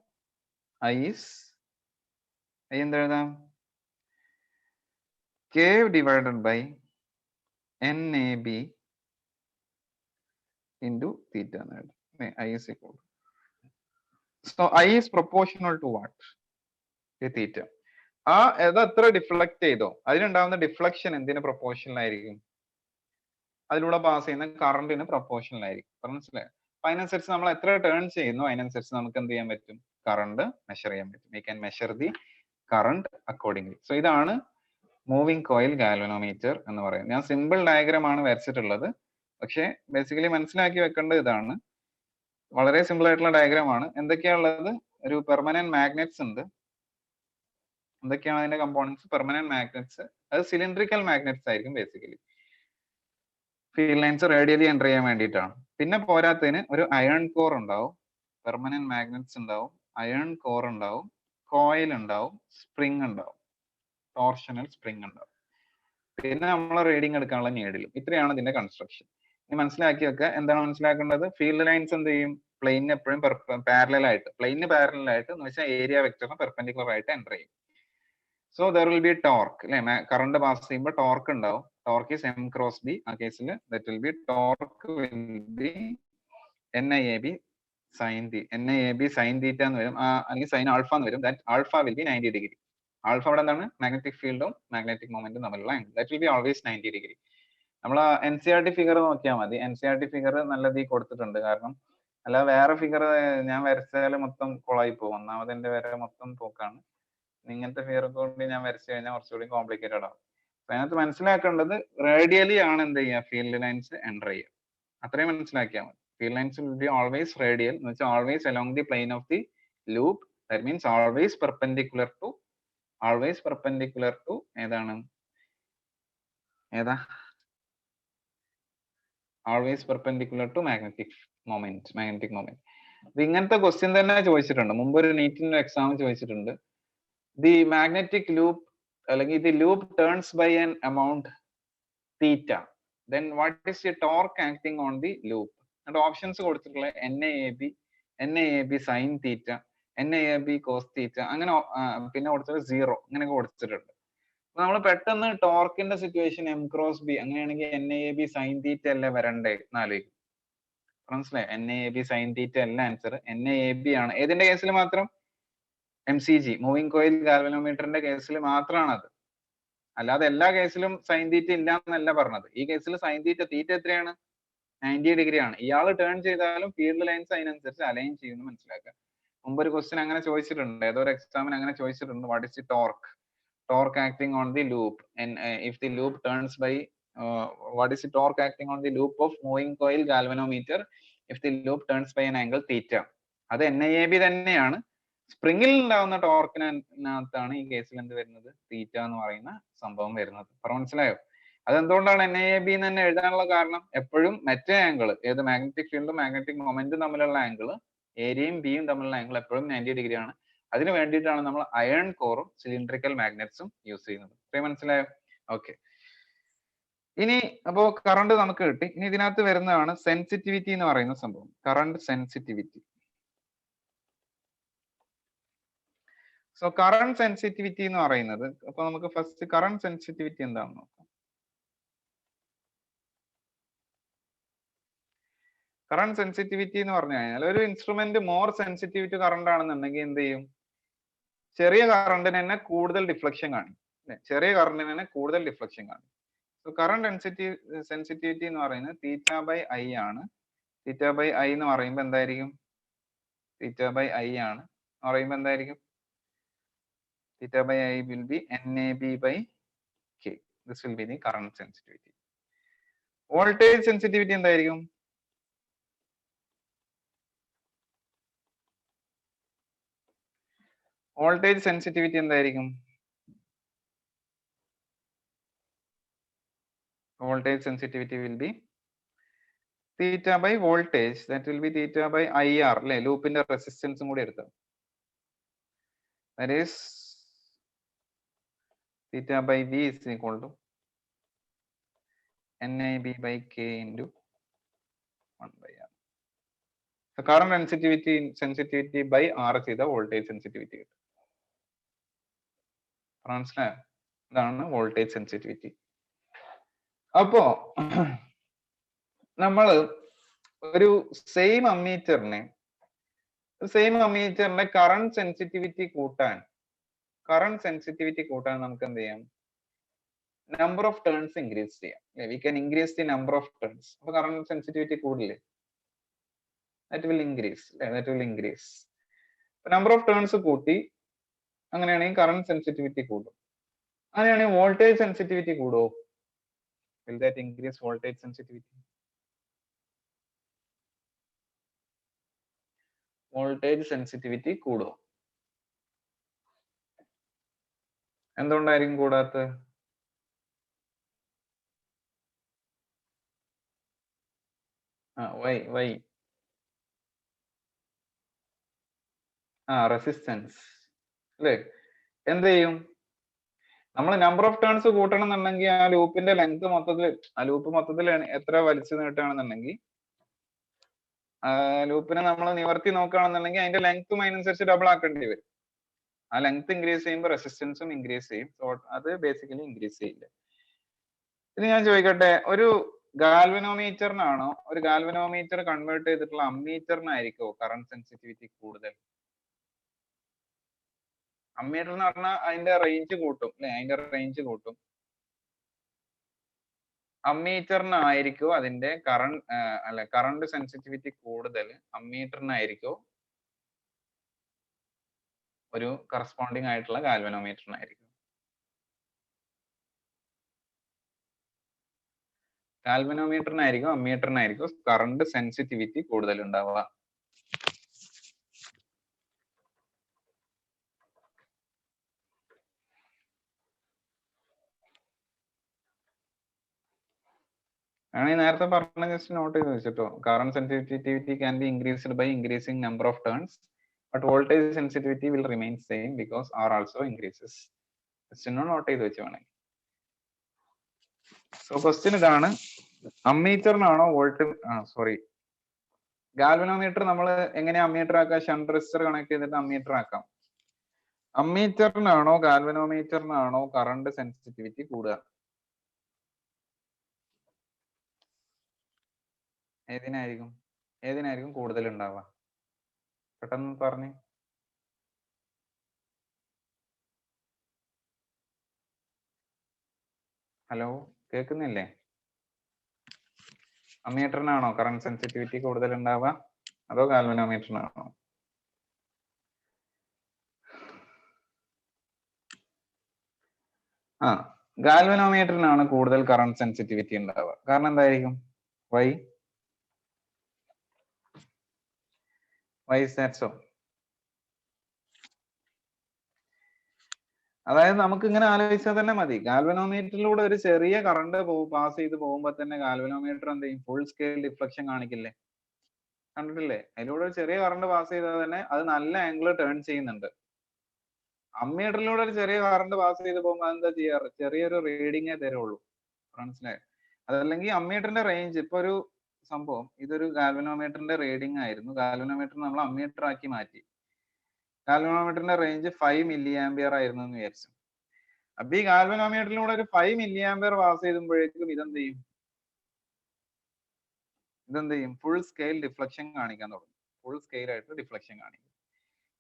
I എന്താ എഴുതാം? K divided by NAB into theta എന്ന് എഴുതാം. I is equal to, so I is proportional to what? K theta. അത് എത്ര deflect ചെയ്തോ അതിനുണ്ടാവുന്ന deflection എന്തിന് പ്രൊപ്പോർഷണൽ ആയിരിക്കും? അതിലൂടെ പാസ് ചെയ്യുന്ന കറണ്ടിന് പ്രൊപ്പോർഷണൽ ആയിരിക്കും. മനസ്സിലായോ? അപ്പൊ അതിനനുസരിച്ച് നമ്മൾ എത്ര ടേൺ ചെയ്യുന്നു അതിനനുസരിച്ച് നമുക്ക് എന്ത് ചെയ്യാൻ പറ്റും? കറണ്ട് മെഷർ ചെയ്യാൻ പറ്റും. We can measure the current accordingly. So ഇതാണ് മൂവിംഗ് കോയിൽ ഗാൽവനോമീറ്റർ എന്ന് പറയുന്നത്. ഞാൻ സിമ്പിൾ ഡയഗ്രാം ആണ് വരച്ചിട്ടുള്ളത്, പക്ഷെ ബേസിക്കലി മനസ്സിലാക്കി വെക്കേണ്ടത് ഇതാണ്. വളരെ സിമ്പിൾ ആയിട്ടുള്ള ഡയഗ്രാം ആണ്. എന്തൊക്കെയാണുള്ളത്? ഒരു പെർമനന്റ് മാഗ്നറ്റ്സ് ഉണ്ട്. എന്തൊക്കെയാണ് അതിന്റെ കമ്പോണൻസ്? പെർമനന്റ് മാഗ്നറ്റ്സ്, അത് സിലിണ്ടറിക്കൽ മാഗ്നറ്റ്സ് ആയിരിക്കും basically. Field lines radially enter ചെയ്യാൻ വേണ്ടിയിട്ടാണ്. പിന്നെ പോരാത്തതിന് ഒരു അയൺ കോർ ഉണ്ടാവും, പെർമനന്റ് മാഗ്നറ്റ്സ് ഉണ്ടാവും, അയൺ കോർ ഉണ്ടാവും, കോയിൽ ഉണ്ടാവും, സ്പ്രിങ് ഉണ്ടാവും, ടോർഷണൽ സ്പ്രിങ് ഉണ്ടാവും. പിന്നെ നമ്മൾ റീഡിങ് എടുക്കാനുള്ള നീഡിലും. ഇത്രയാണ് ഇതിന്റെ കൺസ്ട്രക്ഷൻ. ഇനി മനസ്സിലാക്കി വെക്കുക. എന്താണ് മനസ്സിലാക്കേണ്ടത്? ഫീൽഡ് ലൈൻസ് എന്ത് ചെയ്യും? പ്ലെയിനിന് എപ്പോഴും പാരലൽ ആയിട്ട്, പ്ലെയിനിന് പാരലൽ ആയിട്ട് എന്ന് വെച്ചാൽ ഏരിയ വെക്ടറിന് പെർപെൻഡിക്കുലർ ആയിട്ട് എൻ്റർ ചെയ്യും. So there will be torque, അല്ലെ? കറണ്ട് പാസ് ചെയ്യുമ്പോൾ ടോർക്ക് ഉണ്ടാവും. Torque is M cross B. ആ കേസിൽ that will be torque will be NIAB sin theta എന്ന് വരും, അല്ലെങ്കിൽ സൈൻ ആൽഫ എന്ന് വരും. That alpha will be 90 degree. Alpha അവിടെ എന്താണ്? മാഗ്നറ്റിക് ഫീൽഡും മാഗ്നറ്റിക് മൊമെന്റും തമ്മിലുള്ള angle. That will be always 90 degree. നമ്മൾ NCERT ഫിഗർ നോക്കിയാൽ മതി. NCERT ഫിഗർ നല്ലതീ കൊടുത്തിട്ടുണ്ട്. കാരണം അല്ല വേറെ ഫിഗർ ഞാൻ വരച്ചാൽ മൊത്തം കൊളായി പോകും. ഒന്നാമത് എന്റെ വര മൊത്തം പോക്കാണ്. ഇങ്ങനത്തെ ഫിഗർ കൊണ്ട് ഞാൻ വരച്ചു കഴിഞ്ഞാൽ കുറച്ചുകൂടി കോംപ്ലിക്കേറ്റഡ് ആവും. അതിനകത്ത് മനസ്സിലാക്കേണ്ടത് റേഡിയലി ആണ് എന്ത് ചെയ്യുക, ഫീൽഡ് ലൈൻസ് എൻ്റർ ചെയ്യുക. അത്രയും മനസ്സിലാക്കിയാൽ മതി. Field lines will be always radial എന്ന് വെച്ചാൽ always along the plane of the loop. That means always perpendicular to ഏതാണ്? Always perpendicular to magnetic moment. ഇങ്ങനത്തെ ക്വസ്റ്റ്യൻ തന്നെ ചോദിച്ചിട്ടുണ്ട് മുമ്പ്. ഒരു നീറ്റിന്റെ എക്സാം ചോദിച്ചിട്ടുണ്ട്. ദി മാഗ്നറ്റിക് ലൂപ്പ് അല്ലെങ്കിൽ the loop turns by an amount theta, then what is the torque acting on the loop? and options കൊടുത്തിട്ടുള്ള NAB sin തീറ്റ, NAB cos തീറ്റ, അങ്ങനെ പിന്നെ കൊടുത്തത് 0 അങ്ങനെയൊക്കെ കൊടുത്തിട്ടുണ്ട്. അപ്പൊ നമ്മൾ പെട്ടെന്ന് ടോർക്കിന്റെ സിറ്റുവേഷൻ M cross B അങ്ങനെയാണെങ്കിൽ NAB sin തീറ്റ അല്ലേ വരണ്ടേ എന്നാലോചിക്കും. മനസ്സിലായി? NAB sin തീറ്റ അല്ല ആൻസർ, NAB ആണ്. ഏതിന്റെ കേസിൽ മാത്രം? MCG, മൂവിംഗ് കോയിൽ ഗാൽവനോമീറ്ററിന്റെ കേസിൽ മാത്രമാണ് അത്. അല്ലാതെ എല്ലാ കേസിലും സൈൻ തീറ്റ ഇല്ല എന്നല്ല പറഞ്ഞത്. ഈ കേസിൽ സൈൻ തീറ്റ എത്രയാണ്? 90 ഡിഗ്രി ആണ്. ഇയാൾ ടേൺ ചെയ്താലും ഫീൽഡ് ലൈൻസ് അതിനനുസരിച്ച് അലൈൻ ചെയ്യുന്നു മനസ്സിലാക്കുക. മുമ്പ് ഒരു ക്വസ്റ്റ്യൻ അങ്ങനെ ചോദിച്ചിട്ടുണ്ട്, ഏതോ ഒരു എക്സാമിന് അങ്ങനെ ചോദിച്ചിട്ടുണ്ട്. What is the torque acting on the loop if the loop turns by what is the torque acting on the loop of moving coil galvanometer if the loop turns by an angle theta. അത് NIAB തന്നെയാണ്. സ്പ്രിങ്ങിൽ ഉണ്ടാവുന്ന ടോർക്കിനകത്താണ് ഈ കേസിൽ എന്ത് വരുന്നത്? തീറ്റ എന്ന് പറയുന്ന സംഭവം വരുന്നത്. മനസ്സിലായോ? അതെന്തുകൊണ്ടാണ് NIAB എന്ന് തന്നെ എഴുതാനുള്ള കാരണം? എപ്പോഴും മറ്റേ ആംഗിൾ, ഏത് മാഗ്നറ്റിക് ഫീൽഡും മാഗ്നറ്റിക് മൊമെന്റും തമ്മിലുള്ള ആംഗിൾ, ഏരിയയും ബിയും തമ്മിലുള്ള ആംഗിൾ എപ്പോഴും 90 ഡിഗ്രി ആണ്. അതിന് വേണ്ടിയിട്ടാണ് നമ്മൾ അയൺ കോറും സിലിണ്ടറിക്കൽ മാഗ്നറ്റ്സും യൂസ് ചെയ്യുന്നത്. ഇത്രയും മനസ്സിലായോ? ഓക്കെ. ഇനി അപ്പോ കറണ്ട് നമുക്ക് കിട്ടി. ഇനി ഇതിനകത്ത് വരുന്നതാണ് സെൻസിറ്റിവിറ്റി എന്ന് പറയുന്ന സംഭവം, current sensitivity. So current sensitivity എന്ന് പറയുന്നത്, അപ്പൊ നമുക്ക് ഫസ്റ്റ് കറണ്ട് സെൻസിറ്റിവിറ്റി എന്താണെന്ന് നോക്കാം. കറണ്ട് സെൻസിറ്റിവിറ്റി എന്ന് പറഞ്ഞു കഴിഞ്ഞാൽ ഒരു instrument more sensitive to current ആണെന്നുണ്ടെങ്കിൽ എന്ത് ചെയ്യും? ചെറിയ കറണ്ടിന് തന്നെ കൂടുതൽ ഡിഫ്ലക്ഷൻ കാണിക്കും. ചെറിയ കറണ്ടിന് തന്നെ കൂടുതൽ ഡിഫ്ലക്ഷൻ കാണിക്കും. സോ കറണ്ട് സെൻസിറ്റിവിറ്റി എന്ന് പറയുന്നത് തീറ്റ ബൈ ഐ ആണ്. തീറ്റ ബൈ ഐ എന്ന് പറയുമ്പോൾ എന്തായിരിക്കും? തീറ്റ ബൈ ഐ ആണ് പറയുമ്പോൾ എന്തായിരിക്കും? Theta by I will be NAB by K. This will be the current sensitivity. Voltage sensitivity എന്തായിരിക്കും? വോൾട്ടേജ് സെൻസിറ്റിവിറ്റി എന്തായിരിക്കും? Voltage sensitivity will be theta by voltage, that will be theta by IR അല്ലെ, ലൂപ്പിന്റെ റെസിസ്റ്റൻസും കൂടി എടുത്തത്. That is theta by V is equal to NAB by K into 1 by R. So current sensitivity by R ചെയ്ത voltage sensitivity കിട്ടും. മനസ്സിലായോ? ഇതാണ് voltage sensitivity. അപ്പോ നമ്മൾ ഒരു സെയിം അമ്മീറ്ററിന്റെ കറണ്ട് സെൻസിറ്റിവിറ്റി കൂട്ടാൻ നമുക്ക് എന്ത് ചെയ്യാം? നമ്പർ ഓഫ് ടേൺസ് ഇൻക്രീസ് ചെയ്യാം. We can increase the number of turns. അപ്പൊ കറണ്ട് സെൻസിറ്റിവിറ്റി കൂടില്ലേ? That will increase. Number of turns കൂട്ടി, അങ്ങനെയാണെങ്കിൽ കറണ്ട് സെൻസിറ്റിവിറ്റി കൂടും. അങ്ങനെയാണെങ്കിൽ വോൾട്ടേജ് സെൻസിറ്റിവിറ്റി കൂടുമോ? Will that increase voltage sensitivity? Voltage sensitivity കൂടുമോ? എന്തുകൊണ്ടായിരിക്കും കൂടാത്തത്? വൈ റെസിസ്റ്റൻസ് അല്ലേ? എന്ത് ചെയ്യും? നമ്മൾ നമ്പർ ഓഫ് ടേൺസ് കൂട്ടണം എന്നുണ്ടെങ്കിൽ ആ ലൂപ്പിന്റെ ലെങ്ത് മൊത്തത്തിൽ എത്ര വലിച്ചു നീട്ടുകയാണെന്നുണ്ടെങ്കിൽ, ലൂപ്പിനെ നമ്മൾ നിവർത്തി നോക്കുകയാണെന്നുണ്ടെങ്കിൽ അതിന്റെ ലെങ്ത്തും അതിനനുസരിച്ച് ഡബിൾ ആക്കേണ്ടി വരും. ആ ലെങ്ത് ഇൻക്രീസ് ചെയ്യുമ്പോൾ റെസിസ്റ്റൻസും ഇൻക്രീസ് ചെയ്യും. സോ അത് ബേസിക്കലി ഇൻക്രീസ് ചെയ്യില്ല. ഇനി ഞാൻ ചോദിക്കട്ടെ, ഒരു ഗാൽവനോമീറ്റർ കൺവേർട്ട് ചെയ്തിട്ടുള്ള അമ്മീറ്ററിനായിരിക്കോ കറണ്ട് സെൻസിറ്റിവിറ്റി കൂടുതൽ? അമ്മീറ്റർ എന്ന് പറഞ്ഞാൽ അതിന്റെ റേഞ്ച് കൂട്ടും അല്ലെ? അമ്മീറ്ററിനായിരിക്കോ അതിന്റെ കറണ്ട് സെൻസിറ്റിവിറ്റി കൂടുതൽ? അമ്മീറ്ററിനായിരിക്കോ ഒരു കറസ്പോണ്ടിങ് ആയിട്ടുള്ള ഗാൽവനോമീറ്ററിനായിരിക്കും? ഗാൽവനോമീറ്ററിനായിരിക്കും അമ്മീറ്ററിനായിരിക്കും കറണ്ട് സെൻസിറ്റിവിറ്റി കൂടുതൽ ഉണ്ടാവുക? ആണെങ്കിൽ നേരത്തെ പറഞ്ഞ ജസ്റ്റ് നോട്ട് ചെയ്ത് വെച്ചിട്ടോ. Current sensitivity can be increased by increasing number of turns, but voltage sensitivity will remain same because R also increases. Just note ചെയ്ത് വെച്ച് വേണമെങ്കിൽ. സോ ക്വസ്റ്റ്യൻ ഇതാണ്, അമ്മീറ്ററിനാണോ ഗാൽവനോമീറ്റർ നമ്മൾ എങ്ങനെയാ അമ്മീറ്റർ ആക്കാം? ഷണ്ട് റെസിസ്റ്റർ കണക്ട് ചെയ്തിട്ട് അമ്മീറ്റർ ആക്കാം. അമ്മീറ്ററിനാണോ ഗാൽവനോമീറ്ററിനാണോ കറണ്ട് സെൻസിറ്റിവിറ്റി കൂടുക? ഏതിനായിരിക്കും കൂടുതൽ ഉണ്ടാവുക? പെട്ടെന്ന് പറഞ്ഞേ. ഹലോ, കേൾക്കുന്നില്ലേ? അമ്മീറ്ററിനാണോ കറണ്ട് സെൻസിറ്റിവിറ്റി കൂടുതൽ ഉണ്ടാവുക അതോ ഗാൽവനോമീറ്ററിനാണോ? ഗാൽവനോമീറ്ററിനാണ് കൂടുതൽ കറണ്ട് സെൻസിറ്റിവിറ്റി ഉണ്ടാവുക. കാരണം എന്തായിരിക്കും? Why is that so? അതായത് നമുക്ക് ഇങ്ങനെ ആലോചിച്ചാൽ തന്നെ മതി. ഗാൽവനോമീറ്ററിലൂടെ ഒരു ചെറിയ കറണ്ട് പാസ് ചെയ്ത് പോകുമ്പോൾ തന്നെ ഗാൽവനോമീറ്റർ എന്ത് ചെയ്യും? ഫുൾ സ്കെയിൽ ഡിഫ്ലക്ഷൻ കാണിക്കില്ലേ? കണ്ടിട്ടില്ലേ? അതിലൂടെ ഒരു ചെറിയ കറണ്ട് പാസ് ചെയ്താൽ തന്നെ അത് നല്ല ആംഗിൾ ടേൺ ചെയ്യുന്നുണ്ട്. അമ്മീറ്ററിലൂടെ ഒരു ചെറിയ കറണ്ട് പാസ് ചെയ്ത് പോകുമ്പോൾ എന്താ ചെയ്യാറ്? ചെറിയൊരു റീഡിങ്ങേ തരുള്ളൂ. മനസ്സിലായോ? അതല്ലെങ്കിൽ അമ്മീറ്ററിന്റെ റേഞ്ച്, ഇപ്പൊ ഒരു സംഭവം, ഇതൊരു ഗാൽവനോമീറ്ററിന്റെ റീഡിംഗ് ആയിരുന്നു. ഗാൽവനോമീറ്റർ നമ്മൾ അമ്മീറ്റർ ആക്കി മാറ്റി. ഗാൽവനോമീറ്ററിന്റെ റേഞ്ച് 5 മില്ലി ആംപിയർ ആയിരുന്നു എന്ന് വിചാരിച്ചു. അപ്പൊ ഈ ഗാൽവനോമീറ്ററിലൂടെ ഒരു 5 മില്ലി ആംപിയർ പാസ് ചെയ്തുമ്പോഴേക്കും ഇതെന്ത് ചെയ്യും? ഫുൾ സ്കെയിൽ ഡിഫ്ലക്ഷൻ കാണിക്കാൻ തുടങ്ങും. ഫുൾ സ്കെയിൽ ആയിട്ട് ഡിഫ്ലക്ഷൻ കാണിക്കും.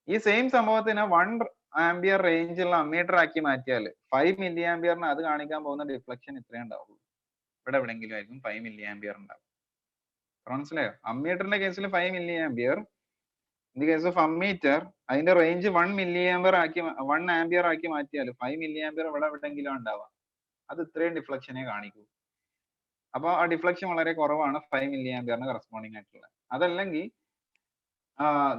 ഈ സെയിം സംഭവത്തിന് 1 ആംപിയർ റേഞ്ച് ഉള്ള അമ്മീറ്റർ ആക്കി മാറ്റിയാൽ 5 മില്ലി ആംപിയറിന് അത് കാണിക്കാൻ പോകുന്ന ഡിഫ്ലക്ഷൻ ഇത്രേ ഉണ്ടാവുള്ളൂ. ഇവിടെ എവിടെയെങ്കിലും ആയിരിക്കും 5 മില്ലി ആംബിയർ ഉണ്ടാവും. മനസ്സിലായോ? അമ്മീറ്ററിന്റെ കേസിൽ 5 milli ampere. In the case of ammeter അതിന്റെ റേഞ്ച് 1 മില്ലി ആംബിയർ ആക്കി 1 ആംബിയർ ആക്കി മാറ്റിയാൽ 5 മില്ലി ആംബിയർ ഇവിടെ എവിടെയെങ്കിലും ഉണ്ടാവാം. അത് ഇത്രയും ഡിഫ്ലക്ഷനെ കാണിക്കൂ. അപ്പൊ ആ ഡിഫ്ലക്ഷൻ വളരെ കുറവാണ് 5 മില്ലി ആംബിയറിന് കറസ്പോണ്ടിങ് ആയിട്ടുള്ളത്. അതല്ലെങ്കിൽ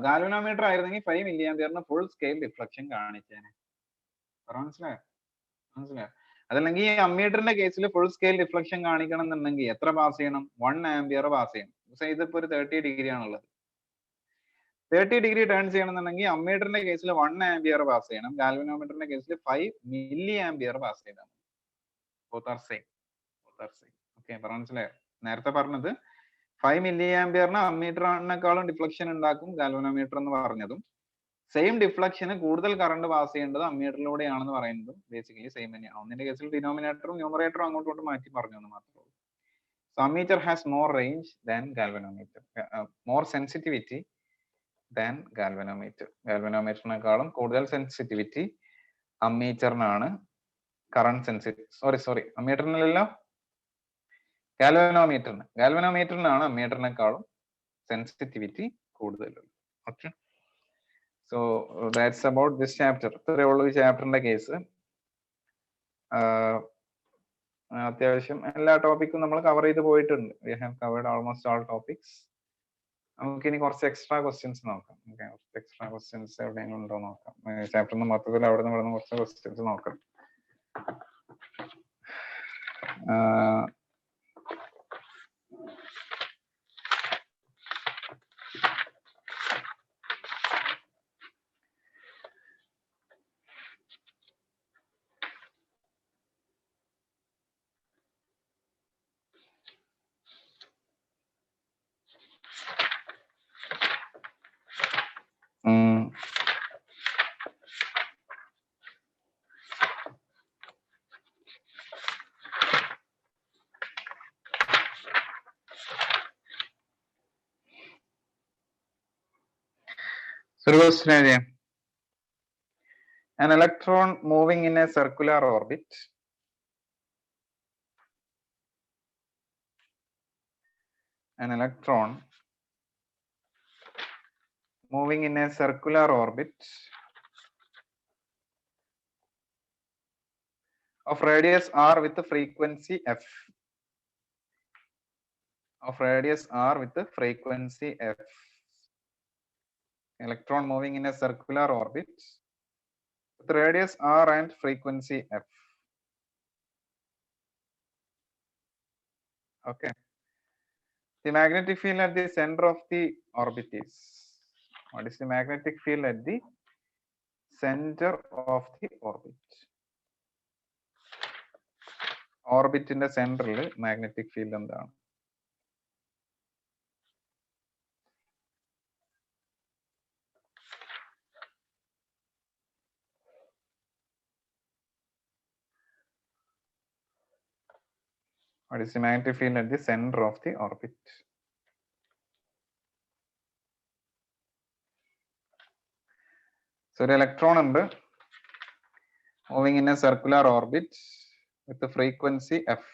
ഗാൽവനോമീറ്റർ ആയിരുന്നെങ്കിൽ 5 മില്ലി ആംബിയറിന് ഫുൾ സ്കെയിൽ ഡിഫ്ലക്ഷൻ കാണിച്ചേനെ. മനസ്സിലായോ? മനസ്സിലായോ? അതല്ലെങ്കിൽ ഈ അമ്മീറ്ററിന്റെ കേസിൽ ഫുൾ സ്കെയിൽ ഡിഫ്ലക്ഷൻ കാണിക്കണം എന്നുണ്ടെങ്കിൽ എത്ര പാസ് ചെയ്യണം? 1 ആംബിയർ പാസ് ചെയ്യണം. പക്ഷേ ഇതിപ്പോ ഒരു 30 ഡിഗ്രി ആണുള്ളത്. 30 ഡിഗ്രി ടേൺ ചെയ്യണമെന്നുണ്ടെങ്കിൽ അമ്മീറ്ററിന്റെ കേസിൽ 1 ആംബിയർ പാസ് ചെയ്യണം. ഗാൽവനോമീറ്ററിന്റെ കേസിൽ 5 മില്ലി ആംബിയർ പാസ് ചെയ്താൽ മതി. Both are same. ഓക്കെ, മനസ്സിലായോ? നേരത്തെ പറഞ്ഞത് 5 മില്ലി ആംബിയറിന് അമ്മീറ്ററിനെക്കാളും ഡിഫ്ലക്ഷൻ ഉണ്ടാക്കും ഗാൽവനോമീറ്റർ എന്ന് പറഞ്ഞതും, സെയിം ഡിഫ്ലക്ഷന് കൂടുതൽ കറണ്ട് പാസ് ചെയ്യേണ്ടത് അമ്മീറ്ററിലൂടെയാണെന്ന് പറയുന്നതും ബേസിക്കലി സെയിം തന്നെയാണ്. ഒന്നിന്റെ കേസിൽ ഡിനോമിനേറ്ററും ന്യൂമറേറ്ററും അങ്ങോട്ടും ഇങ്ങോട്ടും മാറ്റി പറഞ്ഞു എന്ന് മാത്രമേ ഉള്ളൂ. So ammeter has more range than galvanometer, more sensitivity than galvanometer. ഗാൽവനോമീറ്ററിനെക്കാളും കൂടുതൽ സെൻസിറ്റിവിറ്റി അമ്മീറ്ററിനാണ്. കറണ്ട് സെൻസിറ്റിവ് സോറി അമ്മീറ്ററിനല്ലോ, ഗാൽവനോമീറ്ററിനാണ് അമ്മീറ്ററിനെക്കാളും സെൻസിറ്റിവിറ്റി കൂടുതലുള്ളത്. Okay, so that's about this chapter. ഇത്രയേ ഉള്ളൂ ഈ ചാപ്റ്ററിന്റെ കേസ്. അത്യാവശ്യം എല്ലാ ടോപ്പിക്കും നമ്മൾ കവർ ചെയ്ത് പോയിട്ടുണ്ട്. We have covered almost all topics. നമുക്കിനി കുറച്ച് എക്സ്ട്രാ ക്വസ്റ്റ്യൻസ് നോക്കാം. കുറച്ച് എക്സ്ട്രാ ക്വസ്റ്റ്യൻസ് എവിടെയെങ്കിലും ഉണ്ടോ നോക്കാം. ചാപ്റ്ററിന് മൊത്തത്തിൽ അവിടെ നിന്ന് കുറച്ച് ക്വസ്റ്റ്യൻസ് നോക്കാം. ഒരു question എഴുതിയാ, an electron moving in a circular orbit of radius r with frequency f. Electron moving in a circular orbit with radius r and frequency f. Okay. The magnetic field at the center of the orbit is. What is the magnetic field at the center of the orbit? Orbit in the center magnetic field എന്താണ്? What is the magnetic field at the center of the orbit? So, the electron ഉണ്ട് moving in a circular orbit with the frequency f.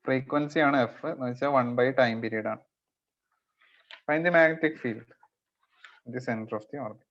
Frequency ആണ് f എന്ന് വെച്ചാൽ 1 by time period ആണ്. Find the magnetic field at the center of the orbit.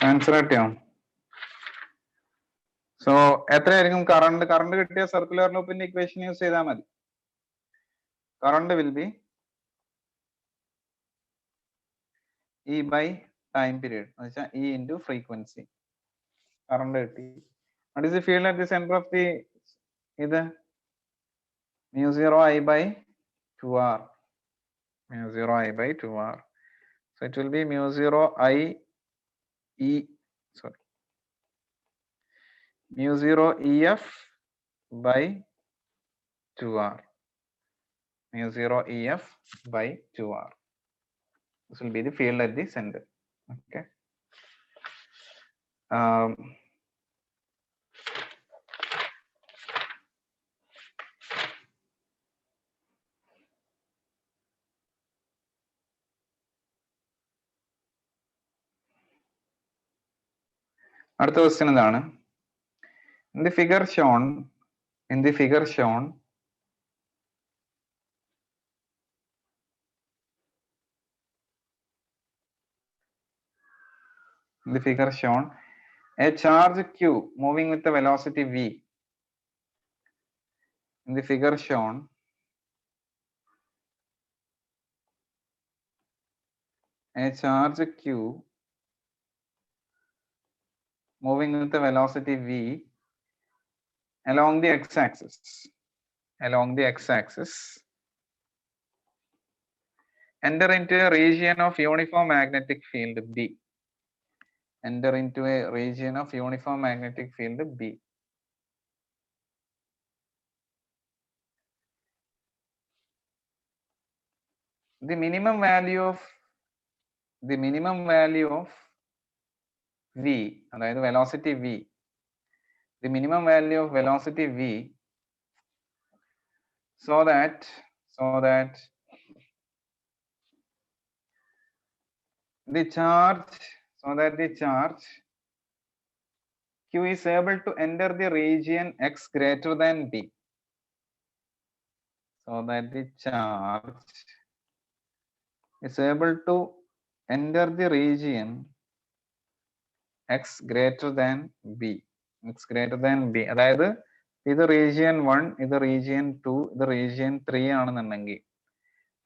Answer കിട്ടിയോ? So എത്രയായിരിക്കും current? Current കിട്ടിയ circular ലൂപ്പിന്റെ equation use ചെയ്താൽ മതി. Current will be e by time period എന്ന് വെച്ചാൽ ഇ ഇൻറ്റു ഫ്രീക്വൻസി. കറണ്ട് കിട്ടി. What is the field at the centre of the ഇത് mu 0 I by 2r. Mu 0 I by 2r. So it will be mu 0 I e, sorry, mu 0 EF by 2r. Mu 0 EF by 2r. This will be the field at the center. Okay. അടുത്ത question എന്താണ്? In the figure shown, in the figure shown, in the figure shown, a charge q moving with the velocity v. In the figure shown, a charge q moving with the velocity v along the x-axis, along the x-axis, enter into a region of uniform magnetic field B. Enter into a region of uniform magnetic field B. The minimum value of v, അതായത് velocity v, the minimum value of velocity v, so that the charge q is able to enter the region x greater than b. So that the charge is able to enter the region x greater than b. X greater than b. അതായത് ഇത് region 1, ഇത് region 2, ഇത് region 3 ആണെന്നുണ്ടെങ്കിൽ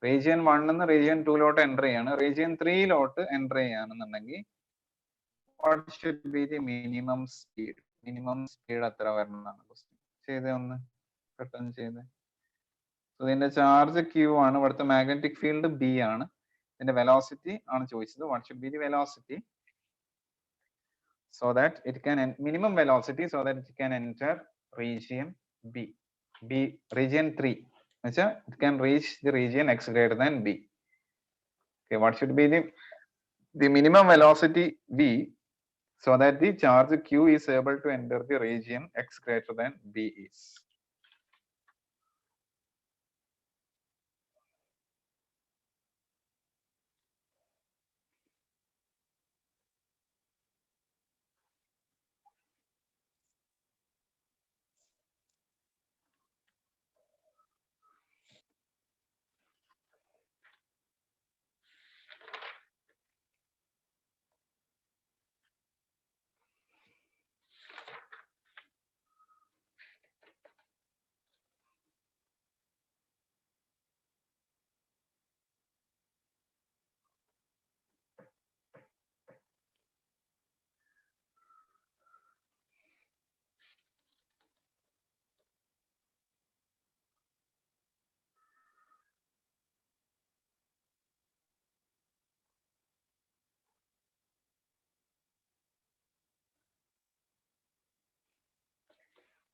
region 1 എന്ന് region 2ലോട്ട് enter ചെയ്യാണ്, region 3ലോട്ട് enter ചെയ്യാണെന്നുണ്ടെങ്കിൽ what should be the minimum speed? Minimum speed എത്ര വരണമെന്നാണ് ക്വസ്റ്റ്യൻ. ചെയ്തേ ഒന്ന് പെട്ടെന്ന് ചെയ്തേ. ഇതിന്റെ ചാർജ് q ആണ്, ഇവിടുത്തെ മാഗ്നറ്റിക് ഫീൽഡ് b ആണ്, ഇതിന്റെ വെലോസിറ്റി ആണ് ചോദിച്ചത്. What should be the velocity so that it can minimum velocity so that it can enter region b region 3, means it can reach the region x greater than b. Okay, what should be the minimum velocity v so that the charge q is able to enter the region x greater than b is?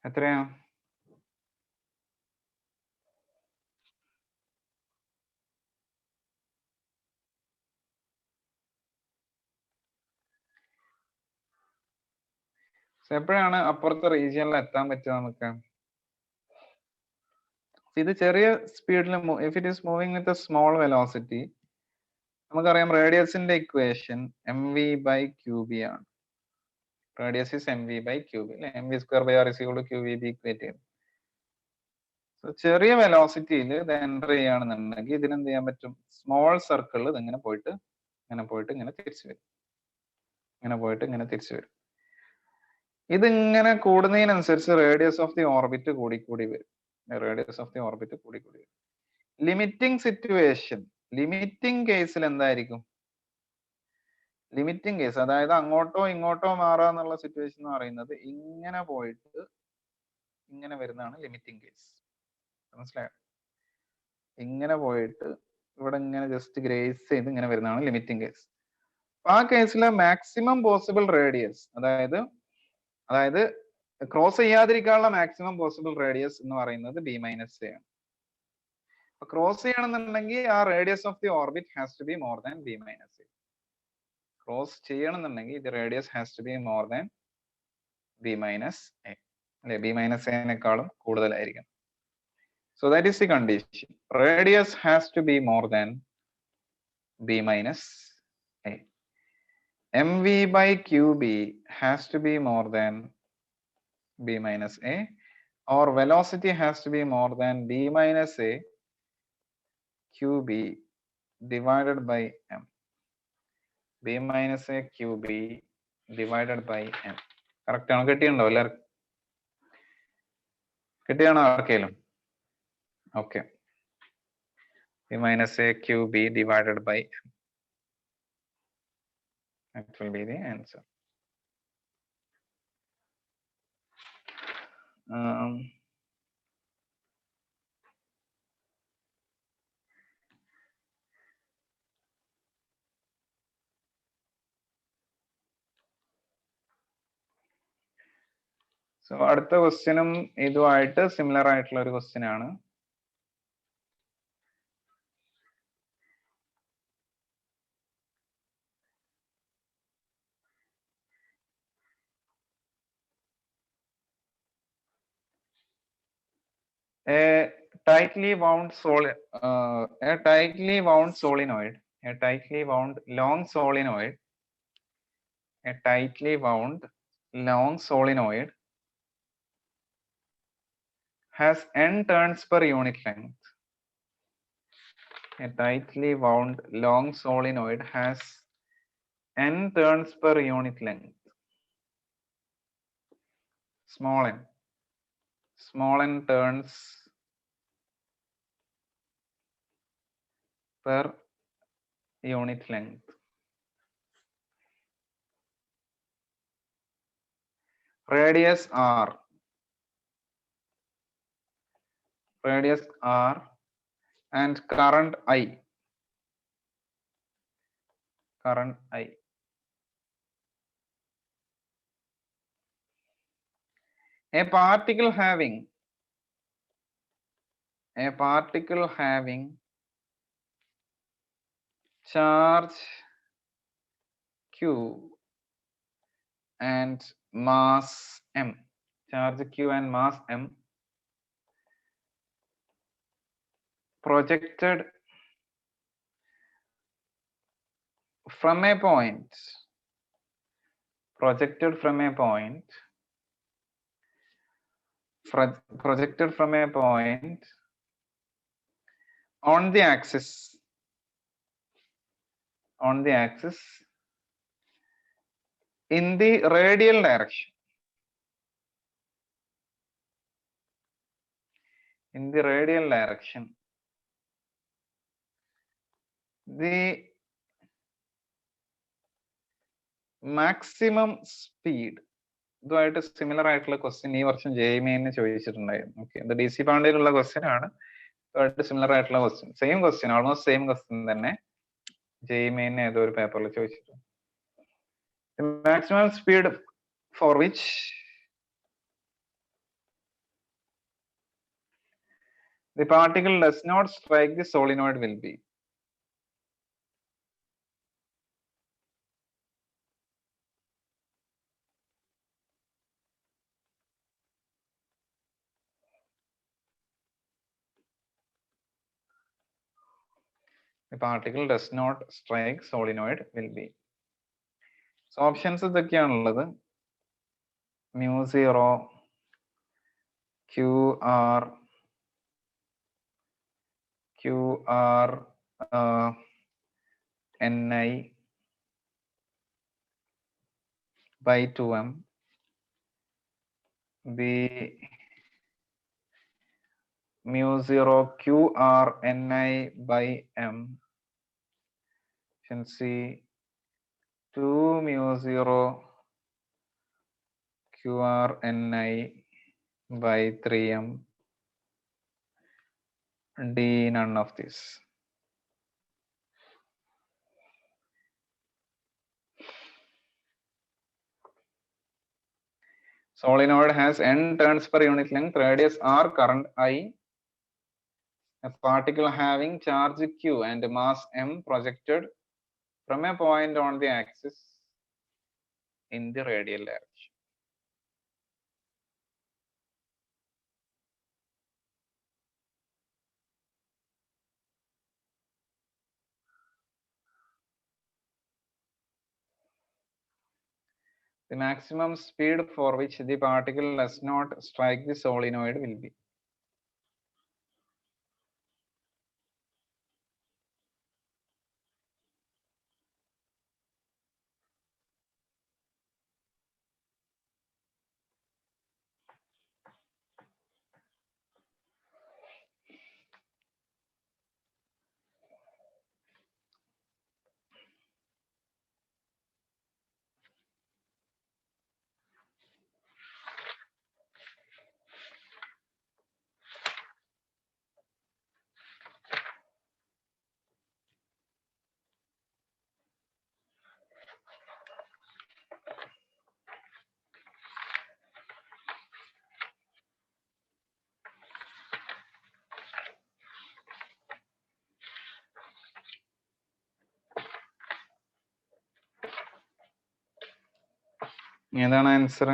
എത്രയാ? എപ്പോഴാണ് അപ്പുറത്തെ റീജിയനിൽ എത്താൻ പറ്റുക നമുക്ക്? ഇത് ചെറിയ സ്പീഡിൽ if it is moving with a small velocity, നമുക്കറിയാം റേഡിയസിന്റെ ഇക്വേഷൻ mv by qb ആണ്. Radius is mv by qb അല്ലെ, mv square by r is equal to qvb equate ചെയ്യും. സോ ചെറിയ വെലോസിറ്റിയിൽ ഇത് എൻ്റർ ചെയ്യുകയാണെന്നുണ്ടെങ്കിൽ ഇതിനെന്ത് ചെയ്യാൻ പറ്റും? സ്മോൾ സർക്കിളിൽ ഇതിങ്ങനെ പോയിട്ട് ഇങ്ങനെ തിരിച്ചു വരും. ഇങ്ങനെ പോയിട്ട് ഇങ്ങനെ തിരിച്ചു വരും. ഇതിങ്ങനെ കൂടുന്നതിനനുസരിച്ച് റേഡിയസ് ഓഫ് ദി ഓർബിറ്റ് കൂടിക്കൂടി വരും. റേഡിയസ് ഓഫ് ദി ഓർബിറ്റ് കൂടിക്കൂടി വരും. ലിമിറ്റിംഗ് സിറ്റുവേഷൻ, ലിമിറ്റിംഗ് കേസിൽ എന്തായിരിക്കും? ലിമിറ്റിംഗ് കേസ്, അതായത് അങ്ങോട്ടോ ഇങ്ങോട്ടോ മാറാന്നുള്ള സിറ്റുവേഷൻ എന്ന് പറയുന്നത് ഇങ്ങനെ പോയിട്ട് ഇങ്ങനെ വരുന്നതാണ് ലിമിറ്റിംഗ് കേസ്. മനസ്സിലായോ? ഇങ്ങനെ പോയിട്ട് ഇവിടെ ഇങ്ങനെ ജസ്റ്റ് ഗ്രേസ് ചെയ്ത് ഇങ്ങനെ വരുന്നതാണ് ലിമിറ്റിംഗ് കേസ്. ആ കേസിലെ മാക്സിമം പോസിബിൾ റേഡിയസ്, അതായത് ക്രോസ് ചെയ്യാതിരിക്കാനുള്ള മാക്സിമം പോസിബിൾ റേഡിയസ് എന്ന് പറയുന്നത് ബി മൈനസ് എ ആണ്. ക്രോസ് ചെയ്യണമെന്നുണ്ടെങ്കിൽ ആ radius of the orbit has to be more than b minus a. Cross ചെയ്യണമെന്നുണ്ടെങ്കിൽ ഇത് radius has to be more than b minus a, അല്ലെ? ബി മൈനസ് എനേക്കാളും കൂടുതലായിരിക്കണം. So that is the condition. Radius has to be more than b minus a. mv by qb has to be more than b minus a, or velocity has to be more than b minus a qb divided by m. b minus a qb divided by m. Correct ആണോ? കിട്ടിയുണ്ടോ എല്ലാവർക്കും? കിട്ടിയാണോ ആർക്കെങ്കിലും? Okay. b minus a qb divided by m. That will be the answer. So അടുത്ത ക്വസ്റ്റ്യനും ഇതുമായിട്ട് similar ആയിട്ടുള്ള ഒരു question ആണ്. A tightly wound solenoid, a tightly wound long solenoid, a tightly wound long solenoid has n turns per unit length. A tightly wound long solenoid has n turns per unit length. Small n turns per unit length. Radius r, and current I. A particle having charge q and mass m, projected from a point on the axis in the radial direction. The maximum speed. ഇതുമായിട്ട് similar ആയിട്ടുള്ള question ഈ വർഷം JEE ചോദിച്ചിട്ടുണ്ടായിരുന്നു. Okay, ഇത് DC പാണ്ഡ്യയിലുള്ള question ആണ്. ഇതുമായിട്ട് similar ആയിട്ടുള്ള question, same question, almost same question തന്നെ JEE ഏതോ ഒരു പേപ്പറിൽ ചോദിച്ചിട്ടുണ്ട്. Maximum speed for which the particle does not strike the solenoid will be. The particle does not strike solenoid will be. So options ഇതൊക്കെയാണുള്ളത്. μ0, QR, NI, by 2m, b mu 0 qr ni by m, and c 2 mu 0 qr ni by 3m, d none of this. Solenoid has n turns per unit length, radius r, current I. A particle having charge q and mass m projected from a point on the axis in the radial direction. The maximum speed for which the particle does not strike the solenoid will be. ഏതാണ് answer?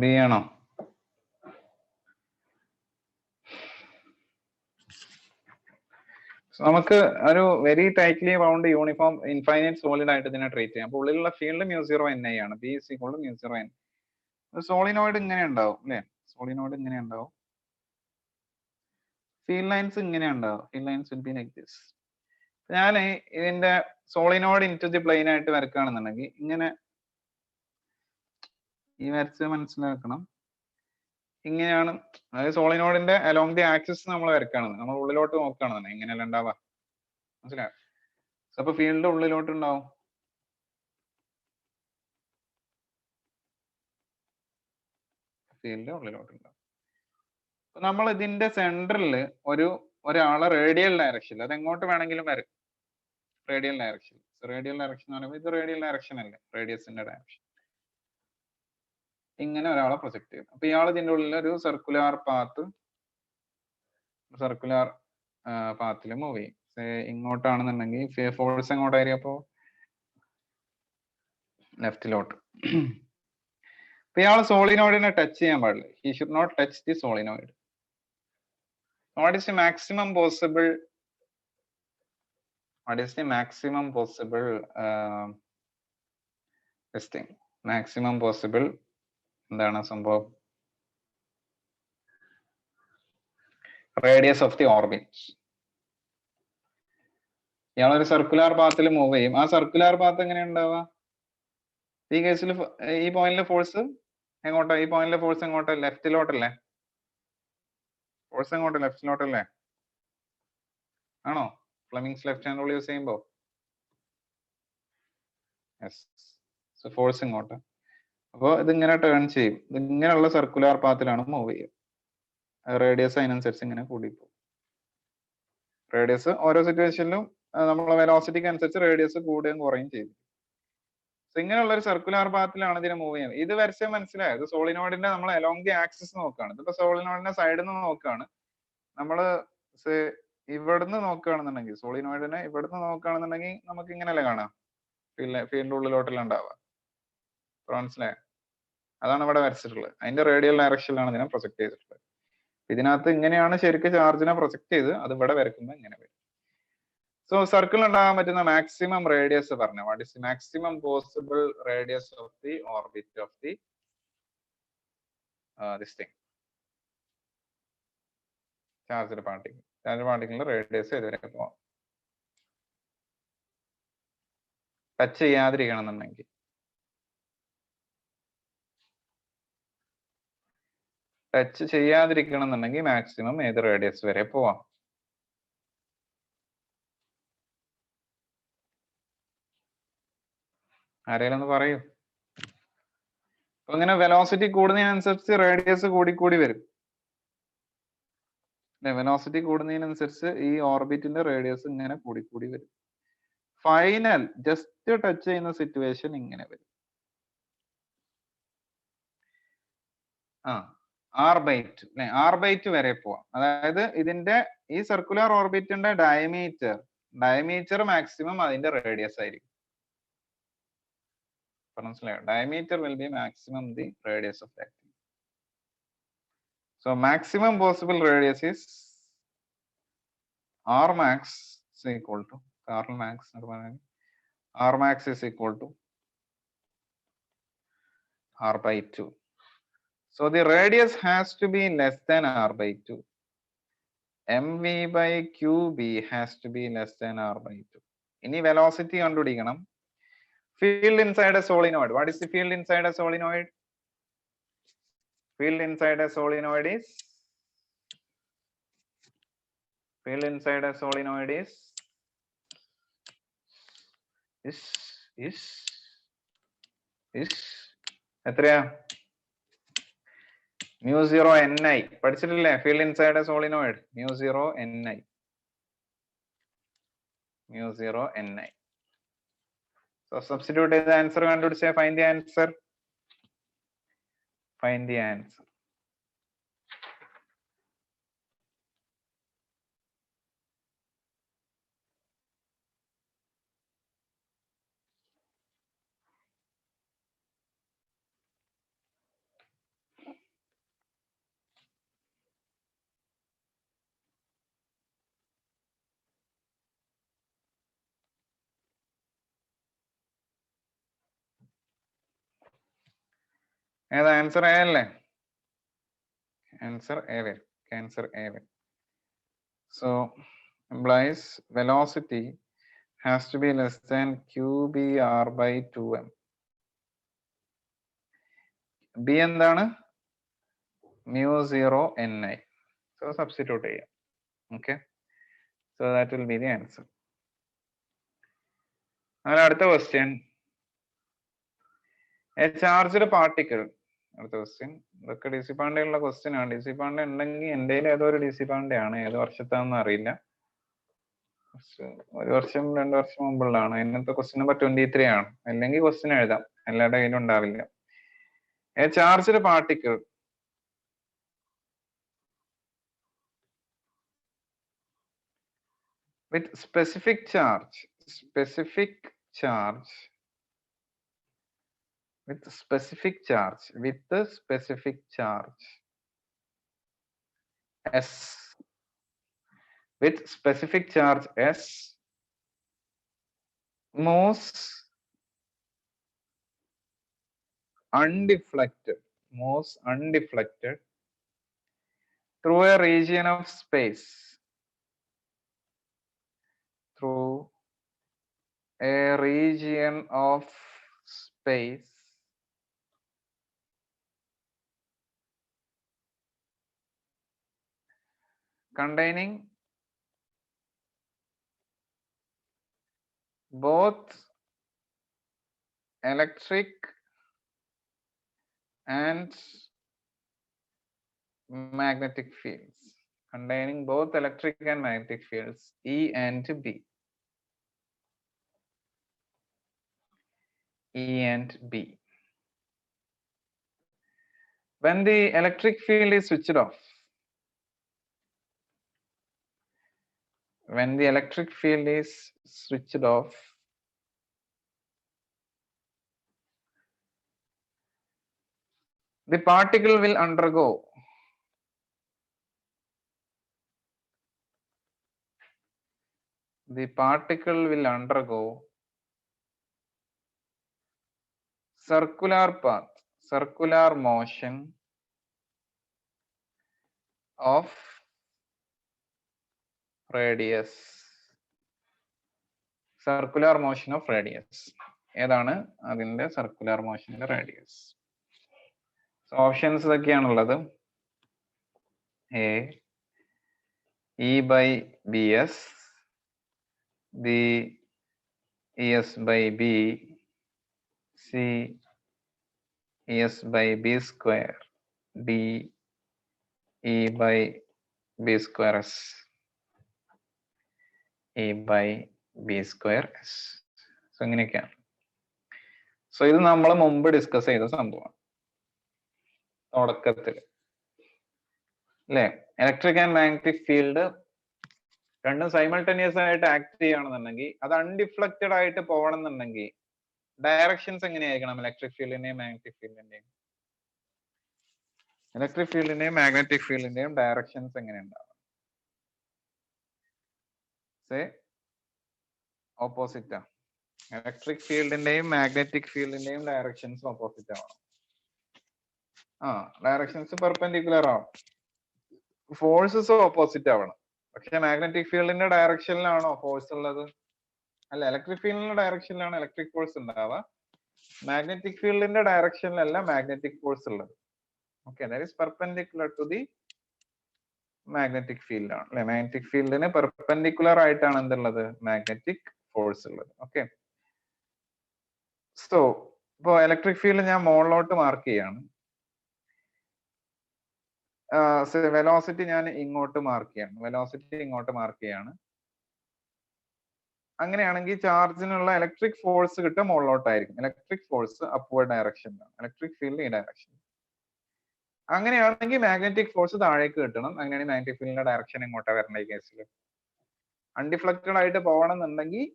B ആണോ? നമുക്ക് ഒരു very tightly round uniform infinite solid ആയിട്ട് ഇതിനെ treat ചെയ്യാം. അപ്പൊ ഉള്ളിലുള്ള field mu 0 ni ആണ്. B is equal to mu 0 n. Solenoid ഇങ്ങനെ ഉണ്ടാവും അല്ലെ? സോളിനോയിഡ് ഇങ്ങനെ ഉണ്ടാവും. ഫീൽഡ് ലൈൻസ് ഇങ്ങനെ ഉണ്ടാവും. Field lines will be like this. ഞാൻ ഇതിന്റെ solenoid into the plane ആയിട്ട് വരക്കുകയാണെന്നുണ്ടെങ്കിൽ ഇങ്ങനെ ഈ വരച്ച് മനസ്സിലാക്കണം. ഇങ്ങനെയാണ്, അതായത് സോളിനോയിഡിന്റെ അലോങ് ദി ആക്സിസ് നമ്മൾ വരക്കുകയാണ്. നമ്മൾ ഉള്ളിലോട്ട് നോക്കുകയാണെന്നുണ്ടെങ്കിൽ ഇങ്ങനെയല്ല ഉണ്ടാവുക, മനസ്സിലായോ? അപ്പൊ ഫീൽഡ് ഉള്ളിലോട്ട് ഉണ്ടാവും. ഫീൽഡ് ഉള്ളിലോട്ട് ഉണ്ടാവും. അപ്പൊ നമ്മൾ ഇതിന്റെ സെന്ററിൽ ഒരാളെ റേഡിയൽ ഡയറക്ഷൻ, അത് എങ്ങോട്ട് വേണമെങ്കിലും വരും. റേഡിയൽ ഡയറക്ഷൻ എന്ന് പറയുമ്പോൾ ഇത് റേഡിയൽ ഡയറക്ഷൻ അല്ലേ, റേഡിയസിന്റെ ഡയറക്ഷൻ. ഇങ്ങനെ ഒരാളെ പ്രൊജക്ട് ചെയ്യും. അപ്പൊ ഇയാൾ ഇതിന്റെ ഉള്ളിൽ ഒരു സർക്കുലർ പാത്തിൽ മൂവ് ചെയ്യും. ഇങ്ങോട്ടാണെന്നുണ്ടെങ്കിൽ ഫോഴ്സ് എങ്ങോട്ടായിരിക്കും? അപ്പോ ലെഫ്റ്റിലോട്ട്. അപ്പൊ ഇയാൾ സോളിനോയിഡിനെ ടച്ച് ചെയ്യാൻ പാടില്ല. He should not touch the solenoid. What is the maximum possible maximum possible എന്താണ് സംഭവം? Radius of the orbit. ഇയാളൊരു സർക്കുലർ പാത്തിൽ മൂവ് ചെയ്യും. ആ സർക്കുലർ പാത്ത് എങ്ങനെ ഉണ്ടാവുക? ഈ കേസിൽ ഈ പോയിന്റിലെ ഫോഴ്സ് എങ്ങോട്ടാ? ഈ പോയിന്റിലെ ഫോഴ്സ് എങ്ങോട്ടാ? ലെഫ്റ്റിലോട്ടല്ലേ? ഫോഴ്സ് എങ്ങോട്ട്? ലെഫ്റ്റിലോട്ടല്ലേ? ആണോ? Fleming's left hand rule use ചെയ്യുമ്പോ ഫോഴ്സ് ഇങ്ങോട്ട്. അപ്പോൾ ഇതിങ്ങനെ ടേൺ ചെയ്യും. ഇങ്ങനെയുള്ള സർക്കുലർ പാത്തിലാണ് മൂവ് ചെയ്യുക. റേഡിയസ് അതിനനുസരിച്ച് ഇങ്ങനെ കൂടിപ്പോകും. റേഡിയസ് ഓരോ സിറ്റുവേഷനിലും നമ്മളെ വെലോസിറ്റിക്ക് അനുസരിച്ച് റേഡിയസ് കൂടുകയും കുറയും ചെയ്യും. ഇങ്ങനെയുള്ള ഒരു സർക്കുലർ പാത്തിലാണ് ഇതിനെ മൂവ് ചെയ്യുന്നത്. ഇത് വരച്ച മനസ്സിലായോ? ഇത് സോളിനോയിഡിന്റെ നമ്മൾ അലോങ് ദി ആക്സിസ് നോക്കുകയാണ്. ഇതിപ്പോ സോളിനോയിഡിന്റെ സൈഡിൽ നിന്ന് നോക്കുകയാണ്. നമ്മള് ഇവിടുന്ന് നോക്കുകയാണെന്നുണ്ടെങ്കിൽ, സോളിനോയിഡിനെ ഇവിടുന്ന് നോക്കുകയാണെന്നുണ്ടെങ്കിൽ നമുക്ക് ഇങ്ങനെയല്ലേ കാണാം, ഫീൽഡിന്റെ ഉള്ളിലോട്ടല്ല ഉണ്ടാവുക. മനസ്സിലായോ? അതാണ് ഇവിടെ വരച്ചിട്ടുള്ളത്. അതിന്റെ റേഡിയൽ ഡയറക്ഷനിലാണ് ഇതിനെ പ്രൊജക്ട് ചെയ്തിട്ടുള്ളത്. ഇതിനകത്ത് ഇങ്ങനെയാണ് ശരിക്കും ചാർജിനെ പ്രൊജക്ട് ചെയ്ത് അത് ഇവിടെ വരയ്ക്കുമ്പോൾ ഇങ്ങനെ വരും. സോ സർക്കിൾ ഉണ്ടാകാൻ പറ്റുന്ന മാക്സിമം റേഡിയസ് പറഞ്ഞു. What is maximum possible radius of the orbit of the this thing, charged particle. Charged പാർട്ടിക്കിളിന്റെ റേഡിയസ് ഇതുവരെ പോവാം. ടച്ച് ചെയ്യാതിരിക്കണം എന്നുണ്ടെങ്കിൽ, ടച്ച് ചെയ്യാതിരിക്കണം എന്നുണ്ടെങ്കിൽ മാക്സിമം ഏത് റേഡിയസ് വരെ പോവാം? ആരെങ്കിലും ഒന്ന് പറയൂ. അപ്പൊ ഇങ്ങനെ വെലോസിറ്റി കൂടുന്നതിനനുസരിച്ച് റേഡിയസ് കൂടിക്കൂടി വരും. വെലോസിറ്റി കൂടുന്നതിനനുസരിച്ച് ഈ ഓർബിറ്റിന്റെ റേഡിയസ് ഇങ്ങനെ കൂടിക്കൂടി വരും. ഫൈനൽ ജസ്റ്റ് ടച്ച് ചെയ്യുന്ന സിറ്റുവേഷൻ ഇങ്ങനെ വരും. r/2 അല്ലെ? r/2 വരെ പോവാം. അതായത് ഇതിന്റെ ഈ സർക്കുലർ ഓർബിറ്റിന്റെ ഡയമീറ്റർ മാക്സിമം അതിന്റെ റേഡിയസ് ആയിരിക്കും. മനസ്സിലായോ? Diameter will be maximum the radius of that. So maximum possible radius is r max is equal to r max is equal to r/2. So the radius has to be less than r/2. mv/qb has to be less than r/2. ഇനി velocity കണ്ടുപിടിക്കണം. Field inside a solenoid. What is the field inside a solenoid? Field inside a solenoid is എത്രയാ? mu0 ni. പഠിച്ചിട്ടില്ലേ? Field inside a solenoid mu0 ni. So substitute the answer കണ്ടുപിടിച്ചേ. Find the answer. ഏതാ answer? A അല്ലേ? Answer A വരും. Answer A വരും. So implies velocity has to be less than qbr/2m. b എന്താണ്? mu0 ni. So substitute ചെയ്യാം. Okay, so that will be the answer. അങ്ങനെ അടുത്ത question, A charged particle. അടുത്ത question, ഇതൊക്കെ D C പാണ്ഡെയുള്ള question ആണ്. D C Pandey ഉണ്ടെങ്കിൽ എൻ്റെ ഏതോ ഒരു ഡി സി പാണ്ഡെ ആണ്. ഏത് വർഷത്താണെന്ന് അറിയില്ല. 1 വർഷം 2 വർഷം മുമ്പുള്ളതാണ്. ഇന്നത്തെ ക്വസ്റ്റ്യൻ നമ്പർ 23 ആണ്. അല്ലെങ്കിൽ ക്വസ്റ്റ്യൻ എഴുതാം, എല്ലാവരുടെ കയ്യിലും ഉണ്ടാവില്ല. A charged particle with specific charge s with specific charge s moves undeflected through a region of space, through a region of space containing both electric and magnetic fields, containing both electric and magnetic fields E and B. E and B. When the electric field is switched off, when the electric field is switched off, the particle will undergo circular path, circular motion of radius, circular motion of radius. ഏതാണ് അതിന്റെ circular motion radius? So options ഇതൊക്കെയാണുള്ളത്. A, E by Bs, B, Es by B, C, Es by B square, D, E by B square S, E by B square S. So ഇങ്ങനെയൊക്കെയാണ്. So ഇത് നമ്മൾ മുമ്പ് discuss ചെയ്ത സംഭവമാണ് തുടക്കത്തിൽ അല്ലെ. Electric and magnetic field രണ്ടും simultaneous ആയിട്ട് ആക്ട് ചെയ്യുകയാണെന്നുണ്ടെങ്കിൽ അത് അൺഡിഫ്ലക്റ്റഡ് ആയിട്ട് പോകണമെന്നുണ്ടെങ്കിൽ ഡയറക്ഷൻസ് എങ്ങനെയായിരിക്കണം? ഇലക്ട്രിക് ഫീൽഡിന്റെയും മാഗ്നറ്റിക് ഫീൽഡിന്റെയും മാഗ്നറ്റിക് ഫീൽഡിന്റെയും ഡയറക്ഷൻസ് എങ്ങനെയുണ്ടാവും? ഓപ്പോസിറ്റാ. ഇലക്ട്രിക് ഫീൽഡിന്റെയും മാഗ്നറ്റിക് ഫീൽഡിന്റെയും ഡയറക്ഷൻസ് ഓപ്പോസിറ്റ് ആവണം. ഡയറക്ഷൻസ് പെർപെൻഡിക്കുലർ ആവണം, ഫോഴ്സസ് ഓപ്പോസിറ്റ് ആവണം. പക്ഷെ മാഗ്നറ്റിക് ഫീൽഡിന്റെ ഡയറക്ഷനിലാണോ ഫോഴ്സ് ഉള്ളത്? അല്ല, ഇലക്ട്രിക് ഫീൽഡിന്റെ ഡയറക്ഷനിലാണ് ഇലക്ട്രിക് ഫോഴ്സ് ഉണ്ടാവുക. മാഗ്നറ്റിക് ഫീൽഡിന്റെ ഡയറക്ഷനിലല്ല മാഗ്നറ്റിക് ഫോഴ്സ് ഉള്ളത്. Okay, that is perpendicular to the magnetic field ആണ് അല്ലെ. മാഗ്നറ്റിക് ഫീൽഡിന് പെർപെൻഡിക്കുലർ ആയിട്ടാണ് എന്തുള്ളത്? മാഗ്നറ്റിക് ഫോഴ്സ് ഉള്ളത്. ഓക്കെ, സോ ഇപ്പോ ഇലക്ട്രിക് ഫീൽഡ് ഞാൻ മുകളിലോട്ട് മാർക്ക് ചെയ്യാണ്, വെലോസിറ്റി ഞാൻ ഇങ്ങോട്ട് മാർക്ക് ചെയ്യാണ്. അങ്ങനെയാണെങ്കിൽ ചാർജിനുള്ള ഇലക്ട്രിക് ഫോഴ്സ് കിട്ടുക മുകളിലോട്ടായിരിക്കും. ഇലക്ട്രിക് ഫോഴ്സ് അപ്വേർഡ് ഡയറക്ഷനിലാണ്, ഇലക്ട്രിക് ഫീൽഡ് ഈ ഡയറക്ഷൻ. അങ്ങനെയാണെങ്കിൽ മാഗ്നറ്റിക് ഫോഴ്സ് താഴേക്ക് കിട്ടണം. അങ്ങനെയാണെങ്കിൽ മാഗ്നറ്റിക് ഫീൽഡിന്റെ ഡയറക്ഷൻ ഇങ്ങോട്ടാ വരേണ്ട. ഈ കേസിൽ അൺഡിഫ്ലക്റ്റഡ് ആയിട്ട് പോകണം എന്നുണ്ടെങ്കിൽ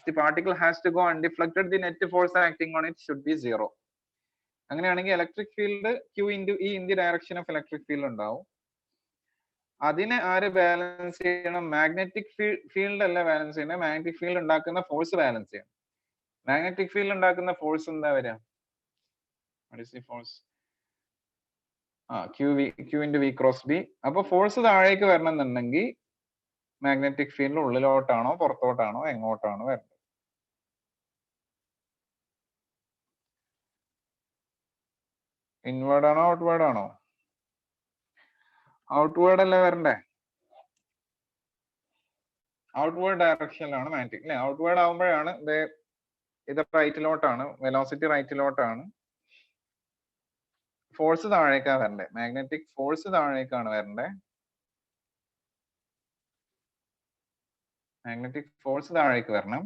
the particle has to go undeflected, the net force acting on it should be 0. അങ്ങനെയാണെങ്കിൽ electric field Q into E in the direction of electric field ഉണ്ടാവും. അതിനെ ആര് ബാലൻസ് ചെയ്യണം? മാഗ്നറ്റിക് ഫീൽഡ് അല്ല ബാലൻസ് ചെയ്യണം, മാഗ്നറ്റിക് ഫീൽഡ് ഉണ്ടാക്കുന്ന force balance ചെയ്യണം. Magnetic field ഉണ്ടാക്കുന്ന ഫോഴ്സ് എന്താ വരിക? Force Q into V cross B. അപ്പൊ ഫോഴ്സ് താഴേക്ക് വരണം എന്നുണ്ടെങ്കിൽ മാഗ്നറ്റിക് ഫീൽഡ് ഉള്ളിലോട്ടാണോ പുറത്തോട്ടാണോ എങ്ങോട്ടാണോ വരുന്നത്? ഇൻവേർഡ് ആണോ ഔട്ട്വേർഡ് ആണോ? ഔട്ട്വേർഡ് അല്ലേ വരണ്ടേ? ഔട്ട്വേർഡ് ഡയറക്ഷനിലാണ് മാഗ്നറ്റിക് അല്ലെ. ഔട്ട്വേർഡ് ആവുമ്പോഴാണ് ഇത് റൈറ്റിലോട്ടാണ്, വെലോസിറ്റി റൈറ്റിലോട്ടാണ്, ഫോഴ്സ് താഴേക്കാണ് വരണ്ടേ. മാഗ്നറ്റിക് ഫോഴ്സ് താഴേക്കാണ് വരണ്ടേ. മാഗ്നറ്റിക് ഫോഴ്സ് താഴേക്ക് വരണം.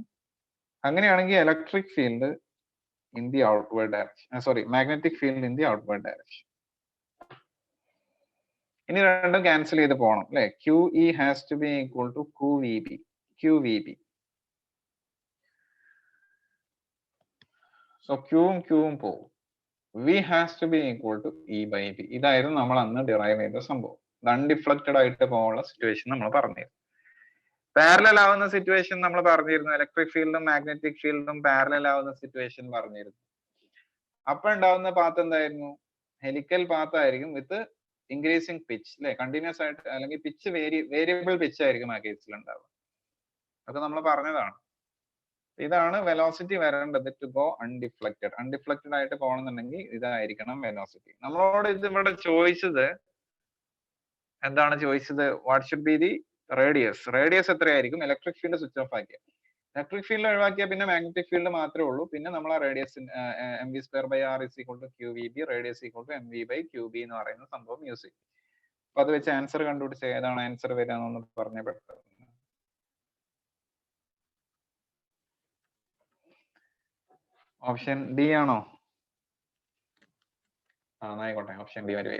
അങ്ങനെയാണെങ്കിൽ electric field in the outward direction, magnetic field in the outward direction. ഇനി രണ്ടും ക്യാൻസൽ ചെയ്ത് പോകണം അല്ലെ. QE has to be equal to QVB. So Qവും Qവും പോകും. V has to be equal to E by B. ഇതായിരുന്നു നമ്മൾ അന്ന് ഡിറൈവ് ചെയ്ത സംഭവം. അൺഡിഫ്ലക്റ്റഡ് ആയിട്ട് പോകാനുള്ള സിറ്റുവേഷൻ നമ്മൾ പറഞ്ഞിരുന്നു. പാരലൽ ആവുന്ന സിറ്റുവേഷൻ നമ്മൾ പറഞ്ഞിരുന്നു. ഇലക്ട്രിക് ഫീൽഡും മാഗ്നറ്റിക് ഫീൽഡും പാരലൽ ആവുന്ന സിറ്റുവേഷൻ പറഞ്ഞിരുന്നു. അപ്പൊ ഉണ്ടാവുന്ന പാത്ത് എന്തായിരുന്നു? ഹെലിക്കൽ പാത്ത് ആയിരിക്കും വിത്ത് ഇൻക്രീസിങ് പിച്ച് അല്ലെ, കണ്ടിന്യൂസ് ആയിട്ട് അല്ലെങ്കിൽ പിച്ച് വേരിയബിൾ പിച്ച് ആയിരിക്കും ആ കേസിൽ ഉണ്ടാവുക. അതൊക്കെ നമ്മൾ പറഞ്ഞതാണ്. ഇതാണ് വെലോസിറ്റി വരേണ്ടത് ടു ഗോ അൺഡിഫ്ലക്റ്റഡ്. അൺഡിഫ്ലക്റ്റഡ് ആയിട്ട് പോകണമെന്നുണ്ടെങ്കിൽ ഇതായിരിക്കണം വെലോസിറ്റി. നമ്മളോട് ഇത് ഇവിടെ ചോദിച്ചത് എന്താണ് ചോദിച്ചത്? What should be the radius. Radius എത്രയായിരിക്കും? ഇലക്ട്രിക് ഫീൽഡ് സ്വിച്ച് ഓഫ് ആക്കിയ, ഇലക്ട്രിക് ഫീൽഡ് ഒഴിവാക്കിയാൽ പിന്നെ മാഗ്നറ്റിക് ഫീൽഡ് മാത്രമേ ഉള്ളൂ. പിന്നെ നമ്മൾ ആ radius mv²/r = qvb, radius = mv/qb എന്ന് പറയുന്ന സംഭവം യൂസ് ചെയ്യും. അപ്പൊ അത് വെച്ച് ആൻസർ കണ്ടുപിടിച്ച് ഏതാണ് ആൻസർ വരാന്നൊന്ന് പറഞ്ഞ പെട്ടെന്ന്. ഓപ്ഷൻ ഡി ആണോ? ആയിക്കോട്ടെ, ഓപ്ഷൻ ഡി വരെ.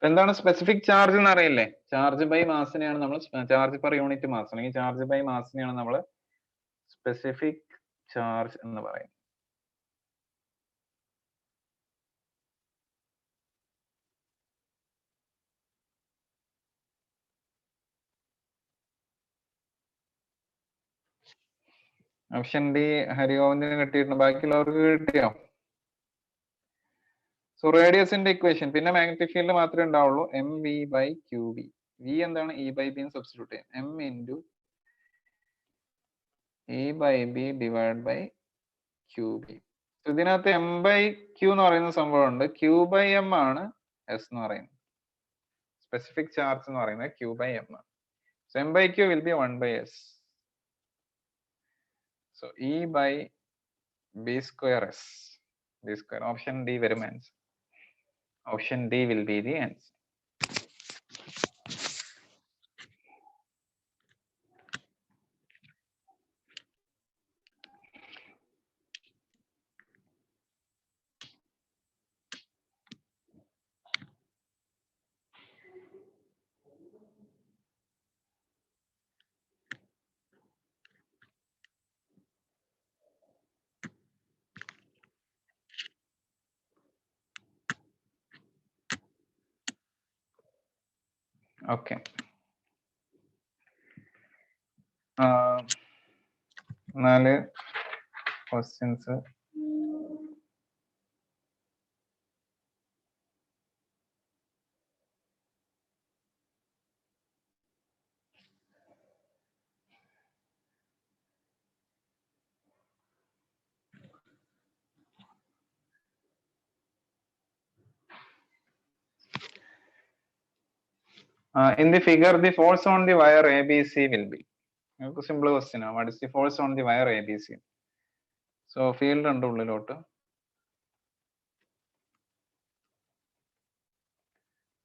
എന്താണ് സ്പെസിഫിക് ചാർജ് എന്ന് അറിയില്ലേ? ചാർജ് ബൈ മാസിനെയാണ് നമ്മൾ ചാർജ് പെർ യൂണിറ്റ് മാസ് അല്ലെങ്കിൽ ചാർജ് ബൈ മാസിനെയാണ് നമ്മൾ സ്പെസിഫിക് ചാർജ് എന്ന് പറയുന്നത്. ഓപ്ഷൻ ഡി ഹരിഗോവിന്ദിന് കിട്ടിയിട്ടുണ്ട്. ബാക്കിയുള്ളവർക്ക് കിട്ടിയോ? സോ റേഡിയസിന്റെ ഇക്വേഷൻ പിന്നെ മാഗ്നറ്റിക് ഫീൽഡ് മാത്രമേ ഉണ്ടാവുള്ളൂ. mv/qb. v എന്താണ്? e/b സബ്സ്റ്റിറ്റ്യൂട്ട് ചെയ്യാം. m × e/b / qb. ഇതിനകത്ത് m/q എന്ന് പറയുന്ന സംഭവം ഉണ്ട്. q/m ആണ് s എന്ന് പറയുന്നത്. സ്പെസിഫിക് ചാർജ് എന്ന് പറയുന്നത് q/m ആണ്. So m/q will be 1/s. So e/b²s. b². Option D വരും answer. Option D will be the answer. Okay. 4 questions. In the figure, the force on the wire ABC will be. Simple question. What is the force on the wire ABC? So field ഉണ്ട് ഉള്ളിലോട്ട്.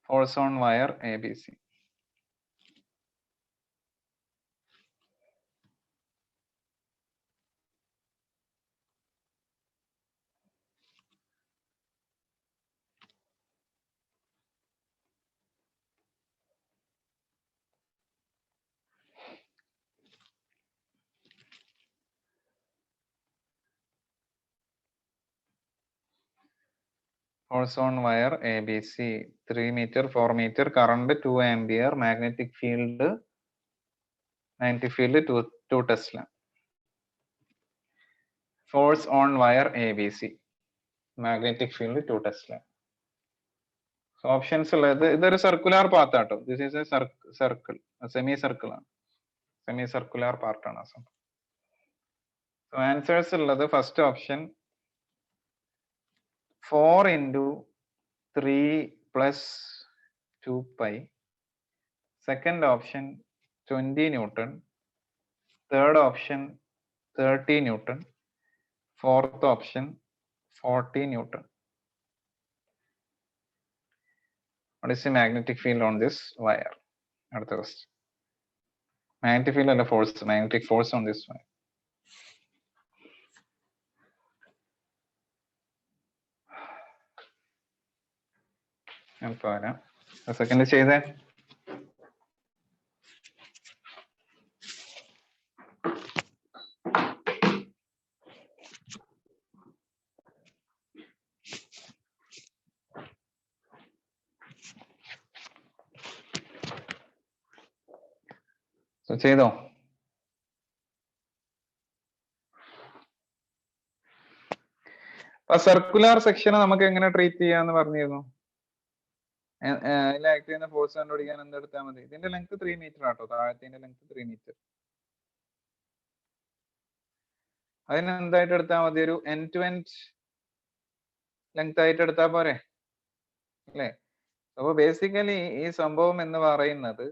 Force on wire ABC. Force on wire ABC 3 meter, 4 meter, current 2 ampere, magnetic field 2 Tesla. Force on wire ABC, magnetic field 2 Tesla. So options ഉള്ളത് ഇതൊരു circular path ആട്ടോ. This is a circle, semi circle ആണ്, semi circular part ആണ്. So answers ഉള്ളത് first option 4 × 3 + 2π. Second option 20 Newton. Third option 30 Newton. Fourth option 40 Newton. What is the magnetic field on this wire? അടുത്ത question. Magnetic field അല്ല force, magnetic force on this wire. ഞാൻ പറയാം. Second ചെയ്തേ. ചെയ്തോ? ആ circular section നമുക്ക് എങ്ങനെ treat ചെയ്യാന്ന് പറഞ്ഞിരുന്നു. ഇതിൽ ആക്ട് ചെയ്യുന്ന ഫോഴ്സ് കണ്ടുപിടിക്കാൻ എന്തെടുത്താൽ മതി? ഇതിന്റെ ലെങ്ത് 3 മീറ്റർ ആട്ടോ, താഴത്തിന്റെ ലെങ്ത് 3 മീറ്റർ. അതിന് എന്തായിട്ട് എടുത്താൽ മതി? ഒരു എൻഡ് ടു എൻഡ് ലെങ്ത് ആയിട്ട് എടുത്താൽ പോരെ അല്ലേ? അപ്പൊ ബേസിക്കലി ഈ സംഭവം എന്ന് പറയുന്നത്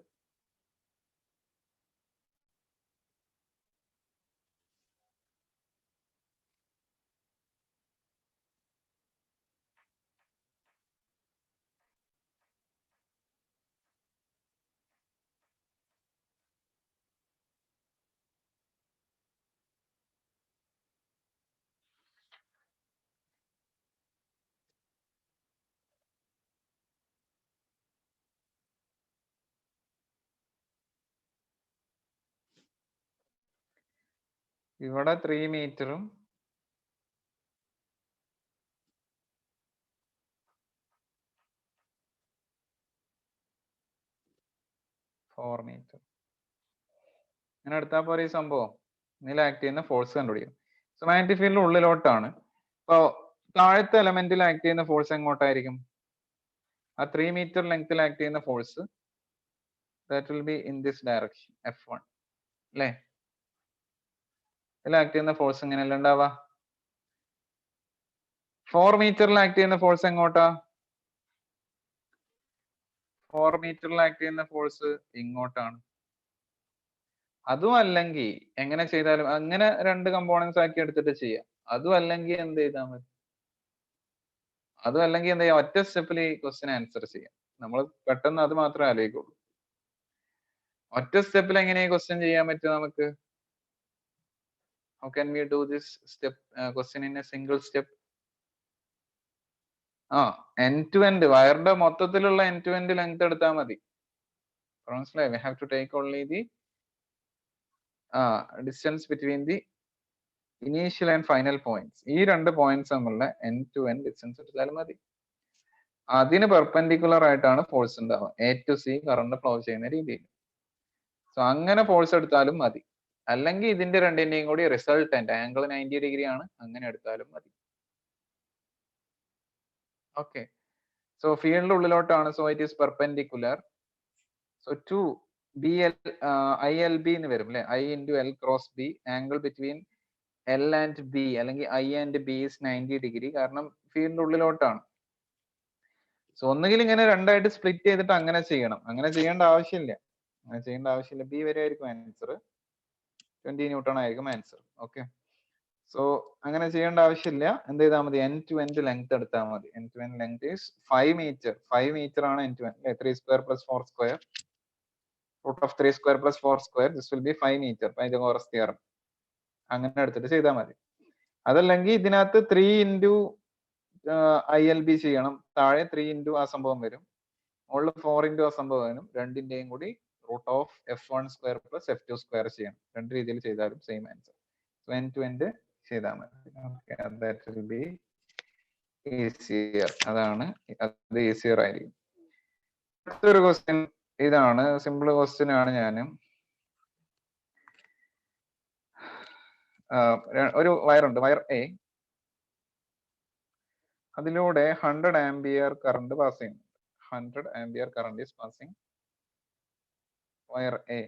ഇവിടെ 3 മീറ്ററും ഫോർ മീറ്റർ ഇങ്ങനെ എടുത്താൽ പോരെ ഈ സംഭവം. ഇതിൽ ആക്ട് ചെയ്യുന്ന ഫോഴ്സ് കണ്ടുപിടിക്കും. സോ മാഗ്നറ്റിക് ഫീൽഡ് ഉള്ളിലോട്ടാണ്. അപ്പോ താഴത്തെ എലമെന്റിൽ ആക്ട് ചെയ്യുന്ന ഫോഴ്സ് എങ്ങോട്ടായിരിക്കും? ആ 3 മീറ്റർ ലെങ്ത്തിൽ ആക്ട് ചെയ്യുന്ന force that will be in this direction F1 അല്ലേ? ഇതിൽ ആക്ട് ചെയ്യുന്ന ഫോഴ്സ് എങ്ങനെയല്ല ഉണ്ടാവുക? 4 മീറ്ററിൽ ആക്ട് ചെയ്യുന്ന ഫോഴ്സ് എങ്ങോട്ടാ? 4 മീറ്ററിൽ ആക്ട് ചെയ്യുന്ന ഫോഴ്സ് ഇങ്ങോട്ടാണ്. അതും അല്ലെങ്കിൽ എങ്ങനെ ചെയ്താലും അങ്ങനെ രണ്ട് കമ്പോണൻസ് ആക്കി എടുത്തിട്ട് ചെയ്യാം. അതും അല്ലെങ്കിൽ എന്ത് ചെയ്താൽ മതി? അതും അല്ലെങ്കിൽ എന്ത് ചെയ്യാം? ഒറ്റ സ്റ്റെപ്പിൽ ഈ ക്വസ്റ്റ്യൻ ആൻസർ ചെയ്യാം. നമ്മൾ പെട്ടെന്ന് അത് മാത്രമേ ആലോചിക്കുള്ളൂ. ഒറ്റ സ്റ്റെപ്പിൽ എങ്ങനെ ഈ ക്വസ്റ്റ്യൻ ചെയ്യാൻ പറ്റും നമുക്ക്? How can we do this step question in a single step? end to end വയറിന്റെ മൊത്തത്തിലുള്ള end to end ലെങ്ത് എടുത്താൽ മതി. മനസ്സിലായി? We have to take only the distance between the initial and final points. ഈ രണ്ട് points തമ്മിലുള്ള end to end distance എടുത്താൽ മതി. അതിന് പെർപെൻഡിക്കുലർ ആയിട്ടാണ് ഫോഴ്സ് ഉണ്ടാവുക. A to C current flow ചെയ്യുന്ന രീതിയിൽ. സോ അങ്ങനെ ഫോഴ്സ് എടുത്താലും മതി. അല്ലെങ്കിൽ ഇതിന്റെ രണ്ടിന്റെയും കൂടി റിസൾട്ടന്റ് ആംഗിൾ 90 ഡിഗ്രി ആണ്, അങ്ങനെ എടുത്താലും മതി. ഓക്കെ. സോ ഫീൽഡ് ഉള്ളിലോട്ടാണ്. So it is perpendicular. So to BL ILB എന്ന് വരും അല്ലെ? I into L cross B. Angle between L and B അല്ലെങ്കിൽ I and B is 90 degree. കാരണം ഫീൽഡ് ഉള്ളിലോട്ടാണ്. സോ ഒന്നുകിൽ ഇങ്ങനെ രണ്ടായിട്ട് സ്പ്ലിറ്റ് ചെയ്തിട്ട് അങ്ങനെ ചെയ്യണം. അങ്ങനെ ചെയ്യേണ്ട ആവശ്യമില്ല. അങ്ങനെ ചെയ്യേണ്ട ആവശ്യമില്ല. B വരെ ആയിരിക്കും ആൻസർ. 20 ന്യൂട്ടൺ ആയിരിക്കും ആൻസർ. ഓക്കെ. സോ അങ്ങനെ ചെയ്യേണ്ട ആവശ്യമില്ല. എന്ത് ചെയ്താൽ മതി? എൻഡ് ടു എൻഡ് ലെങ്ത് എടുത്താൽ മതി. End to end length is 5 metre. 5 metre ആണ് end to end. 3 square plus 4 square. Root of 3 square plus 4 square this will be 5 metre. Pythagoras theorem അങ്ങനെ എടുത്തിട്ട് ചെയ്താൽ മതി. അതല്ലെങ്കിൽ ഇതിനകത്ത് 3 ഇൻറ്റു ILB ചെയ്യണം. താഴെ 3 ഇൻറ്റു ആ സംഭവം വരും. മുകളിൽ 4 ഇൻറ്റു ആ സംഭവം വരും. രണ്ടിന്റെയും കൂടി root of F1 square plus F2 square ചെയ്യണം. രണ്ട് രീതിയിൽ ചെയ്താലും same answer. So end to end ചെയ്താൽ മതി. That will be easier. അതാണ്, അത് ഈസിയർ ആയിരിക്കും. അടുത്തൊരു ക്വസ്റ്റ്യൻ ഇതാണ്, സിമ്പിൾ ക്വസ്റ്റ്യൻ ആണ്. ഒരു വയറുണ്ട്, വയർ എ. അതിലൂടെ 100 ആംപിയർ കറണ്ട് പാസ് ചെയ്യുന്നു. 100 ampere current is passing wire A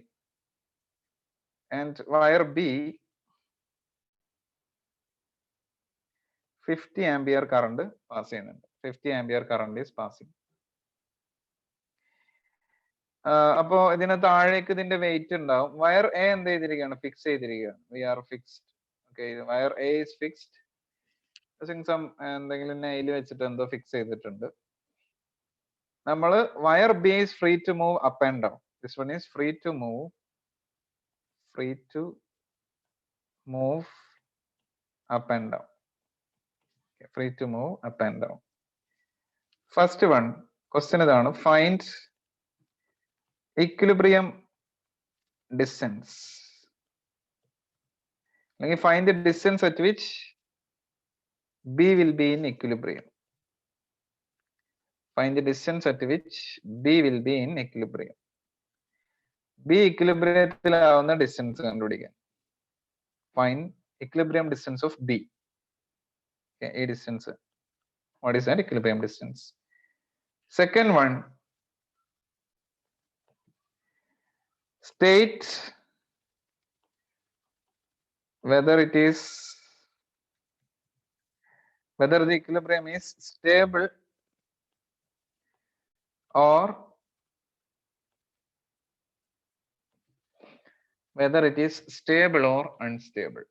and wire B 50 ampere current pass ചെയ്യുന്നുണ്ട്. 50 ആംപിയർ കറണ്ട് ഈസ് പാസിംഗ്. അപ്പോ ഇതിന് താഴേക്ക് ഇതിന്റെ വെയിറ്റ് ഉണ്ടാവും. വയർ എ എന്ത് ചെയ്തിരിക്കുകയാണ്? ഫിക്സ് ചെയ്തിരിക്കുകയാണ്. We are fixed. Okay, wire a is fixed. എന്തെങ്കിലും നെയിൽ വെച്ചിട്ട് എന്തോ ഫിക്സ് ചെയ്തിട്ടുണ്ട്. നമ്മൾ wire b is free to move up and down. This one is free to move up and down. Okay, free to move up and down. First one question idana, find equilibrium distance. Like find the distance at which B will be in equilibrium. Find the distance at which B will be in equilibrium. B equilibrium distance kandupidikkan. Find equilibrium distance of B. Okay, a distance. What is that? Equilibrium distance. Second one, state whether the equilibrium is stable or whether it is stable or unstable.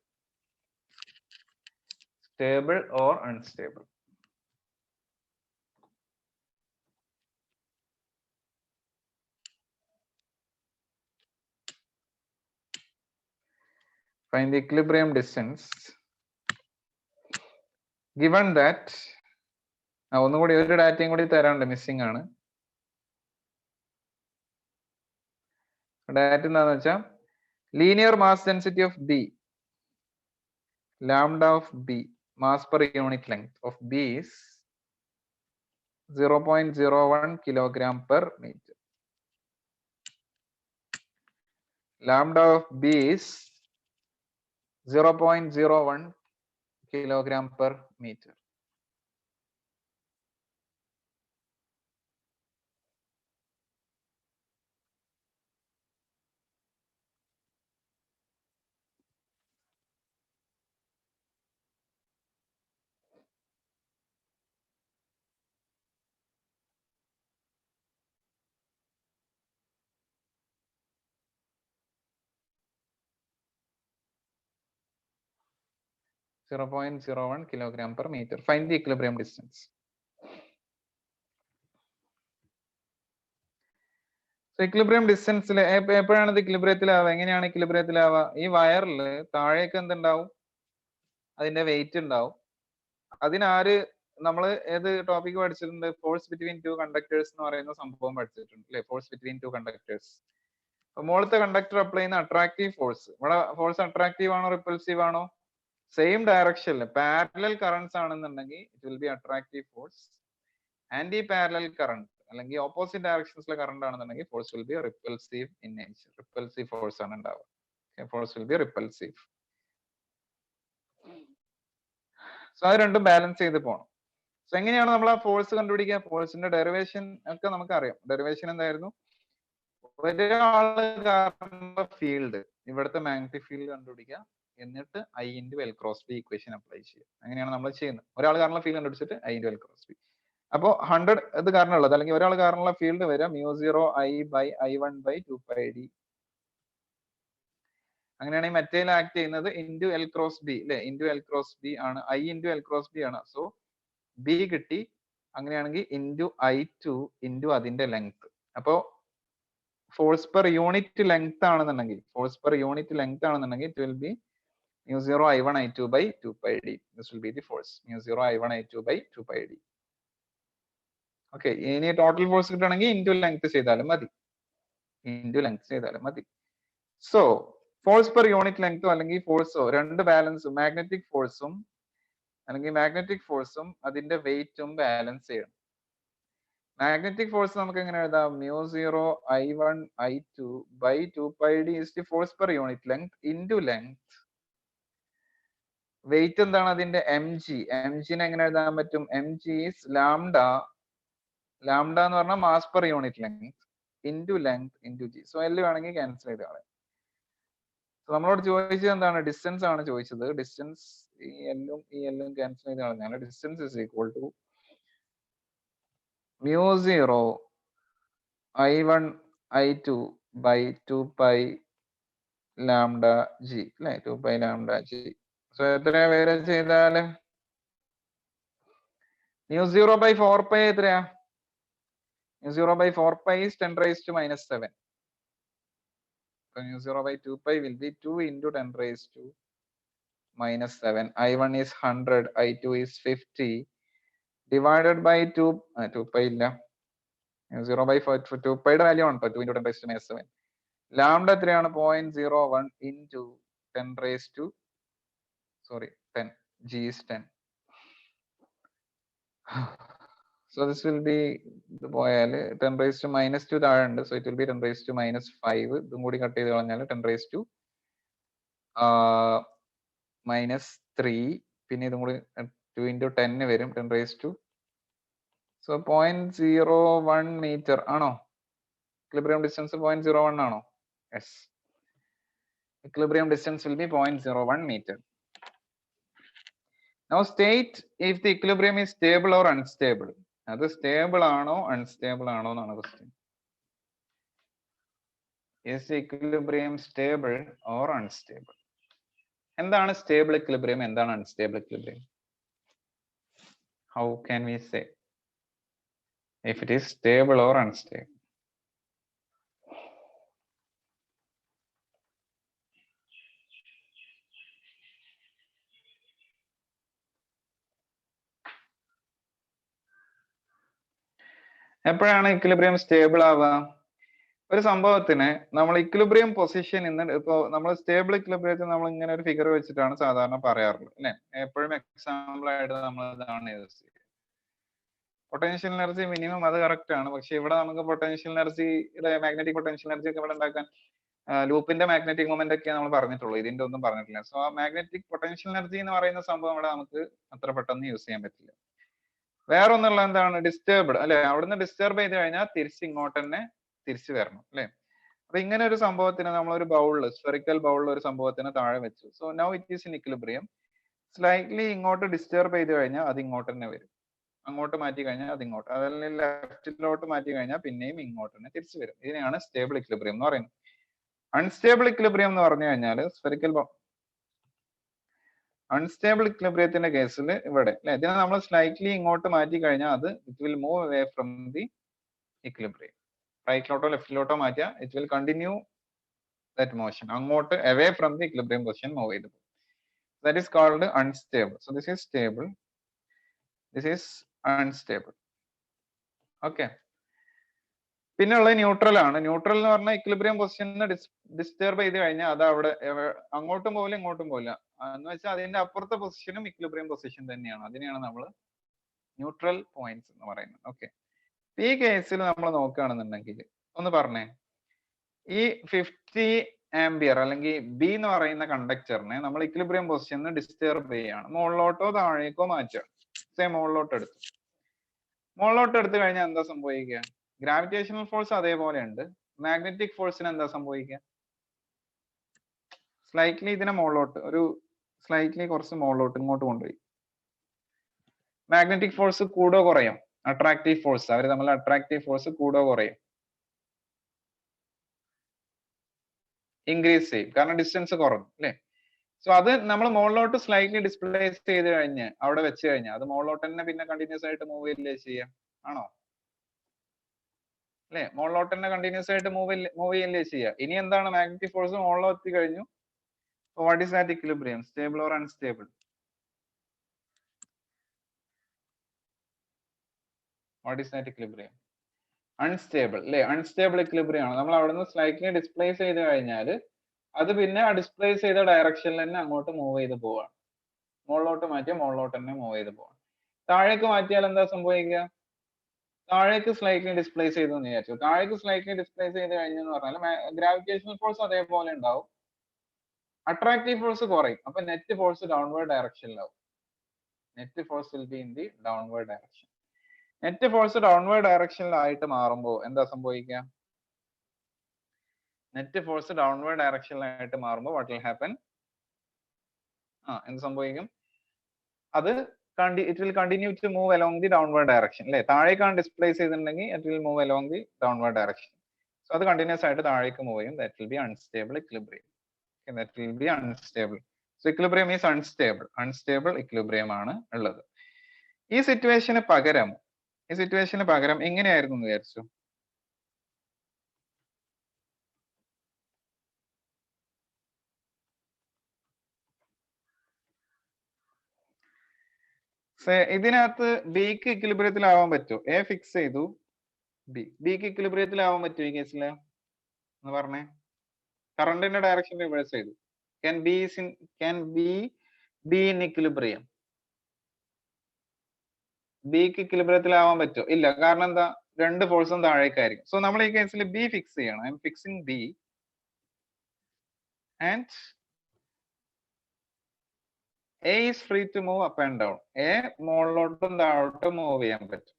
Stable or unstable. Find the equilibrium distance given that ഒന്നുകൂടി ഒരു ഡാറ്റയും കൂടി തരാനുണ്ട്, missing ആണ്. Data എന്താണെന്ന് വെച്ചാൽ linear mass density of B, lambda of b, mass per unit length of b is 0.01 kilogram per meter. Lambda of b is 0.01 kilogram per meter. .01 kilogram per meter. Find the equilibrium distance. So equilibrium distance എപ്പോഴാണ് ഇത് ഇക്വിലിബ്രിയത്തിലാവുക? എങ്ങനെയാണ് ഇക്വിലിബ്രിയത്തിലാവുക? ഈ വയറിൽ താഴേക്ക് എന്തുണ്ടാവും? അതിന്റെ wait ഉണ്ടാവും. അതിനാര് നമ്മൾ ഏത് ടോപ്പിക് പഠിച്ചിട്ടുണ്ട്? ഫോഴ്സ് ബിറ്റ്വീൻ ടു കണ്ടക്ടേഴ്സ് എന്ന് പറയുന്ന സംഭവം പഠിച്ചിട്ടുണ്ട് അല്ലെ? Force between two conductors. അപ്പൊ മുകളിലത്തെ കണ്ടക്ടർ അപ്ലൈ ചെയ്യുന്ന അട്രാക്റ്റീവ് ഫോഴ്സ്, ഇവിടെ ഫോഴ്സ് അട്രാക്റ്റീവ് ആണോ റിപ്പൾസീവ് ആണോ? സെയിം ഡയറക്ഷനിൽ പാരലൽ കറണ്ട്സ് ആണെന്നുണ്ടെങ്കിൽ it will be attractive force. Anti parallel current അല്ലെങ്കിൽ ഓപ്പോസിറ്റ് ഡയറക്ഷൻസിലെ കറണ്ട് ആണെന്നുണ്ടെങ്കിൽ force will be repulsive in nature. Repulsive force ആണ് ഉണ്ടാവുക. Force will be repulsive. So അത് രണ്ടും ബാലൻസ് ചെയ്ത് പോകണം. സോ എങ്ങനെയാണ് നമ്മൾ ആ ഫോഴ്സ് കണ്ടുപിടിക്കുക? ഫോഴ്സിന്റെ ഡെറിവേഷൻ ഒക്കെ നമുക്കറിയാം. ഡെറിവേഷൻ എന്തായിരുന്നു? ഒരാള് കാരണമുള്ള ഫീൽഡ്, ഇവിടുത്തെ മാഗ്നറ്റിക് ഫീൽഡ് കണ്ടുപിടിക്കുക, എന്നിട്ട് I into L cross B equation apply ചെയ്യുക. അങ്ങനെയാണ് നമ്മൾ ചെയ്യുന്നത്. ഒരാൾ കാരണമുള്ള ഫീൽഡ് കണ്ടുപിടിച്ചിട്ട് I into L cross B. അപ്പോൾ 100 ഇത് കാരണമുള്ളത് അല്ലെങ്കിൽ ഒരാൾ കാരണമുള്ള ഫീൽഡ് വരാം μ0 I by I1 by 2πd. അങ്ങനെയാണെങ്കിൽ മറ്റേൽ ആക്ട് ചെയ്യുന്നത് ഇൻറ്റു എൽ ക്രോസ് ബി അല്ലെ? ഇൻറ്റു എൽ ക്രോസ് ബി ആണ്. I into L cross B ആണ്. സോ ബി കിട്ടി. അങ്ങനെയാണെങ്കിൽ ഇൻറ്റു I2 ഇൻറ്റു അതിന്റെ ലെങ്ത്. അപ്പോ ഫോഴ്സ് പെർ യൂണിറ്റ് ലെങ്ത് ആണെന്നുണ്ടെങ്കിൽ it will be μ0 I1 I2 by 2πd. This will be the force μ0 I1 I2 by 2πd. Okay, ഇനി total force കിട്ടണമെങ്കിൽ into length ചെയ്താലും മതി. So force per unit ലെങ്തോ അല്ലെങ്കിൽ ഫോഴ്സോ രണ്ട് ബാലൻസും മാഗ്നറ്റിക് ഫോഴ്സും അതിന്റെ വെയിറ്റും ബാലൻസ് ചെയ്യണം. മാഗ്നറ്റിക് ഫോഴ്സ് നമുക്ക് എങ്ങനെ എഴുതാം? μ0 I1 I2 by 2πd is the force per unit length into length. Weight എന്താണ്? അതിന്റെ mg. mgനെ എങ്ങനെ എഴുതാൻ പറ്റും? mg is lambda എന്ന് പറഞ്ഞാൽ mass per unit length into length into G. So L വേണമെങ്കിൽ ക്യാൻസൽ ചെയ്ത് കളയാം. നമ്മളോട് ചോദിച്ചത് എന്താണ്? ഡിസ്റ്റൻസ് ആണ് ചോദിച്ചത്. ഡിസ്റ്റൻസ് ഈ എല്ലും ക്യാൻസൽ ചെയ്ത് കളഞ്ഞാൽ distance is equal to μ0 I1 I2 by 2π lambda g അല്ലെ? 2π lambda g. സോ എത്രയാ വേറെ ചെയ്താല്? μ0 by 4π എത്രയാ? μ0 by 4π is 10 raised to minus 7. So μ0 by 2π will be 2 into 10 raised to minus 7. I1 is 100, I2 is 50 divided by 2π ഇല്ല. 0 by 2π യുടെ value ആണ് 2 into 10 raised to minus 7. Lambda എത്രയാണ്? 0.01 into 10 raised to 10. G is 10. So this will be the പോയാൽ 10 raised to minus 2 താഴെ ഉണ്ട്. So it will be 10 raised to minus 5. ഇതും കൂടി cut ചെയ്ത് കളഞ്ഞാൽ 10 raised to minus 3. പിന്നെ ഇതും കൂടി 2 into 10 വരും 10 raised to. So 0.01 meter ആണോ? Equilibrium distance 0.01 ആണോ? Yes. Equilibrium distance will be 0.01 meter. Now state if the equilibrium is stable or unstable. അത് stable ആണോ unstable ആണോ എന്നാണ് question. Is the equilibrium stable or unstable? എന്താണ് stable equilibrium? എന്താണ് unstable equilibrium? How can we say if it is stable or unstable? എപ്പോഴാണ് equilibrium stable ആവുക? ഒരു സംഭവത്തിന് നമ്മൾ ഇക്വിലിബ്രിയം പൊസിഷൻ ഇപ്പൊ നമ്മൾ സ്റ്റേബിൾ ഇക്വിലിബ്രിയത്തിൽ നമ്മൾ ഇങ്ങനെ ഒരു ഫിഗർ വെച്ചിട്ടാണ് സാധാരണ പറയാറുള്ളത് അല്ലെ. എപ്പോഴും എക്സാമ്പിൾ ആയിട്ട് നമ്മൾ ഇതാണ് യൂസ് ചെയ്യുക. പൊട്ടൻഷ്യൽ എനർജി മിനിമം അത് കറക്റ്റ് ആണ്. പക്ഷെ ഇവിടെ നമുക്ക് പൊട്ടൻഷ്യൽ എനർജിയുടെ മാഗ്നറ്റിക് പൊട്ടൻഷ്യൽ എനർജി ഒക്കെ ഇവിടെ ഉണ്ടാക്കാൻ ലൂപ്പിന്റെ മാഗ്നറ്റിക് മൊമെന്റ് ഒക്കെ നമ്മൾ പറഞ്ഞിട്ടുള്ളൂ, ഇതിന്റെ ഒന്നും പറഞ്ഞിട്ടില്ല. സോ ആ മാഗ്നറ്റിക് പൊട്ടൻഷ്യൽ എനർജി എന്ന് പറയുന്ന സംഭവം ഇവിടെ നമുക്ക് അത്ര പെട്ടെന്ന് യൂസ് ചെയ്യാൻ പറ്റില്ല. വേറെ ഒന്നുള്ള എന്താണ് ഡിസ്റ്റർബ്ഡ് അല്ലെ, അവിടുന്ന് ഡിസ്റ്റർബ് ചെയ്ത് കഴിഞ്ഞാൽ തിരിച്ച് ഇങ്ങോട്ട് തന്നെ തിരിച്ചു വരണം അല്ലെ. അപ്പൊ ഇങ്ങനെ ഒരു സംഭവത്തിന് നമ്മളൊരു ബൗളിൽ സ്ഫെറിക്കൽ ബൗളിൽ ഒരു സംഭവത്തിന് താഴെ വെച്ചു. So now it is in equilibrium. Slightly ഇങ്ങോട്ട് ഡിസ്റ്റർബ് ചെയ്ത് കഴിഞ്ഞാൽ അത് ഇങ്ങോട്ട് തന്നെ വരും, അങ്ങോട്ട് മാറ്റി കഴിഞ്ഞാൽ അത് ഇങ്ങോട്ട്, അതല്ലെങ്കിൽ ലെഫ്റ്റിലോട്ട് മാറ്റി കഴിഞ്ഞാൽ പിന്നെയും ഇങ്ങോട്ട് തന്നെ തിരിച്ചു വരും. ഇതിനെയാണ് സ്റ്റേബിൾ ഇക്വിലിബ്രിയം എന്ന് പറയുന്നത്. അൺസ്റ്റേബിൾ ഇക്വിലിബ്രിയം എന്ന് പറഞ്ഞു കഴിഞ്ഞാൽ സ്ഫെറിക്കൽ അൺസ്റ്റേബിൾ ഇക്വിലിബ്രിയത്തിന്റെ കേസിൽ ഇവിടെ അല്ലെ, ഇതിനെ നമ്മൾ സ്ലൈറ്റ്ലി ഇങ്ങോട്ട് മാറ്റി കഴിഞ്ഞാൽ അത് it will move away from the equilibrium. റൈറ്റിലോട്ടോ ലെഫ്റ്റിലോട്ടോ മാറ്റിയാൽ it will continue that motion, അങ്ങോട്ട് away from the equilibrium position മൂവ് ചെയ്തു. That is called unstable. So this is stable, this is unstable. Okay. പിന്നെ ഉള്ളത് ന്യൂട്രൽ ആണ്. ന്യൂട്രൽ എന്ന് പറഞ്ഞാൽ ഇക്വിലിബ്രിയം പൊസിഷനിൽ ഡിസ്റ്റർബ് ചെയ്ത് കഴിഞ്ഞാൽ അത് അവിടെ അങ്ങോട്ടും പോകില്ല ഇങ്ങോട്ടും പോകില്ല എന്ന് വെച്ചാൽ അതിന്റെ അപ്പുറത്തെ പൊസിഷനും ഇക്വിലിബ്രിയം പൊസിഷൻ തന്നെയാണ്. അതിനെയാണ് നമ്മൾ ന്യൂട്രൽ പോയിന്റ്സ് എന്ന് പറയുന്നത്. ഓക്കെ. ഈ കേസിൽ നമ്മൾ നോക്കുകയാണെന്നുണ്ടെങ്കിൽ ഒന്ന് പറഞ്ഞേ, ഈ 50 ആംബിയർ അല്ലെങ്കിൽ ബി എന്ന് പറയുന്ന കണ്ടക്ടറിനെ നമ്മൾ ഇക്വിലിബ്രിയം പൊസിഷനിൽ ഡിസ്റ്റർബ് ചെയ്യുകയാണ്. മുകളിലോട്ടോ താഴേക്കോ മാറ്റുക. മുകളിലോട്ട് എടുത്തു കഴിഞ്ഞാൽ എന്താ സംഭവിക്കുക? ഗ്രാവിറ്റേഷണൽ ഫോഴ്സ് അതേപോലെ ഉണ്ട്. മാഗ്നറ്റിക് ഫോഴ്സിന് എന്താ സംഭവിക്കുക? സ്ലൈറ്റ്ലി ഇതിനെ മുകളിലോട്ട് സ്ലൈറ്റ്ലി കുറച്ച് മുകളിലോട്ട് ഇങ്ങോട്ട് കൊണ്ടുപോയി. മാഗ്നറ്റിക് ഫോഴ്സ് കൂടോ കുറയും? അട്രാക്റ്റീവ് ഫോഴ്സ്, അവർ തമ്മിൽ അട്രാക്റ്റീവ് ഫോഴ്സ് കൂടോ കുറയും? ഇൻക്രീസ് ചെയ്യും, കാരണം ഡിസ്റ്റൻസ് കുറഞ്ഞു അല്ലെ. സോ അത് നമ്മൾ മുകളിലോട്ട് സ്ലൈറ്റ്ലി ഡിസ്പ്ലേസ് ചെയ്ത് കഴിഞ്ഞ് അവിടെ വെച്ച് കഴിഞ്ഞാൽ അത് മുകളിലോട്ട് തന്നെ പിന്നെ കണ്ടിന്യൂസ് ആയിട്ട് മൂവ് ചെയ്യില്ലേ ചെയ്യാം, ആണോ അല്ലെ? മുകളിലോട്ട് തന്നെ കണ്ടിന്യൂസ് ആയിട്ട് മൂവ് ചെയ്യില്ലേ ചെയ്യുക. ഇനി എന്താണ്, മാഗ്നറ്റിക് ഫോഴ്സ് മുകളിലോട്ട് എത്തി കഴിഞ്ഞു. What is that equilibrium? Stable or unstable? What is that equilibrium? Unstable അല്ലെ. അൺസ്റ്റേബിൾ ഇക്വിലിബ്രിയം ആണ്. നമ്മൾ അവിടെ നിന്ന് സ്ലൈറ്റ്ലി ഡിസ്പ്ലേസ് ചെയ്ത് കഴിഞ്ഞാൽ അത് പിന്നെ ആ ഡിസ്പ്ലേസ് ചെയ്ത ഡയറക്ഷനിൽ തന്നെ അങ്ങോട്ട് മൂവ് ചെയ്ത് പോവാണ്. മുകളിലോട്ട് മാറ്റിയാൽ മുകളിലോട്ട് തന്നെ മൂവ് ചെയ്ത് പോവാണ്. താഴേക്ക് മാറ്റിയാൽ എന്താ സംഭവിക്കുക? താഴേക്ക് സ്ലൈറ്റ്ലി ഡിസ്പ്ലേസ് ചെയ്തു എന്ന് വിചാരിച്ചു. താഴേക്ക് സ്ലൈറ്റ്ലി ഡിസ്പ്ലേസ് ചെയ്ത് കഴിഞ്ഞെന്ന് പറഞ്ഞാൽ ഗ്രാവിറ്റേഷണൽ ഫോഴ്സ് അതേപോലെ ഉണ്ടാവും, അട്രാക്റ്റീവ് ഫോഴ്സ് കുറയും. അപ്പൊ നെറ്റ് ഫോഴ്സ് ഡൗൺവേർഡ് ഡയറക്ഷനിലാവും. Net force will be in the downward direction. Net force downward ഡയറക്ഷനിലായിട്ട് മാറുമ്പോൾ എന്താ സംഭവിക്കുക? നെറ്റ് ഫോഴ്സ് ഡൗൺവേർഡ് ഡയറക്ഷനിലായിട്ട് മാറുമ്പോൾ വാട്ട് വിൽ ഹാപ്പൻ? എന്ത് സംഭവിക്കും? അത് it will continue to move along the downward direction അല്ലെ. താഴേക്കാണ് ഡിസ്പ്ലേസ് ചെയ്തിട്ടുണ്ടെങ്കിൽ it will move along the downward direction. So അത് കണ്ടിന്യൂസ് ആയിട്ട് താഴേക്ക് മൂവ് ചെയ്യും. That will be unstable equilibrium. That will be unstable. So equilibrium is unstable. Unstable equilibrium ആണ് ഉള്ളത്. ഈ സിറ്റുവേഷന് പകരം എങ്ങനെയായിരുന്നു എന്ന് വിചാരിച്ചു? ഇതിനകത്ത് ബിക്ക് ഇക്വിലിബ്രിയത്തിലാവാൻ പറ്റുമോ? എ ഫിക്സ് ചെയ്തു, ബിക്ക് ഇക്വിലിബ്രിയത്തിലാവാൻ പറ്റുമോ ഈ കേസിൽ എന്ന് പറഞ്ഞേ? കറണ്ടിന്റെ ഡയറക്ഷൻ റിവേഴ്സ് ചെയ്തു. Can B be in equilibrium? ബിക്ക് ഇക്വിലിബ്രിയത്തിലാവാൻ പറ്റുമോ? ഇല്ല. കാരണം എന്താ? രണ്ട് ഫോഴ്സും താഴേക്കായിരിക്കും. സോ നമ്മൾ ഈ കേസിൽ ബി ഫിക്സ് ചെയ്യണം. I am fixing B and A is free to move up and down. A മുകളിലോട്ടും താഴോട്ടും മൂവ് ചെയ്യാൻ പറ്റും.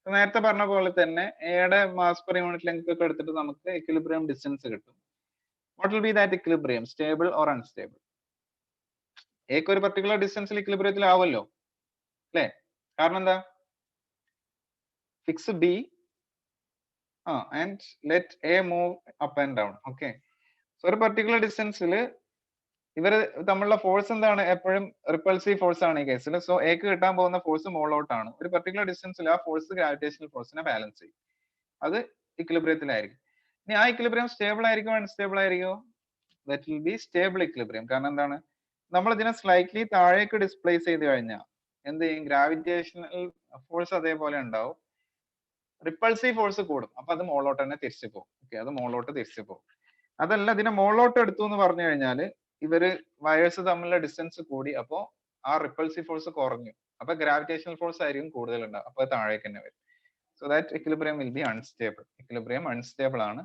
നേരത്തെ പറഞ്ഞ പോലെ തന്നെ എയുടെ മാസ് പെർ യൂണിറ്റ് ലെങ്ത് ഒക്കെ എടുത്തിട്ട് നമുക്ക് ഇക്വിലിബ്രിയം ഡിസ്റ്റൻസ് കിട്ടും. What will B that equilibrium, stable or unstable? എക്ക് ഒരു പർട്ടിക്കുലർ ഡിസ്റ്റൻസിൽ ഇക്വിലിബ്രിയത്തിൽ ആവുമല്ലോ അല്ലേ? കാരണം എന്താ? Fix B and let A move up and down. Okay, so ഒരു പർട്ടിക്കുലർ ഡിസ്റ്റൻസിൽ ഇവര് തമ്മിലുള്ള ഫോഴ്സ് എന്താണ്? എപ്പോഴും റിപ്പൾസീവ് ഫോഴ്സ് ആണ് ഈ കേസിൽ. സോ എക്ക് കിട്ടാൻ പോകുന്ന ഫോഴ്സ് മുകളിലോട്ടാണ്. ഒരു പർട്ടിക്കുലർ ഡിസ്റ്റൻസിൽ ആ ഫോഴ്സ് ഗ്രാവിറ്റേഷണൽ ഫോഴ്സിനെ ബാലൻസ് ചെയ്യും. അത് ഇക്വിലിബ്രിയത്തിലായിരിക്കും. ഇനി ആ ഇക്വിലിബ്രിയം സ്റ്റേബിൾ ആയിരിക്കും അൺസ്റ്റേബിൾ ആയിരിക്കും? That will B stable equilibrium. കാരണം എന്താണ്? നമ്മൾ ഇതിനെ സ്ലൈറ്റ്ലി താഴേക്ക് ഡിസ്പ്ലേസ് ചെയ്ത് കഴിഞ്ഞാൽ എന്ത് ചെയ്യും? ഗ്രാവിറ്റേഷണൽ ഫോഴ്സ് അതേപോലെ ഉണ്ടാവും, റിപ്പൾസീവ് ഫോഴ്സ് കൂടും. അപ്പൊ അത് മുകളിലോട്ട് തന്നെ തിരിച്ചു പോകും. ഓക്കെ, അത് മുകളിലോട്ട് തിരിച്ചു പോകും. അതല്ല, ഇതിനെ മുകളിലോട്ട് എടുത്തു എന്ന് പറഞ്ഞു കഴിഞ്ഞാൽ ഇവര് വയേഴ്സ് തമ്മിലുള്ള ഡിസ്റ്റൻസ് കൂടി, അപ്പോ ആ റിപ്പൾസീവ് ഫോഴ്സ് കുറഞ്ഞു. അപ്പൊ ഗ്രാവിറ്റേഷണൽ ഫോഴ്സ് ആയിരിക്കും കൂടുതൽ ഉണ്ടാവും. അപ്പൊ താഴേക്ക് തന്നെ വരും. So that equilibrium will be unstable. Equilibrium unstable ആണ്,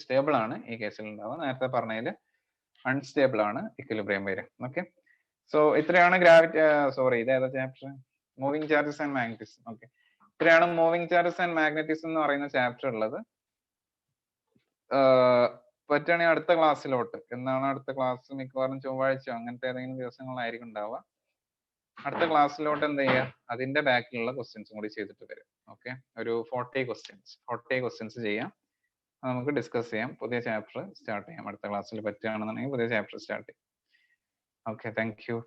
സ്റ്റേബിൾ ആണ് ഈ കേസിൽ ഉണ്ടാവുക. നേരത്തെ പറഞ്ഞതിൽ അൺസ്റ്റേബിൾ ആണ് ഇക്വിലിബ്രിയം വരും. ഓക്കെ, സോ ഇത്രയാണ് ഇത് ഏതാ chapter? Moving charges and magnetism. Okay, ഇത്രയാണ് മൂവിംഗ് ചാർജസ് ആൻഡ് മാഗ്നറ്റിസം എന്ന് പറയുന്ന ചാപ്റ്റർ ഉള്ളത്. പറ്റുകയാണെങ്കിൽ അടുത്ത ക്ലാസ്സിലോട്ട്, എന്നാണ് അടുത്ത ക്ലാസ്? മിക്കവാറും ചൊവ്വാഴ്ചയോ അങ്ങനത്തെ ഏതെങ്കിലും ദിവസങ്ങളായിരിക്കും ഉണ്ടാവുക. അടുത്ത ക്ലാസ്സിലോട്ട് എന്ത് ചെയ്യുക? അതിന്റെ ബാക്കിലുള്ള ക്വസ്റ്റ്യൻസും കൂടി ചെയ്തിട്ട് വരും. ഓക്കെ, ഒരു 40 ക്വസ്റ്റ്യൻസ് ചെയ്യാം. നമുക്ക് ഡിസ്കസ് ചെയ്യാം. പുതിയ ചാപ്റ്റർ സ്റ്റാർട്ട് ചെയ്യാം അടുത്ത ക്ലാസ്സിൽ. പറ്റുകയാണെന്നുണ്ടെങ്കിൽ പുതിയ ചാപ്റ്റർ സ്റ്റാർട്ട് ചെയ്യാം. Okay, thank you.